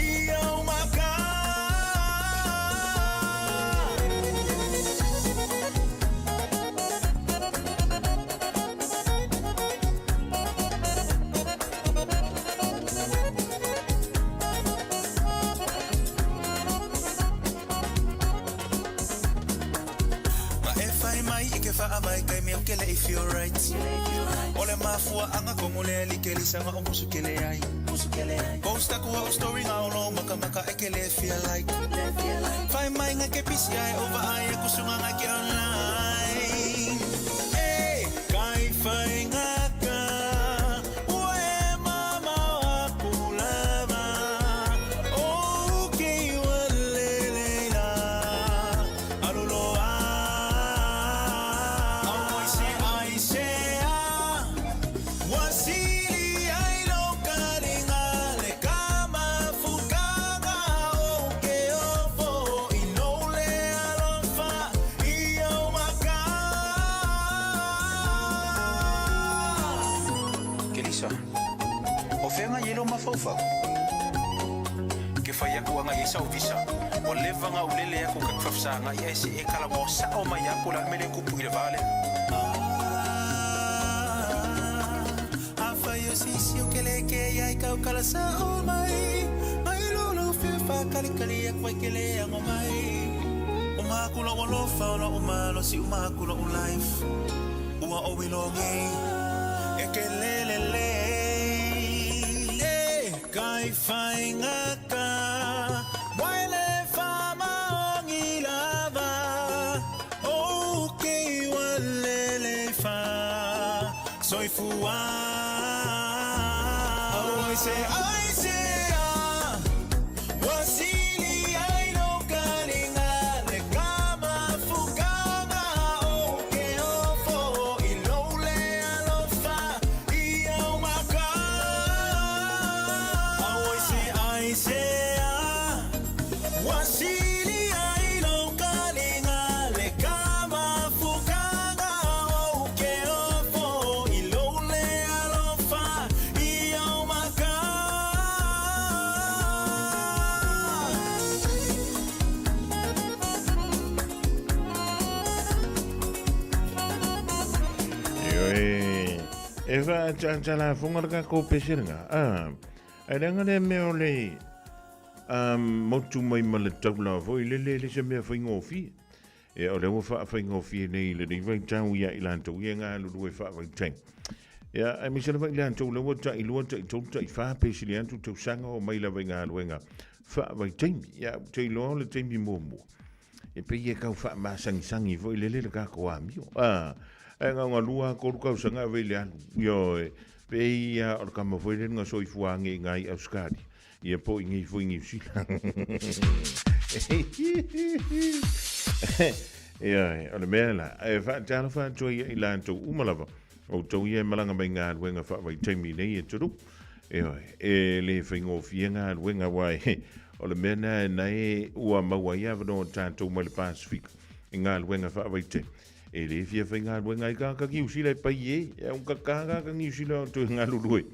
iyo maka. Ma e fai mai ike fa abai kai me okele if you're right. Ole mafua anga kongole likeli sanga o musukele ai. Posta kuwa o story nga ono maka maka ekele feel like. Fai mai nga ke pisi ai over ai kusunga nga ke online. Hey, kai fai nga ka. Ue mama wakulava. Okay, walelela. Aluloa. I say, wasili ai lo kalinga le kama fukanga oke ofo inole alofa iyo maka. Kelisa, o fenga yelo mafofa. Ke fai aku anga yesa o visa. O levanga ulele yako kakfafsanga yesi e kala mo sa o mayako la mele kupu ile vale. Afayo sisi ukeleke ya ika ukala sa o mai. Mai lolo fifa kali kali ya kwa kele ya ngomai. Umakula walofa ola umalo si umakula life. Ua o wilongi ekelelele. Eh, kai fai ngaka. Waile fama ongilava. Okay, walele fa. Soy fua. I say, wasili ai lo kalinga le kama fukanga oke ofo ilole alofa iyo maka. I say, wasili ai lo kalinga le kama fukanga oke ofo ilole alofa iyo maka.
Eva chala funga ka ko pesirnga. Ai danga le meole. Motu mai male tabla vo ile le se me fa ngofi. E o le fa ngofi nei le ni vai tau ya ilanto yenga lu fa vai teng. Ya ai mi se vai ilanto le wota I luota I tota I fa pesilianto tu sanga o mai la venga luenga. Fa vai teng ya te lo le tembi momo. E pe ye ka fa ma sangi vo ile le ka ko amio. E nga lua ko ka sanga ve le yo pe ia o ka mo foi nga so I fuangi ngai auskadi. Ia po ingi fuingi si. Ja, ole mela. E fa tala fa to ia ilanto umalava. O to ia malanga benga wenga fa vai temi nei e turu. E le fingo fienga wenga wai. Ole mena nei ua maua ia vano tanto male Pacific. Inga wenga fa vai te. E le fia finga wenga ka ki usila pa ye. E un ka ki usila to nga lului.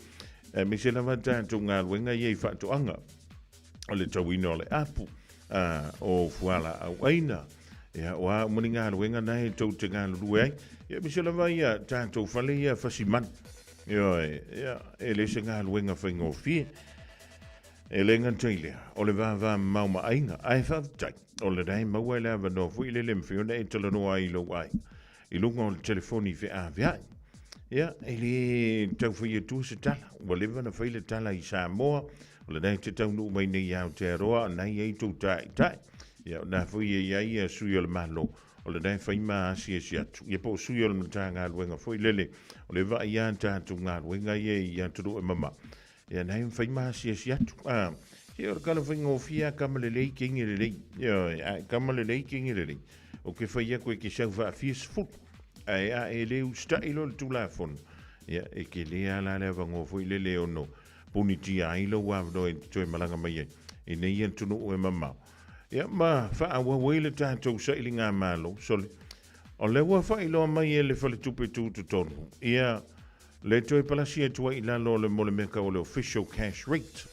E me se lava tanto nga wenga ye fa to anga. Ole tawino le apu. O fuala au aina. Ya wa muninga wenga nai to tenga lului. Ya me se lava ia tanto fale ia fasiman. Ya ele se nga wenga fingo fi. E lenga teilea, o le vava mauma ainga, ai whawtai, o le rei maua le awa no fui le lemwhiona e tala noa i lo ai. I lunga o le telefoni fe a viai. Ia, e le tau whi e tu se tala, wa lewa na whi le tala i Samoa, o le nei te tau nu mai nei au te aroa, nei e tu tai tai. Ia, na whi e iai a sui o le malo, o le nei whi maa asi e si atu. Ia po sui o le mata ngā ruenga whi lele, o le wa i an tātu ngā ruenga i an turu e mama. Ia, nei whi maa asi e si atu. Ia, o kala whi ngofia kamalelei kingirelei. Ia, kamalelei kingirelei. O ke whi a koe ke sau wa fies fuku. Ai a e leu sta ilo le tulafon. Ia, e ke lea la lea wangofo i le leo no. Puni ti a ilo wavno e toi malanga mai e. E nei an tunu o e mamau. Ia, ma wha awa weile tātou sa ili ngā malo. Sole, o le wa wha ilo mai e le whale tupe tūtu tonu. Ia, le toi palasi e tua i la lo le mole meka o le official cash rate.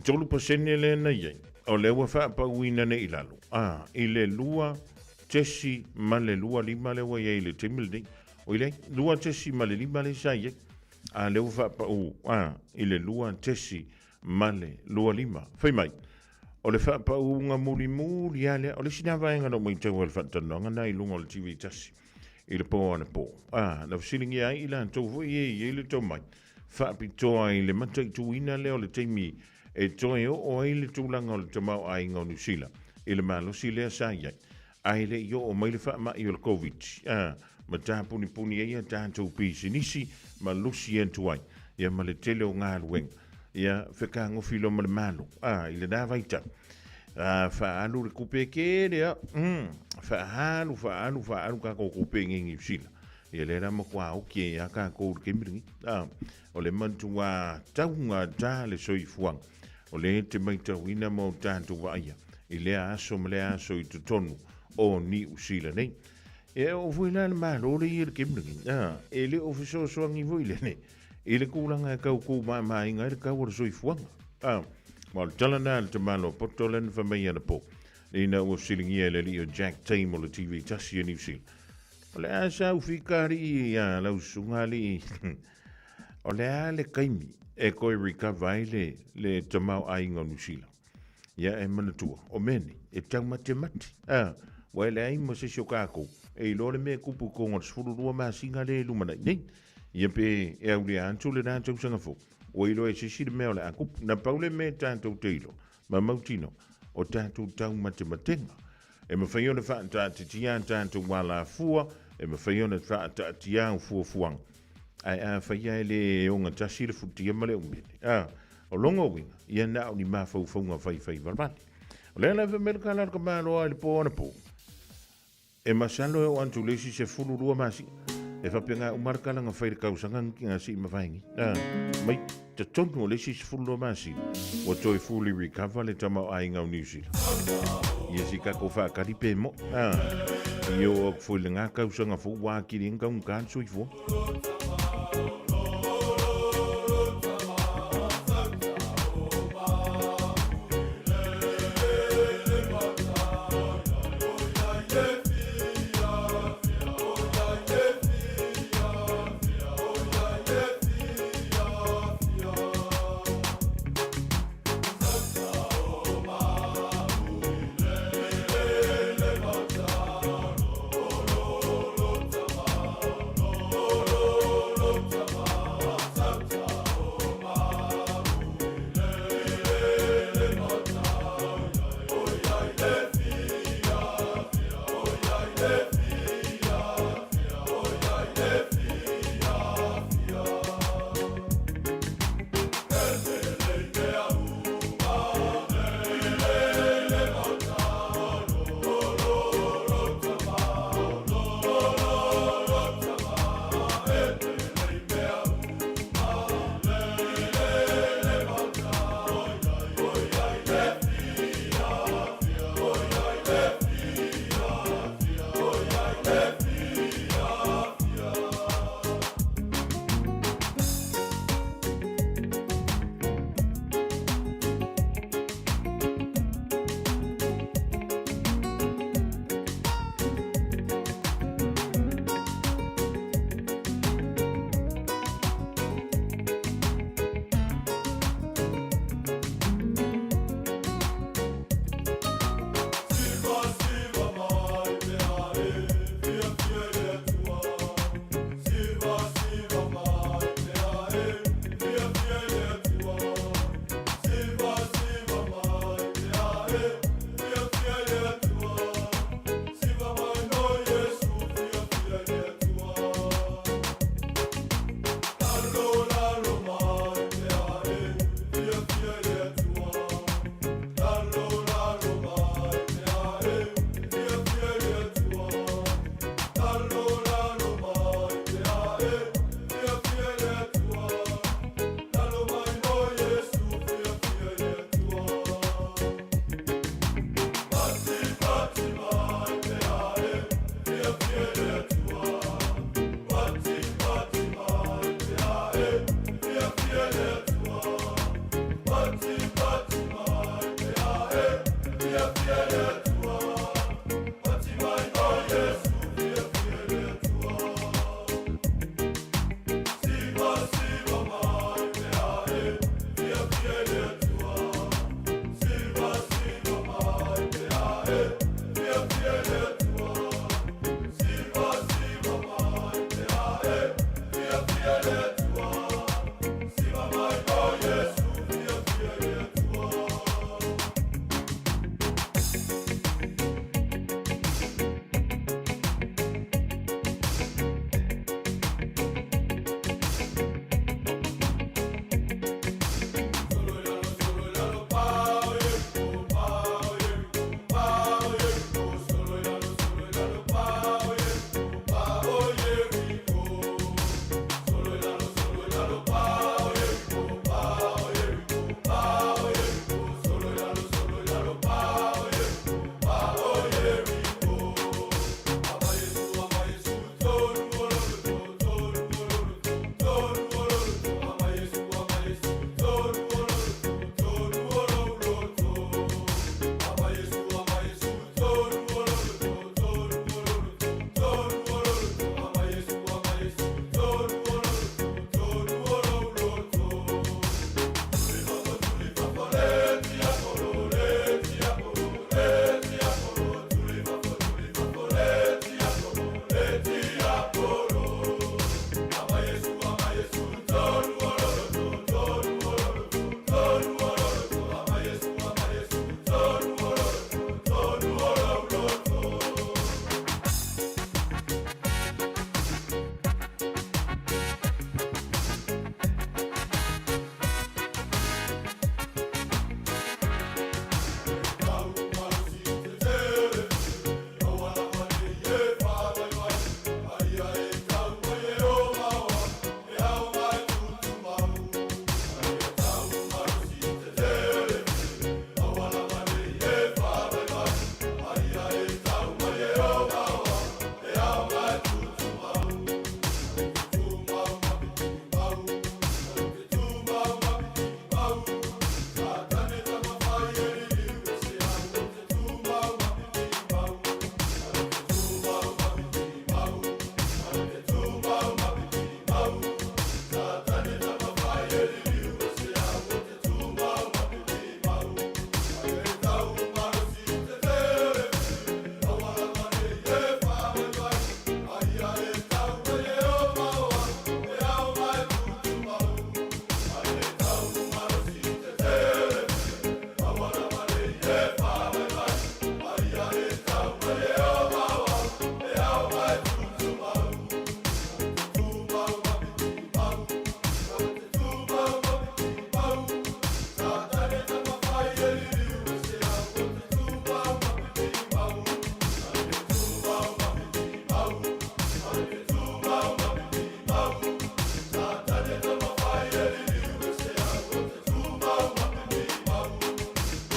Tolu pasene le na iei. O le wa wha pa uina ne i lalo. I le lua tesi male lua lima le wa ye le temildi o ile lua tesi male lima le sai a le ufa pa u ile lua tesi male lua lima fai mai o le fa pa u nga muli ale o le sina va nga no mai te wel fa tano nga nai lunga le tv tasi ile po ana po na silingi ai ila to vo ye le to mai fa pi to ai le matai tu ina le o le temi e to o ile tu langa o le tama ai nga New Zealand ile malo sile sai ai le yo o mai le fa ma i o COVID. Ma tā puni ia tātou pisi nisi ma lusi entu ai. Ia ma le tele o ngā lueng. Ia wheka ngofilo ma le malo. I le nā vaita. Fa alu le kupe ke lea. Fa alu ka ko kupe ngengi usila. Ia le rama kua oke ia ka ko ke miringi. O le mantua taunga tā le soifuang. O le te mai tauina mo tātou waia. I le aso ma le aso i tutonu. O ni usila nei. E o fuila na malo le i le kimringi. E le ofiso soangi fuile nei. E le kulanga e kau kou maa inga e le kau ar soi fuanga. Ma le talana le te malo poto le na whamai ana po. E na ua silingi e le li o Jack Tame o le TV tasi e New Zealand. O le asa ufikari i a lau sungali. O le a le kaimi e koe recover le tamau a inga New Zealand. Ia e manatua. O meni e tau mate. Wa le ai mo se shokako e lo le me kupu ko ngor sfuru rua ma singa le lumana nei ia pe e au le antu le na tau sanga fo o ilo e se sir me ole akup na paule me tanto teilo ma mautino o tanto tau matematenga e me faio na fa ta tia tanto wala fua e me faio na fa ta tia fu fuang ai a faia le onga tasile futia male o me o longo winga ia na ni ma fo fonga fai valvati le la ve merka la ka malo al po na po e masalo e antu lesi se fulu rua masi e fa penga o marka la nga fai ka usanga nga si ma vaingi mai te tonto lesi se fulu rua masi o toi fully recover le tama ai nga New Zealand ia si ka ko fa ka ripe mo io fu le nga ka usanga fu wa ki ringa un kan sui fu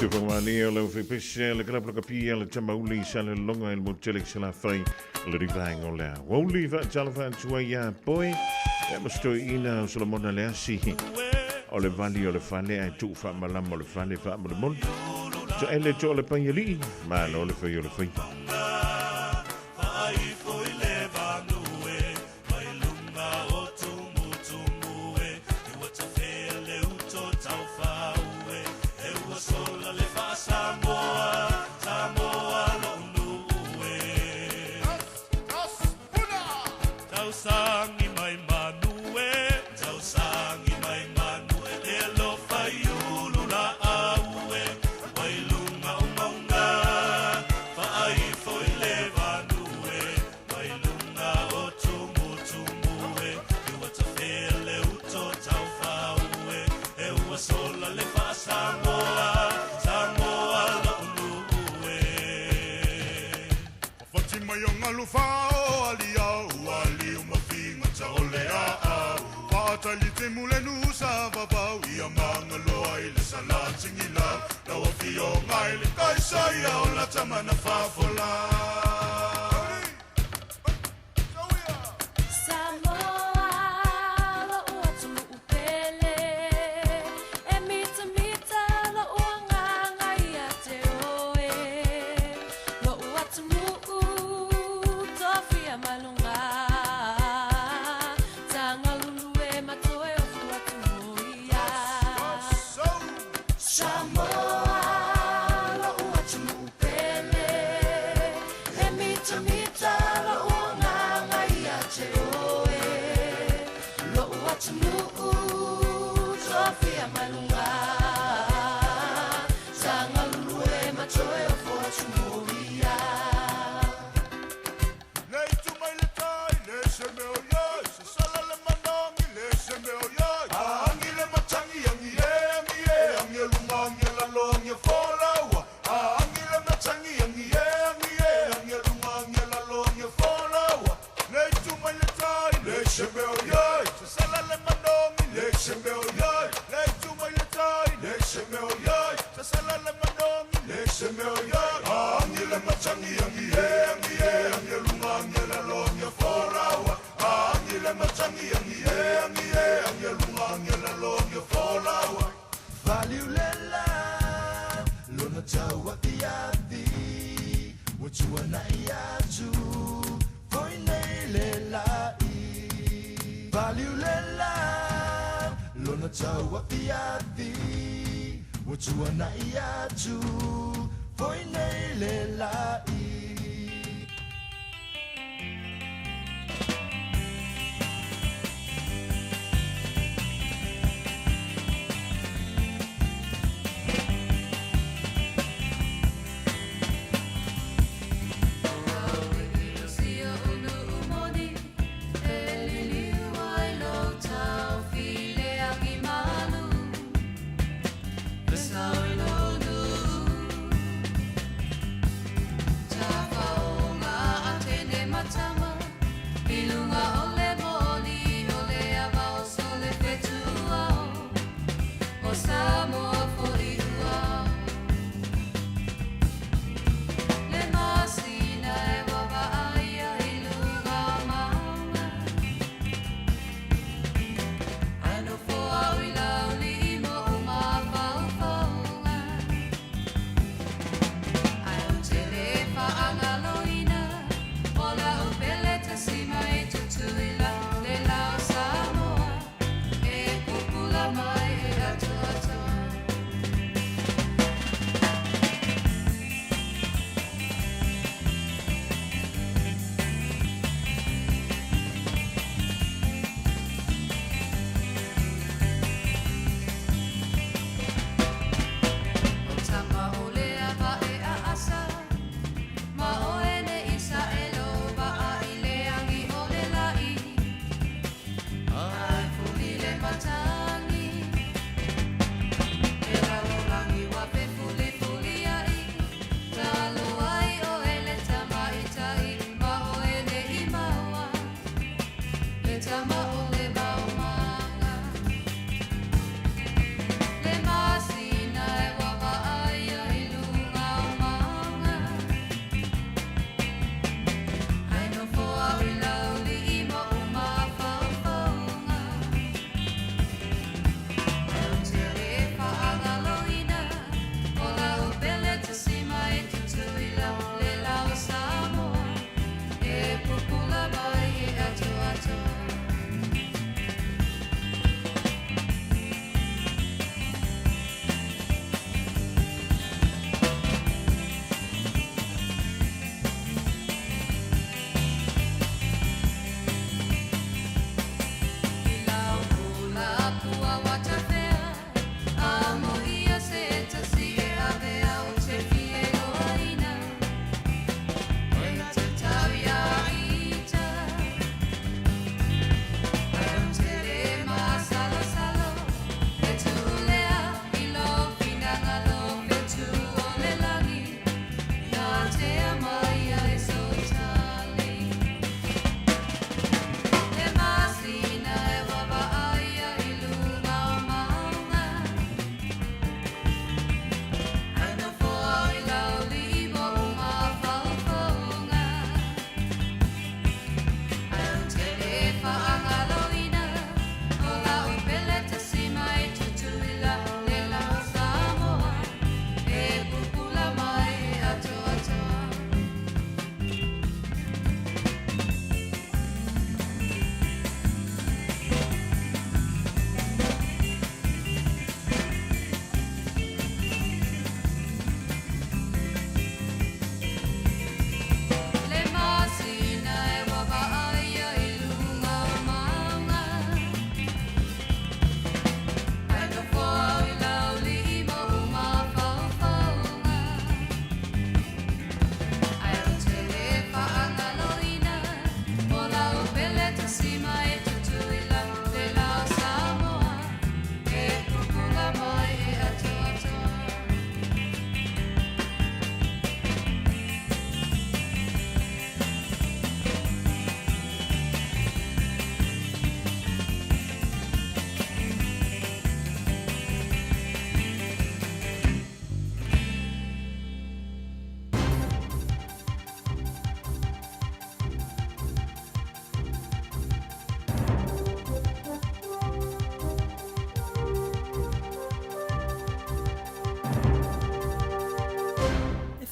Tupamani o lau whipese le kalapaka pia le tamauli sa le longa el motelik sa la whai le rivang o lea. Wauli va talawa tua ia poi e mastoi ina o Solomona le asi o le vali o le whale ai tu wha malama o le whale wha mo le mon. So ele to o le paiali ma no le whai o le whai.
Samoa, lo uachumu upele.
se meo ia Angi le machangi angi Angi lunga angi le lo angi foraua Angi le machangi angi Angi lunga angi le lo angi foraua Value le la Lona taua tiati Wachua na iatu Koi nei le lai Value le la Lona taua tiati Wachua na iatu Koi nei le lai
Samoa for iua Le masina e wawa aia I lunga maunga Ano fo au I lauli I mo uma whauwhaunga Ai o te le whaanga loina Ola o pele ta sima e tutuila Le lao Samoa E kukula mai e atua Le masina e wawa aia I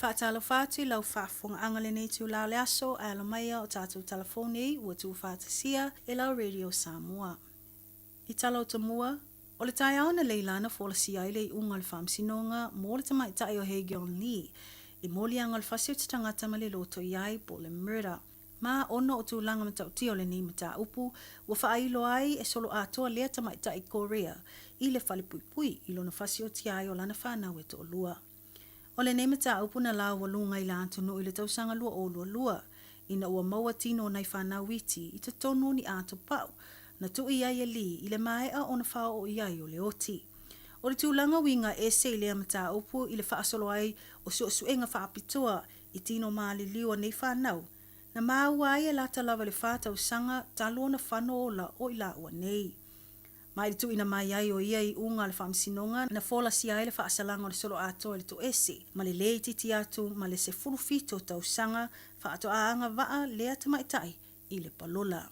whaatalo whātu lau whaafonga angale nei tu lau leaso a la maia o tātou telefoni ua tu whātasia e lau Radio Samoa. I talo ta mua, o le tai au na leilana fola si aile I unga le whamsinonga mo le tamai tai o Hegion Lee I moli anga le whasio te tangata ma le loto iai po le murder. Ma ono o tu langa mata o tio le ni mata upu ua whaailo ai e solo atoa lea tamai tai Korea I le whale pui pui I lona whasio ti ai o lana whanau e to lua. O le nemata upu na lau walunga I la antunu I le tausanga lua o lua ina ua maua tino nai whanau witi I te tonu ni ato pau na tu iai e li I le maea o na whao o iai o le oti. O le tūlanga winga e se lea mata upu I le whaasolo ai o suenga whaapitoa I tino maali liwa nei whanau na maua ai e lata lava le whātau sanga talo na whanoola o ila ua nei. Mai tu ina mai ai o ia I unga le whamsinonga na fola si ai le whaasalanga o le solo ato le to ese ma le lei titi atu ma le se furufito tau sanga whaato aanga waa lea tamaitai I le palola.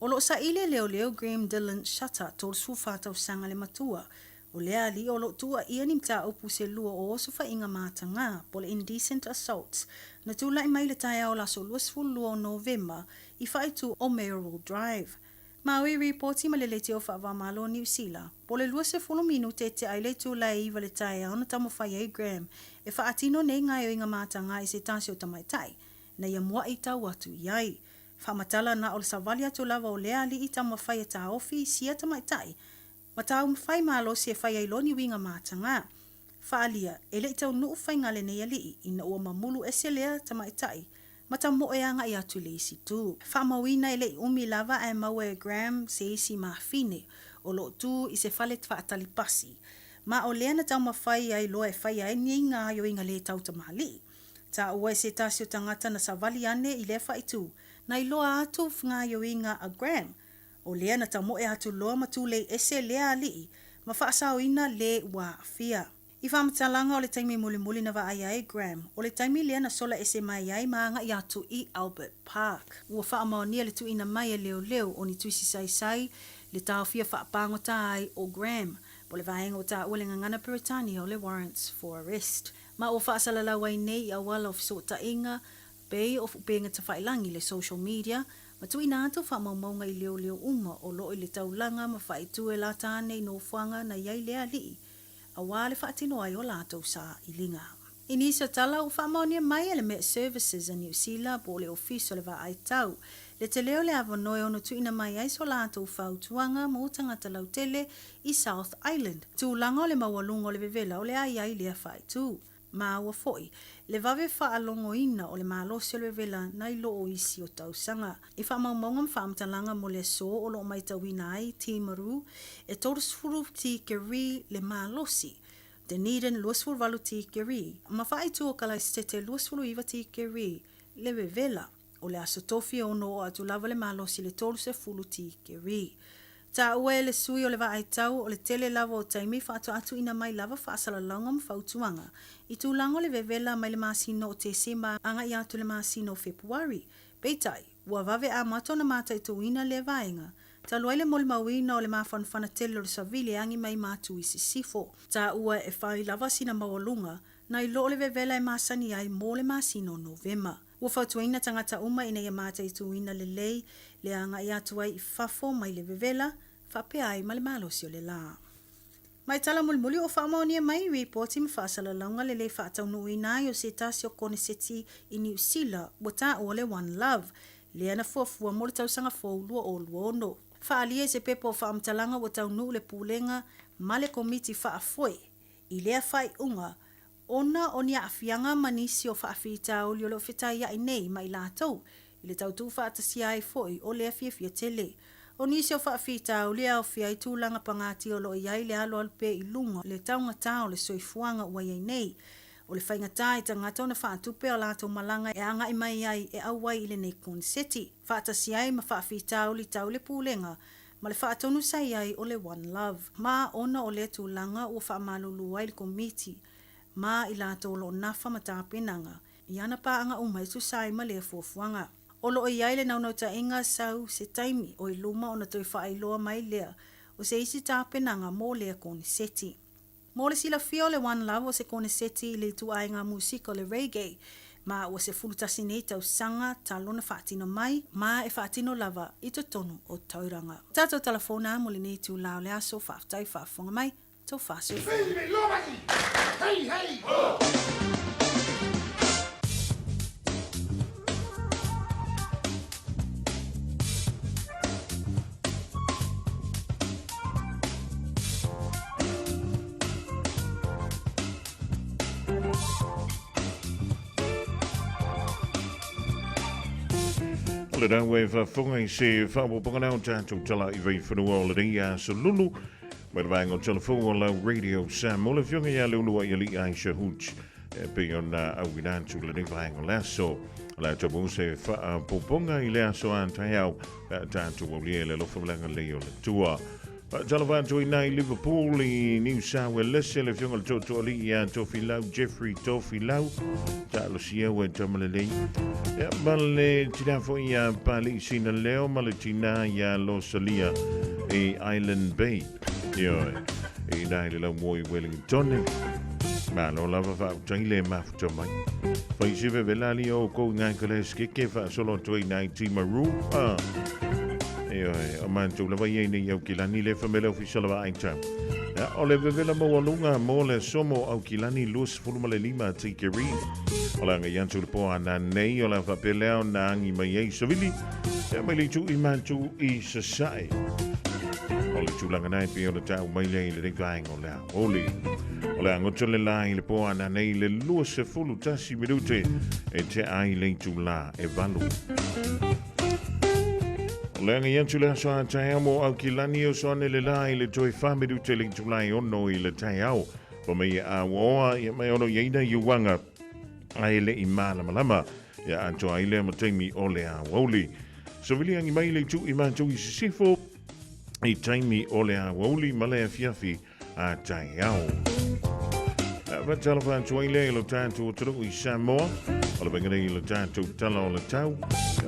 O lo sa ile leo Graham Dillon Shutter tol su whātau sanga le matua o lea li o lo tua ia ni mta upu se lua o osu wha inga mātanga po le indecent assaults na tu lai mai le taia o la so luasful lua o November I whaitu o Mayoral Drive. Maui reporti ma le leti o whaavamalo New Zealand. Po le lua se fulu minute te ai le tu lai iwa le taia ona tamo whai ei Graham e whaatino nei ngai o inga mātanga I se tasi o tamaitai na ia mua I tau atu iai. Whamatala na o le savali atu lava o lea li I tamo whai e ta ofi sia tamaitai. Matau mwhai malo si e whai ai loni winga mātanga. Whaalia, e le itau nuu whai ngale nei ali ina ua mamulu e se lea tamaitai. Mata mo e anga I atu le isi tu. Whamawina e le umi lava e maua e Graham se isi maafine o lo tu I se whale twaatali pasi. Ma o lea na tau mawhai ai loa e whai ai ni ngā yo inga le tau tamali. Ta ua e se tasio tangata na savali ane I le whai tu. Na I loa atu ngā yo inga a Graham. O lea na tau mo e atu loa matule ese lea ali. Ma whaasao ina le wa fia. I whamatalanga o le taimi muli na wa ai Graham. O le taimi lea na sola ese mai ai maanga I atu I Albert Park. Ua whaamaonia le tu ina mai e leo o ni tuisi sai le tau fia whaapango tai o Graham. Po le vaenga o ta ua le ngangana Peritania o le warrants for arrest. Ma o whaasalala wai nei I awala o fisota inga bei o fupenga ta whailangi le social media. Ma tu ina atu whaamaumaunga I leo uma o lo I le taulanga ma whaitu e la tāne I no whanga na iai lea li. A wale whaatino ai o lātou sa I linga. Inisa tala o whaamaunia mai ele Met Services a New Zealand po le ofiso le wa ai tau. Le te leo le avanoe ono tu ina mai ai so lātou whautuanga mo tangata lautele I South Island. Tu langa le mawalunga o le vevela o le ai lea whaitu. Ma ua foi, le vave whaalongo ina o le malosi o le vevela na I loo isi o tausanga. I whaamaumaunga mwhaamtalanga mo le so o loo mai tawina ai Timaru e torosfuru ti keri le malosi. Dunedin luasfuru valu ti keri. Ma whaitu o kalaistete luasfuru iwa ti keri le vevela o le asotofi ono o atu lava le malosi le torosfuru ti keri. Ta ue le sui o le wa ai tau o le tele lava o taimi whaatu atu ina mai lava whaasala launga mwhautuanga. I tu lango le vevela mai le masino o te sema anga I atu le masino Februari. Peitai, ua vave a mato na mata I tu ina le vaenga. Ta luai le moli mawina o le mawhanwhana tele o le savile angi mai matu I sifo. Ta ua e whai lava sina mawalunga na I loo le vevela e masani ai mo le masino Novema. Ua whautuaina tangata uma ina ia mata I tu ina le lei le anga I atu ai I fafo mai le vevela whape ai ma le malosi o le la. Mai tala mulmuli o whaamaonia mai reporti ma whaasala launga le whaatau nui nai o se tasi o kone seti I New Zealand wata o le One Love le ana fuafua mo le tausanga fōlua o luono. Whaalia se pepo o whaamtalanga o tau nuu le pūlenga ma le komiti whaafoe I lea whai unga ona o ni afianga manisi o whaafita o liolo whitai ia I nei mai lātou I le tautu whaatasi ai foi o lea fia tele. O nisi o whaafita o lea o fia I tūlanga pangati o lo iai le alo alpe I lunga le taunga tau le soifuanga ua iai nei. O le whaingata I tangata o na whaatupe o lātou malanga e anga I mai ai e awai I le nei konseti. Whaatasi ai ma whaafita o li tau le pūlenga ma le whaatonu sai ai o le One Love. Ma ona o le tūlanga o whaamalulu ai le komiti ma I lātou lo nafa ma tāpenanga. I ana pa anga umai tu sai ma le fuafuanga. O lo iai le naunauta inga sau se taimi o I luma o na toi whaailoa mai lea o se isi tāpenanga mō lea koni seti. Mo le sila fio le One Love o se kone seti le tuainga musika le reggae. Ma o se fulutasi nei tau sanga talona whaatino mai, ma e whaatino lava i te tonu o tauranga. Tātou telefona mo le nei tu lao le aso whaatai whaafonga mai, tau whaasu.
Hey, hey!
Le dan we fonga I se fa bo ponga na tanto tala I ve funu le dia so lulu. Maar wij gaan telefoon op radio Samoa. If jonge ja lulu wat jullie Aisha Hooch. Pe on Aoauli to le ding van lesso. La to bo se fa poponga ile so an tayau. Tanto wo le lo fo leo le tua. Jalavan to in Liverpool in New South Wales. If jonge to ali ja to filau Jeffrey to filau. Talo sia we tamale. Ja mal tina fo ja pali sina leo malitina ja lo salia e Island Bay. Yo, e dai le moi Wellington. Ma lo lava fa tele mafto mai. Fai se velali o ko ngakles ke fa solo 2019 maru. Yo, o man tu lava ye ni yo kilani le famela official va ainta. Ja, ole vela mo lunga mo le somo au kilani lus fulmale lima tikeri. Ola nga yantu le po ana nei ola fa peleo na ngi mai sovili. Ja mai tu I mantu I sasai. Ole tulanga nai pe ona tau mai le ring vaing ola. Oli. Ola ngoto le lai le po ana nei le lu se fulu tasi minute e te ai le tula e valu. Ola nga yantu le so ata mo au kilani o so ne le lai le toi fa minute le tula ono I le tai au. Po me a woa e mai ono yeina yuwanga. Ai le I malama ya anto ai le matemi ole Aoauli. So vili angi mai le tu I mantu I sifo I taimi ole Aoauli male fiafi a taiao. Va telefon tu ile lo tanto tru I Samoa. Ole bengani lo tanto talo le tau.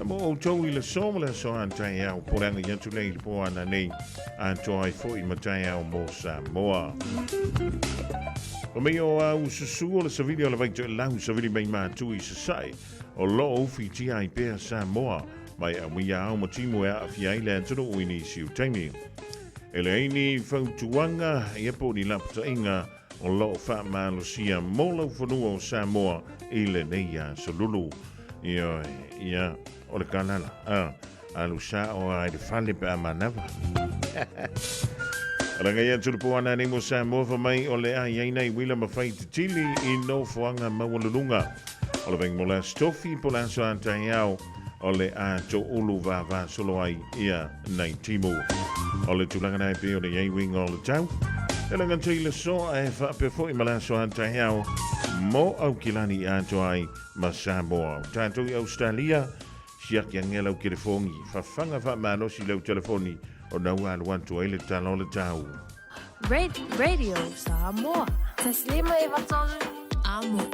Mo o to ile somle so an taiao poranga yantu le po ana nei anto ai fo I mataiao mo Samoa. O me o au susu le savilio le vai lau savili mai matu I sasai. O lo ofi ti ai pe Samoa. Mai a wia au matimo e a fia ile antoro uini si utaimi. Ele aini fautuanga e po ni lapta inga o lo fa malusia molo fonua o Samoa ile neia solulu. Ia o le kanala. Alusa o ai de fale pe amanava. Ranga ia tulupo ana ni mo Samoa fa mai o le ai nei wila mafai te tili I no fuanga mawalunga. O le veng mola stofi po la so antaiao. O le a to ulu va solo ai ia nei timo. O le tulanga nai pe o le iei wing o le tau. E langa tila so e fa pe fo I malaso antaiao. Mo au kilani a to ai ma Samoa. Tanto I Australia. Siak yang ngela o telefoni. Fa fanga fa malo si lau telefoni. O nau alu wantu ai le talo le tau.
Radio Samoa. Taslima iwatolu amo.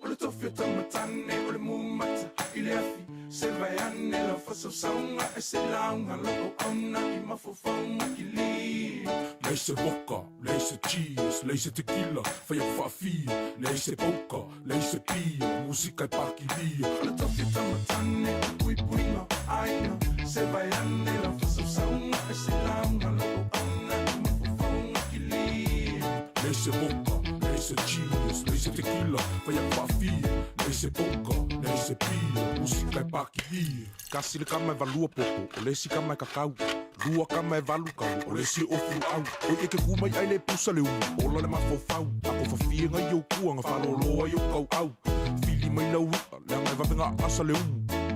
Ole tofia tamatane, ole mumata, ile afi, se vai ane la fasa saunga, e se launga loko auna, I mafofaunga kili. Leise boca, leise cheese, leise tequila, faya fafi, leise boca, leise pia, musika pakili. Ole tofia tamatane, pui puina, aina, se vai ane la fasa saunga, e se launga loko auna, I mafofaunga kili. Leise boca, leise cheese, leise tequila, faya fafi, leise boca, leise pia, musika pakili. Kasi le kama valua popo, o lesi kama kakau. Lua kama valu kau, o lesi ofu au. O eke kumai ai le pusa le u, ola le mafofau. Ako fafia ngai au kuanga, faloloa au kau au. Fili mai lau ua, le ngai vavenga asa le u.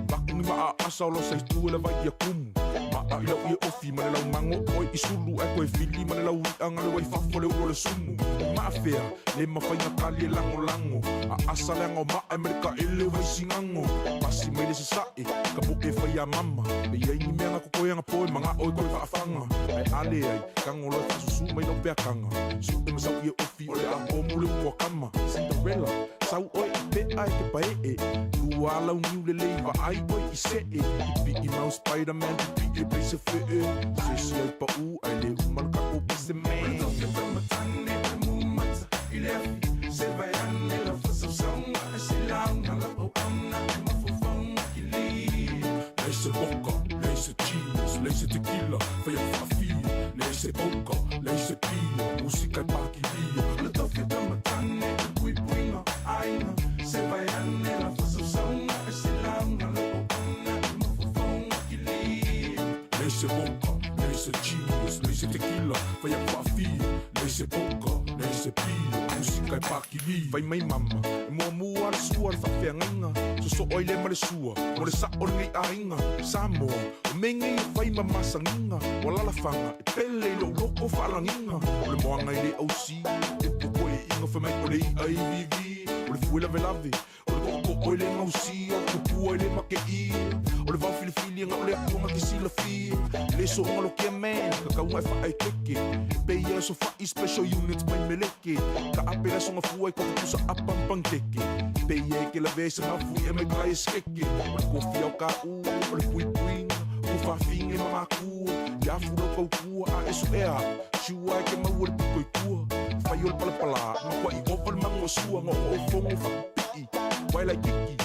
Bakungi maa asa o lo saitu le vai ia kumu. Maa ilau ia ofi ma le lau mango, oi isulu e koe fili ma le lau anga le wai fafo le uro le sumu. Maa fea, le mawhainga kali e lango lango. A asa le anga o maa e mereka ele vai singango. Pasi mai le se sae, ka po e whai a mama. Me iai ni mea koe anga poe, manga oi koe whaafanga. Ai ale ai, kango loe fasusu mai no pea kanga. Su e
masau ia ofi o le a o mule mua kama Cinderella sau oi I pe ai ke pae e Lua lau niu le leiva ai oi I se e I pi I mau Spider-Man I pi e pe se fe e Se si ai pa u ai le umalka o pi se me Toke tamatane pe mumata I le afi Se vai ane la fasa saunga E se launga la o auna E mafofonga ki li Leise boka, leise cheese, leise tequila Fai a fafi, leise boka, leise pia Musika I paki lia Le toke tamatane e pui puinga Aina, se vai ane la fasa saunga E se launga la o auna E mafofonga ki li Leise boka, leise cheese, leise tequila Fai a fafi, leise boka, leise pia Musika I paki lia Fai mai mama, e mua mua le sua le whawhiangainga So so oi le ma le sua, mo le sa o le ngai ainga Samoa, o me ngai e whai ma masanginga O lalafanga, e pele lo loko whalanginga O le moanga I le au si, e poko e inga whamai o le I vivi O le fuela velave, o le koko o le ngau si O le kupua I le make I O le vau filifili nga o le akunga ki sila fi Le so ngalo kia man, kakaunga e whaai keke Peia so whai special units mai meleke Ka apela so nga fuai koko kusa apampang keke Peia ke la vese nga fui e me kai skeke O le kofi au ka u, o le pui puinga O whawhinga e mamaku Ia furo kau kua a esu ea Shua e ke mau o le pukoi kua Whai o le palapala, nga kwa I opa le mango sua Nga o fongo whakapii Waila kiki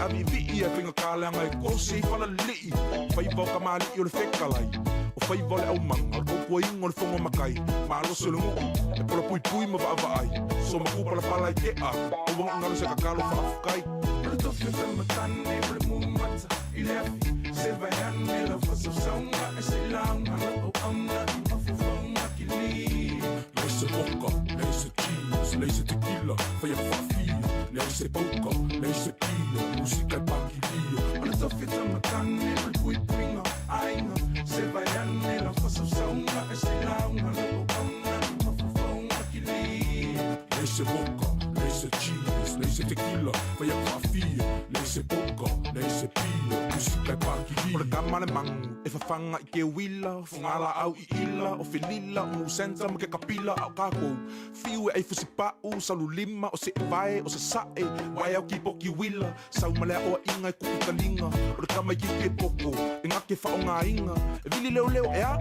Ami vii e whinga kāleanga e kose I whala lii Whai vau ka maali I o le whekalai O whai vau le au manga O kua ingo le whonga makai Ma aloso le nguku E pola pui pui ma vaa ai So ma kupala pala I te a O wanga ngalo se kakalo whaafukai O le tofi o tamatane O le mumata I le afi Se vai ane la whasa saunga E se launga la o auna I mafufonga ki li Leise boka, leise cheese, leise tequila Whai a whafi Leise boka, leise pia Musika I paki lia O le tofi tamatane O le pui puinga ainga Se vai ane la whasa saunga E se launga la o auna I mafufonga ki li Leise boka, leise cheese, leise tequila Whai a whafi Leise boka, leise pia Musika I paki lia O le kama le mangu E whawhanga I ke wila Whangala au I ila O whelila O musenta ma ke kapila au kako Fiu e fusi pau Salu lima o se vai o se sae Wai au ki poki wila Sau malea o inga e kuki kalinga O le kama I ki ke poko E ngake whao ngā inga E vili leo leo e a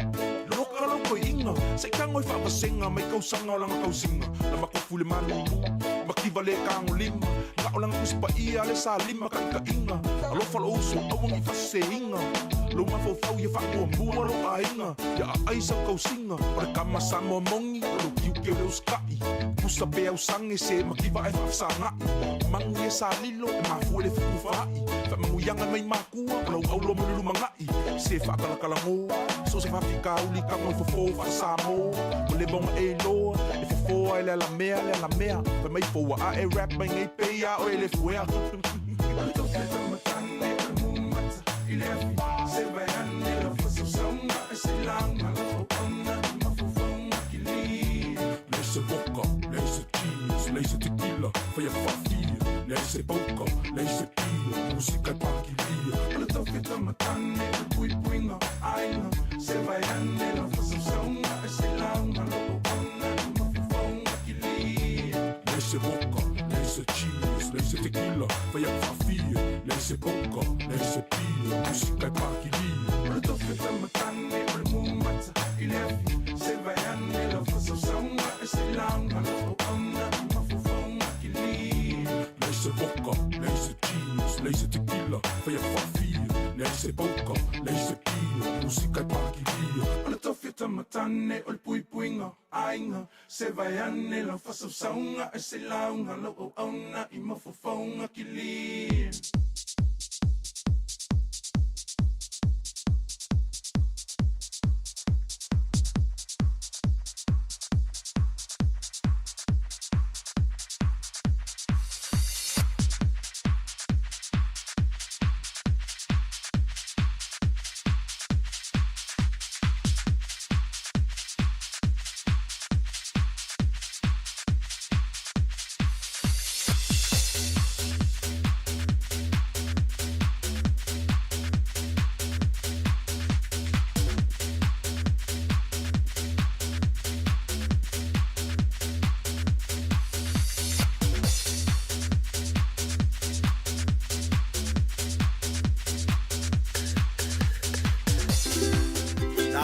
Loka lau koe inga Sei kango I whaawasenga Mai kausanga o langa kausinga La makofu le manulu Makiva le kango lima Nga o langa kuspa ia le sa lima ka ika inga Alofa lo uso awang I whase inga Lo mafau ia whakua mua lo a inga Ia a aisa kausinga O le kama Samoa mongi Lo kiu ke leo skai Pusa pe au sange se makiva e whafsa ngai Mangu e sa lilo e mafu e le whuku whai Whamangu yanga mai makua O lau aulo mo lulu mangai Se whakalakalango So se whawhika uli kamo I fofo whasamo O le bonga e loa E fofo e le ala mea Whamai foa a e rap mai ngai peia o e le fuea O le toke tamatane e mumata I le afi Se vai ane la whasa saunga E se launga la o auna I mafufonga ki li Leise boka, leise cheese, leise tequila Whai a whafi, leise boka, leise pia Musika I paki lia O le toke tamatane e pui puinga Aina, se vai ane la whasa saunga E se launga la o auna I mafufonga ki li Leise boka, leise cheese, leise tequila Whai a whafi, leise boka, leise pia Musika I paki lia O le toke tamatane o le mumata I le afi Se vai ane la whasa saunga E se launga la o auna I mafufonga ki li Leise boka, leise cheese, leise tequila Whai a whafi, leise boka, leise pia Musika I paki lia O le toke tamatane o le pui puinga ainga Se vai ane la whasa saunga E se launga la o auna I mafufonga ki li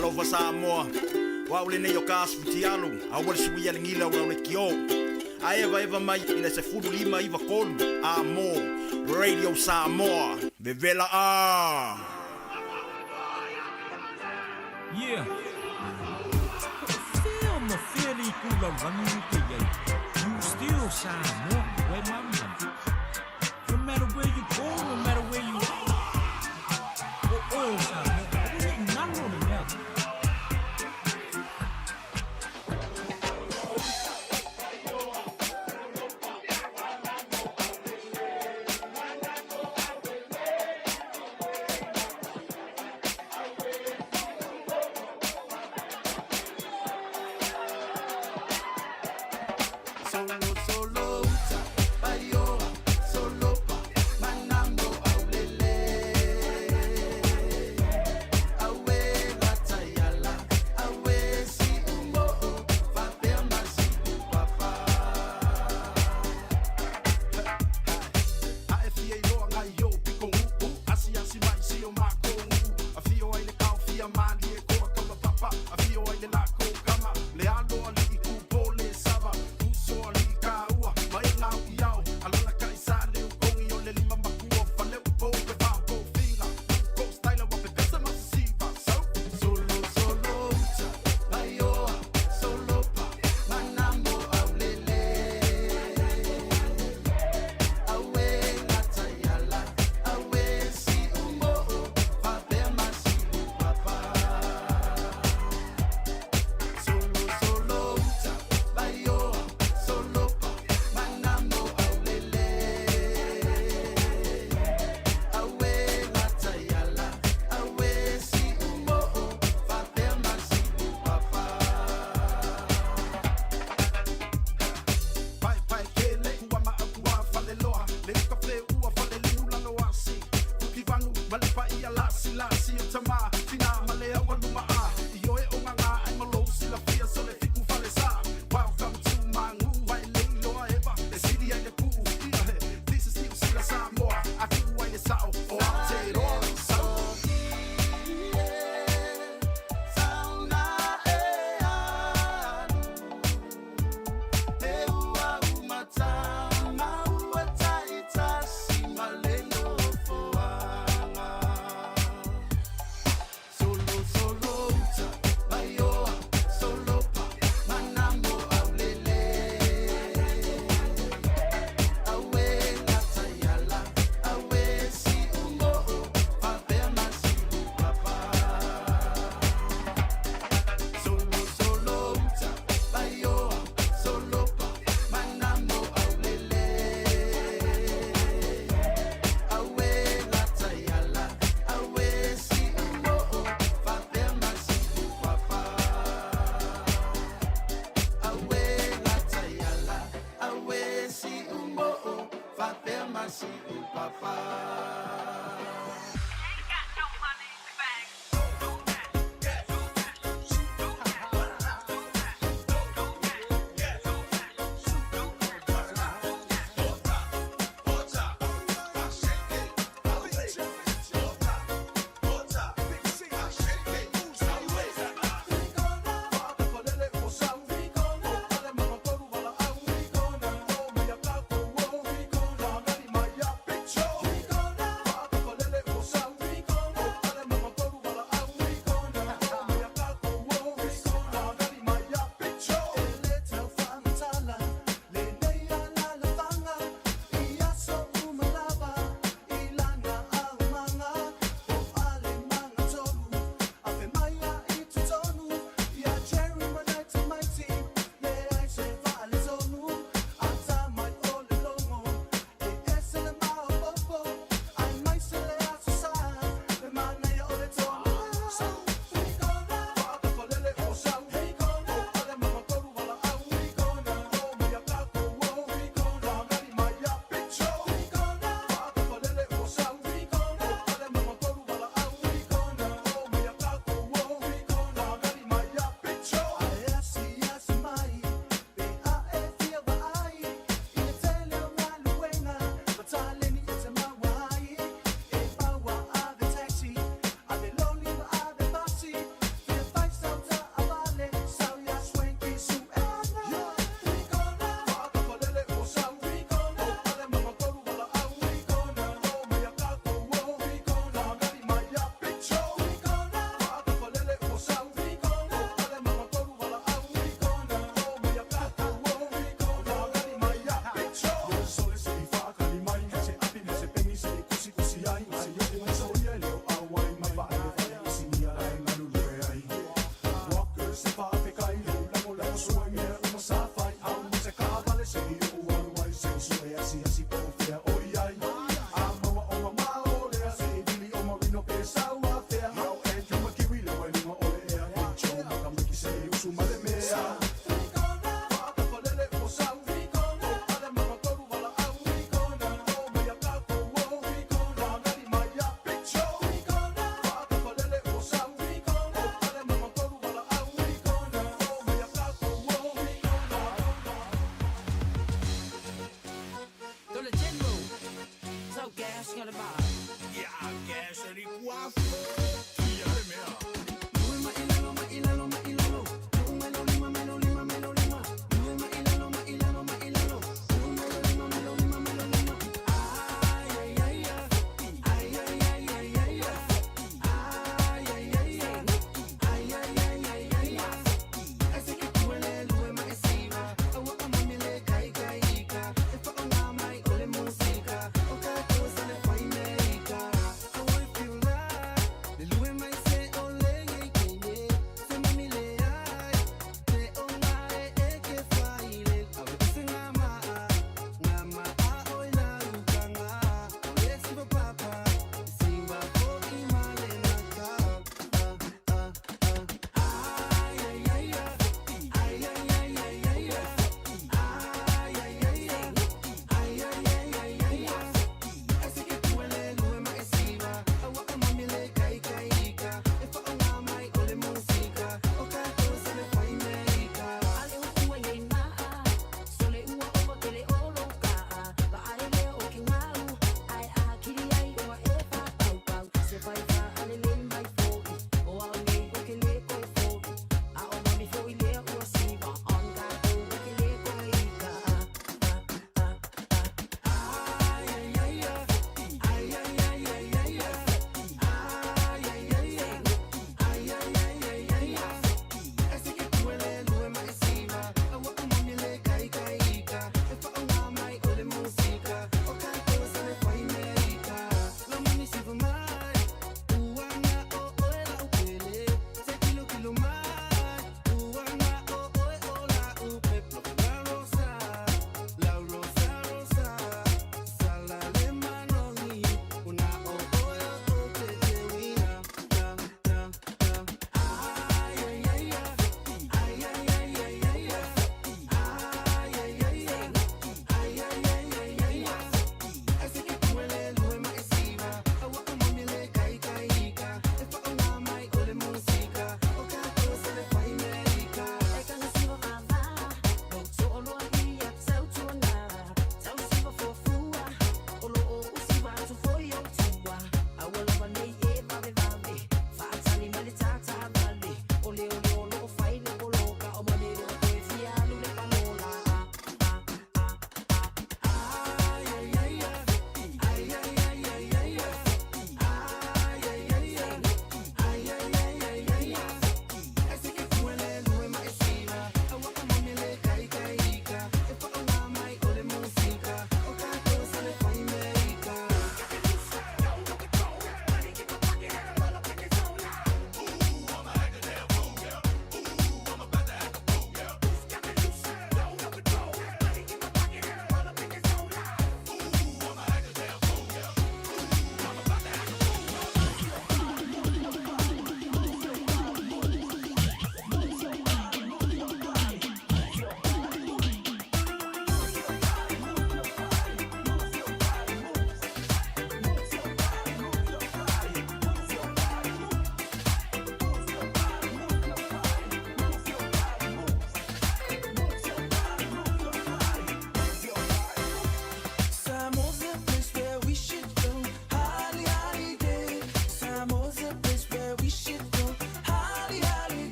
Talo fa Samoa. Wa ule nei o kasputi alu. A wale sui ala ngila ura ule ki o. A eva mai ina se furu lima iwa kolu. Amo. Radio Samoa. Vevela a.
Yeah. Feel my feeling kula rangi ke ye. You still shine more where my money. No matter where you go, no matter where you are. Oh, shine more. I didn't not know the matter.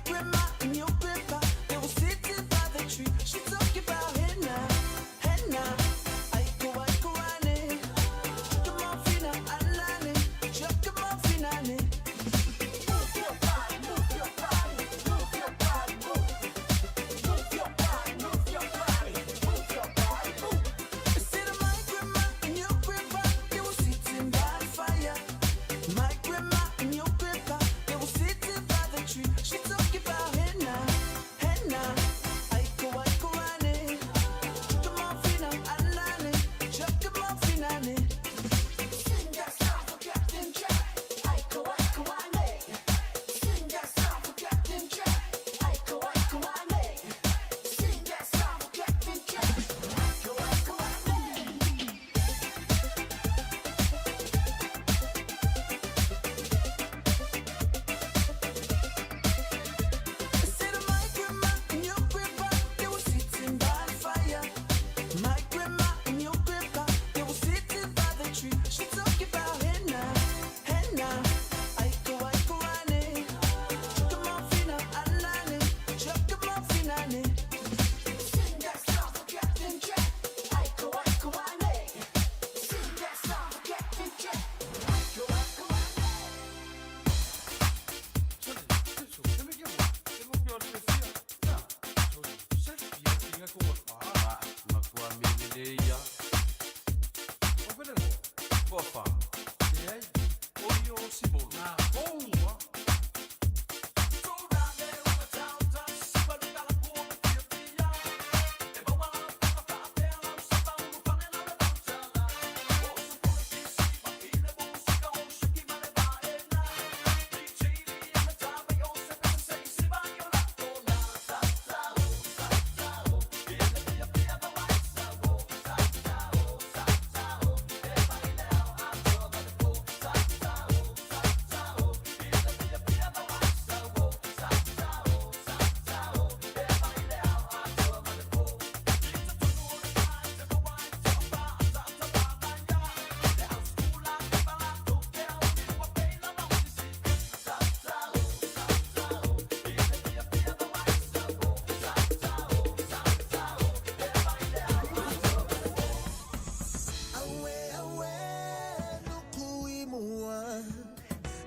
grandma and your grandpa, they were sitting by the tree. She talked about henna, henna. Aiko, aiko, ane. Come on, fina, alane. Come on, fina, ane. Move your body, move your body, move your body, move. Move your body, move your body, move your body, move. Instead of my grandma and your grandpa, they were sitting by the fire. My grandma and your grandpa, they were sitting by the tree. She talked about henna, henna. Aiko, aiko, ane. Come on, fina, alane. Come on, fina, ane. Sing that song for Captain Jack. Aiko, aiko, ane. Sing that song for Captain Jack. Aiko, aiko, ane. Sing that song for Captain Jack. Aiko, aiko, ane. Instead of my grandma and your grandpa, they were sitting by the fire. My grandma and your grandpa, they were sitting by the tree. She talked about henna, henna. Aiko, aiko, ane. Come on, fina, alane. Come on, fina, ane. Sing that song for Captain Jack. Aiko, aiko, ane. Sing that song for Captain Jack. Aiko, aiko, ane.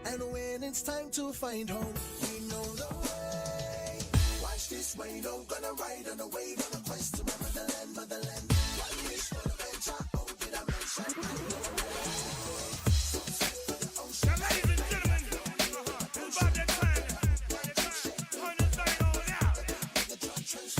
And when it's time to find home, we know the way. Watch this way, don't gonna ride on the wave on a quest to my motherland, motherland. One wish for the venture, oh, did I mention?
Ladies and gentlemen, it's about that time. Turn this thing on out.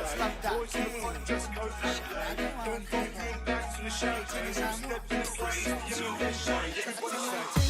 stop that. Boys in the front just go flat. Don't phone me back to the show. Tell me who stepped in the front. You know that shine. Everybody say.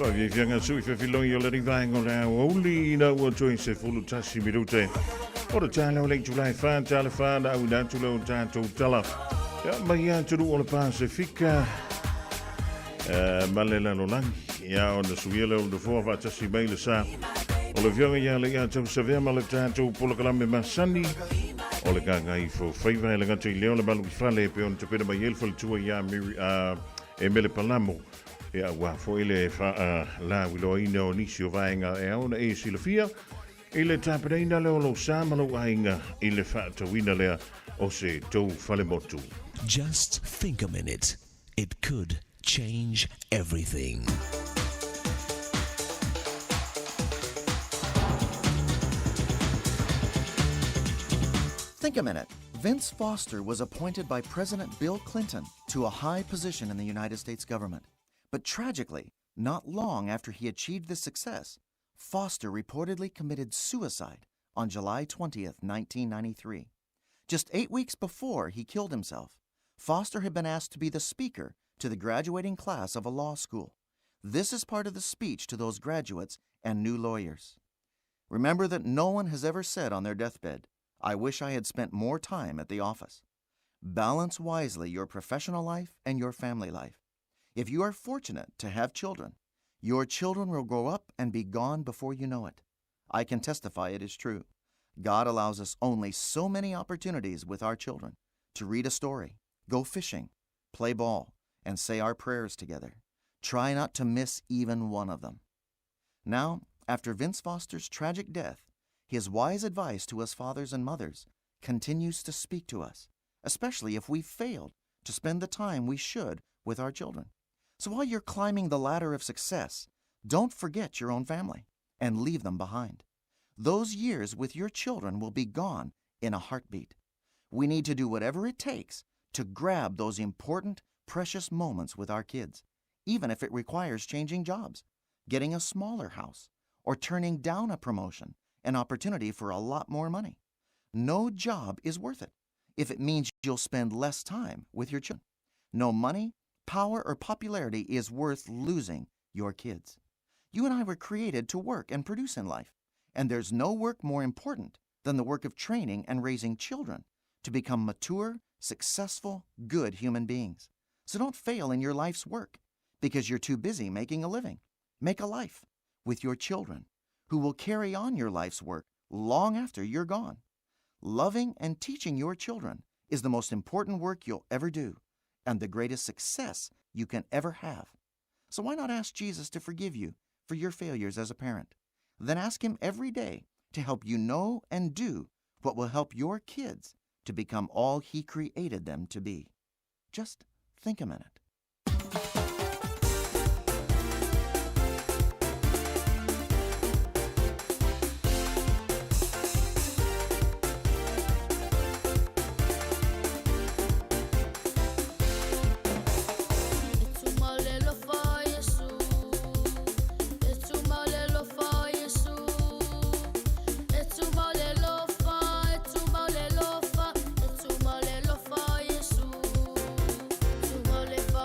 So if you're going to see if you're letting bang on Aoauli, no one to say full tashi mirute. Or the channel late July fan, telephone, I would to load to tell ja, maar ja, to do all the Pacifica. Malela Lolang, ja, on the Suelo, the four of us, Simele Sa. All of young Yale, to Savema, to Polocalam, Massani. All the gang for favor, elegant Leona Balufale, on to Pedro Yelful to a yam, Emile Palamo. Ja, for ele la Wiloino, Nisio Vanga, Eona, Silafia. Ile tapereina leo lo samalo ainga ile fata wina lea o se tau falemotu.
Just think a minute. It could change everything.
Think a minute. Vince Foster was appointed by President Bill Clinton to a high position in the United States government. But tragically, not long after he achieved this success, Foster reportedly committed suicide on July 20th, 1993. Just 8 weeks before he killed himself, Foster had been asked to be the speaker to the graduating class of a law school. This is part of the speech to those graduates and new lawyers. Remember that no one has ever said on their deathbed, "I wish I had spent more time at the office." Balance wisely your professional life and your family life. If you are fortunate to have children, your children will grow up and be gone before you know it. I can testify it is true. God allows us only so many opportunities with our children to read a story, go fishing, play ball, and say our prayers together. Try not to miss even one of them. Now, after Vince Foster's tragic death, his wise advice to us fathers and mothers continues to speak to us, especially if we've failed to spend the time we should with our children. So while you're climbing the ladder of success, don't forget your own family and leave them behind. Those years with your children will be gone in a heartbeat. We need to do whatever it takes to grab those important, precious moments with our kids, even if it requires changing jobs, getting a smaller house, or turning down a promotion, an opportunity for a lot more money. No job is worth it if it means you'll spend less time with your children. No money, power, or popularity is worth losing your kids. You and I were created to work and produce in life, and there's no work more important than the work of training and raising children to become mature, successful, good human beings. So don't fail in your life's work because you're too busy making a living. Make a life with your children who will carry on your life's work long after you're gone. Loving and teaching your children is the most important work you'll ever do and the greatest success you can ever have. So why not ask Jesus to forgive you for your failures as a parent? Then ask Him every day to help you know and do what will help your kids to become all He created them to be. Just think a minute.
Fall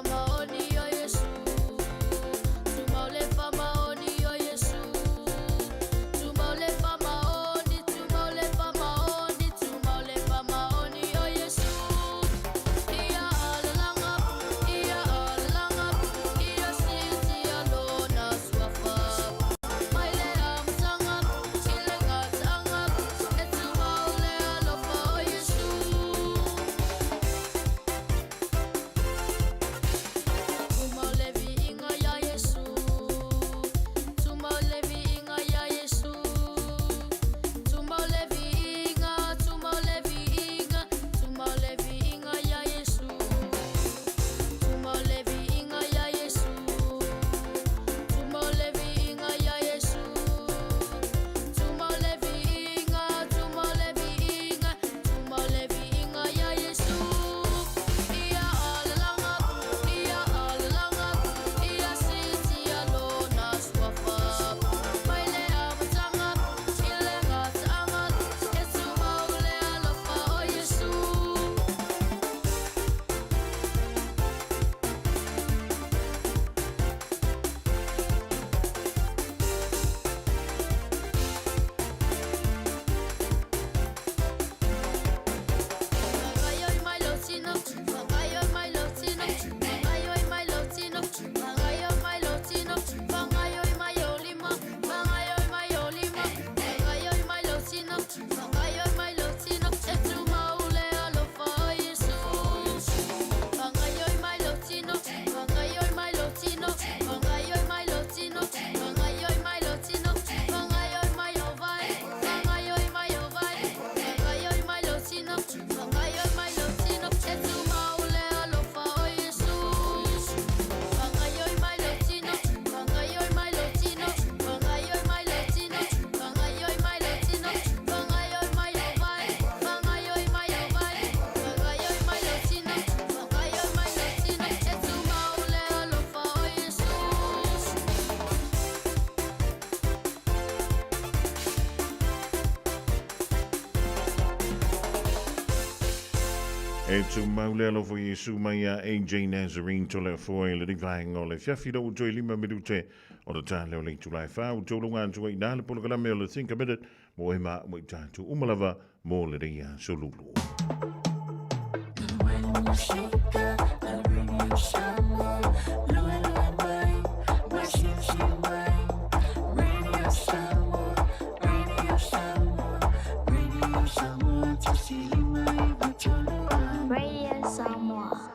E tu maule alo fo Yesu mai a AJ Nazarene to le fo le divine o le fiafi do to lima minute o le ta le le tu lai fa o to lunga tu na le polo kala me le think a minute mo e ma mo ta tu umalava mo le dia solulu.
Radio Samoa.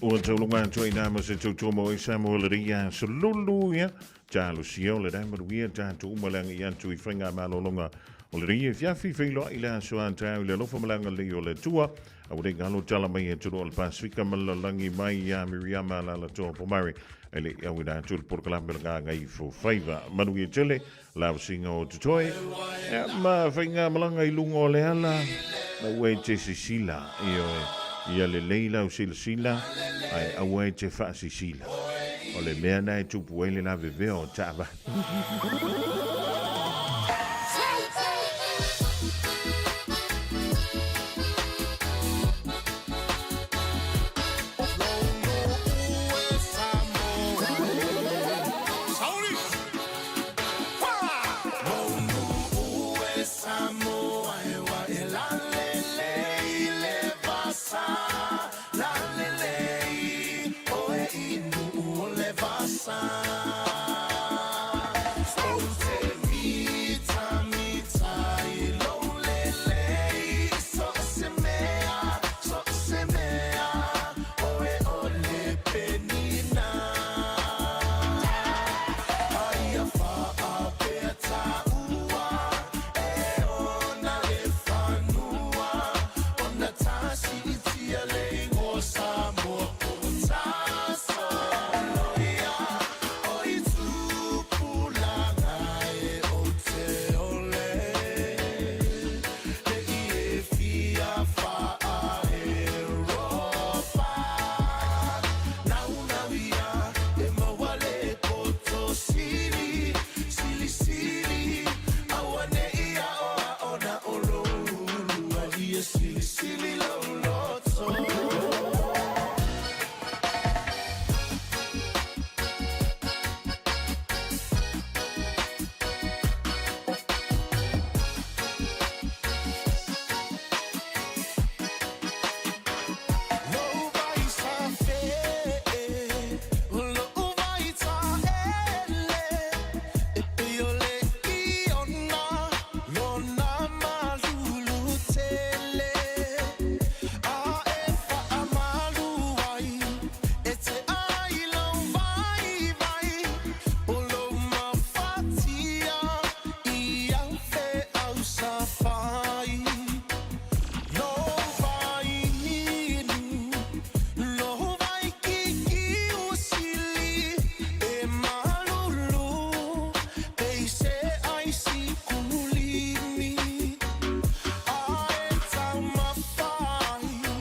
O te lunga tu ina mo se tu mo i Samoa le dia solulu ya. Ja lo sio le dai mo wi ta tu umalang i tu I fringa malolonga. O le dia fiafi filo I la so anta le lo malanga le o le tua. A wode galo tala mai e tu o Pasifika malalangi mai ya Miriama la la to po mari. Ele ya wida tu por kalambel nga ngai fo faiva manu i tele la singa o tutoi. Ma fringa malanga I lungo le ala. Na we te sisila ia le leila o sila ai awe te fa sisila o le mea nai tupu ele la veveo tava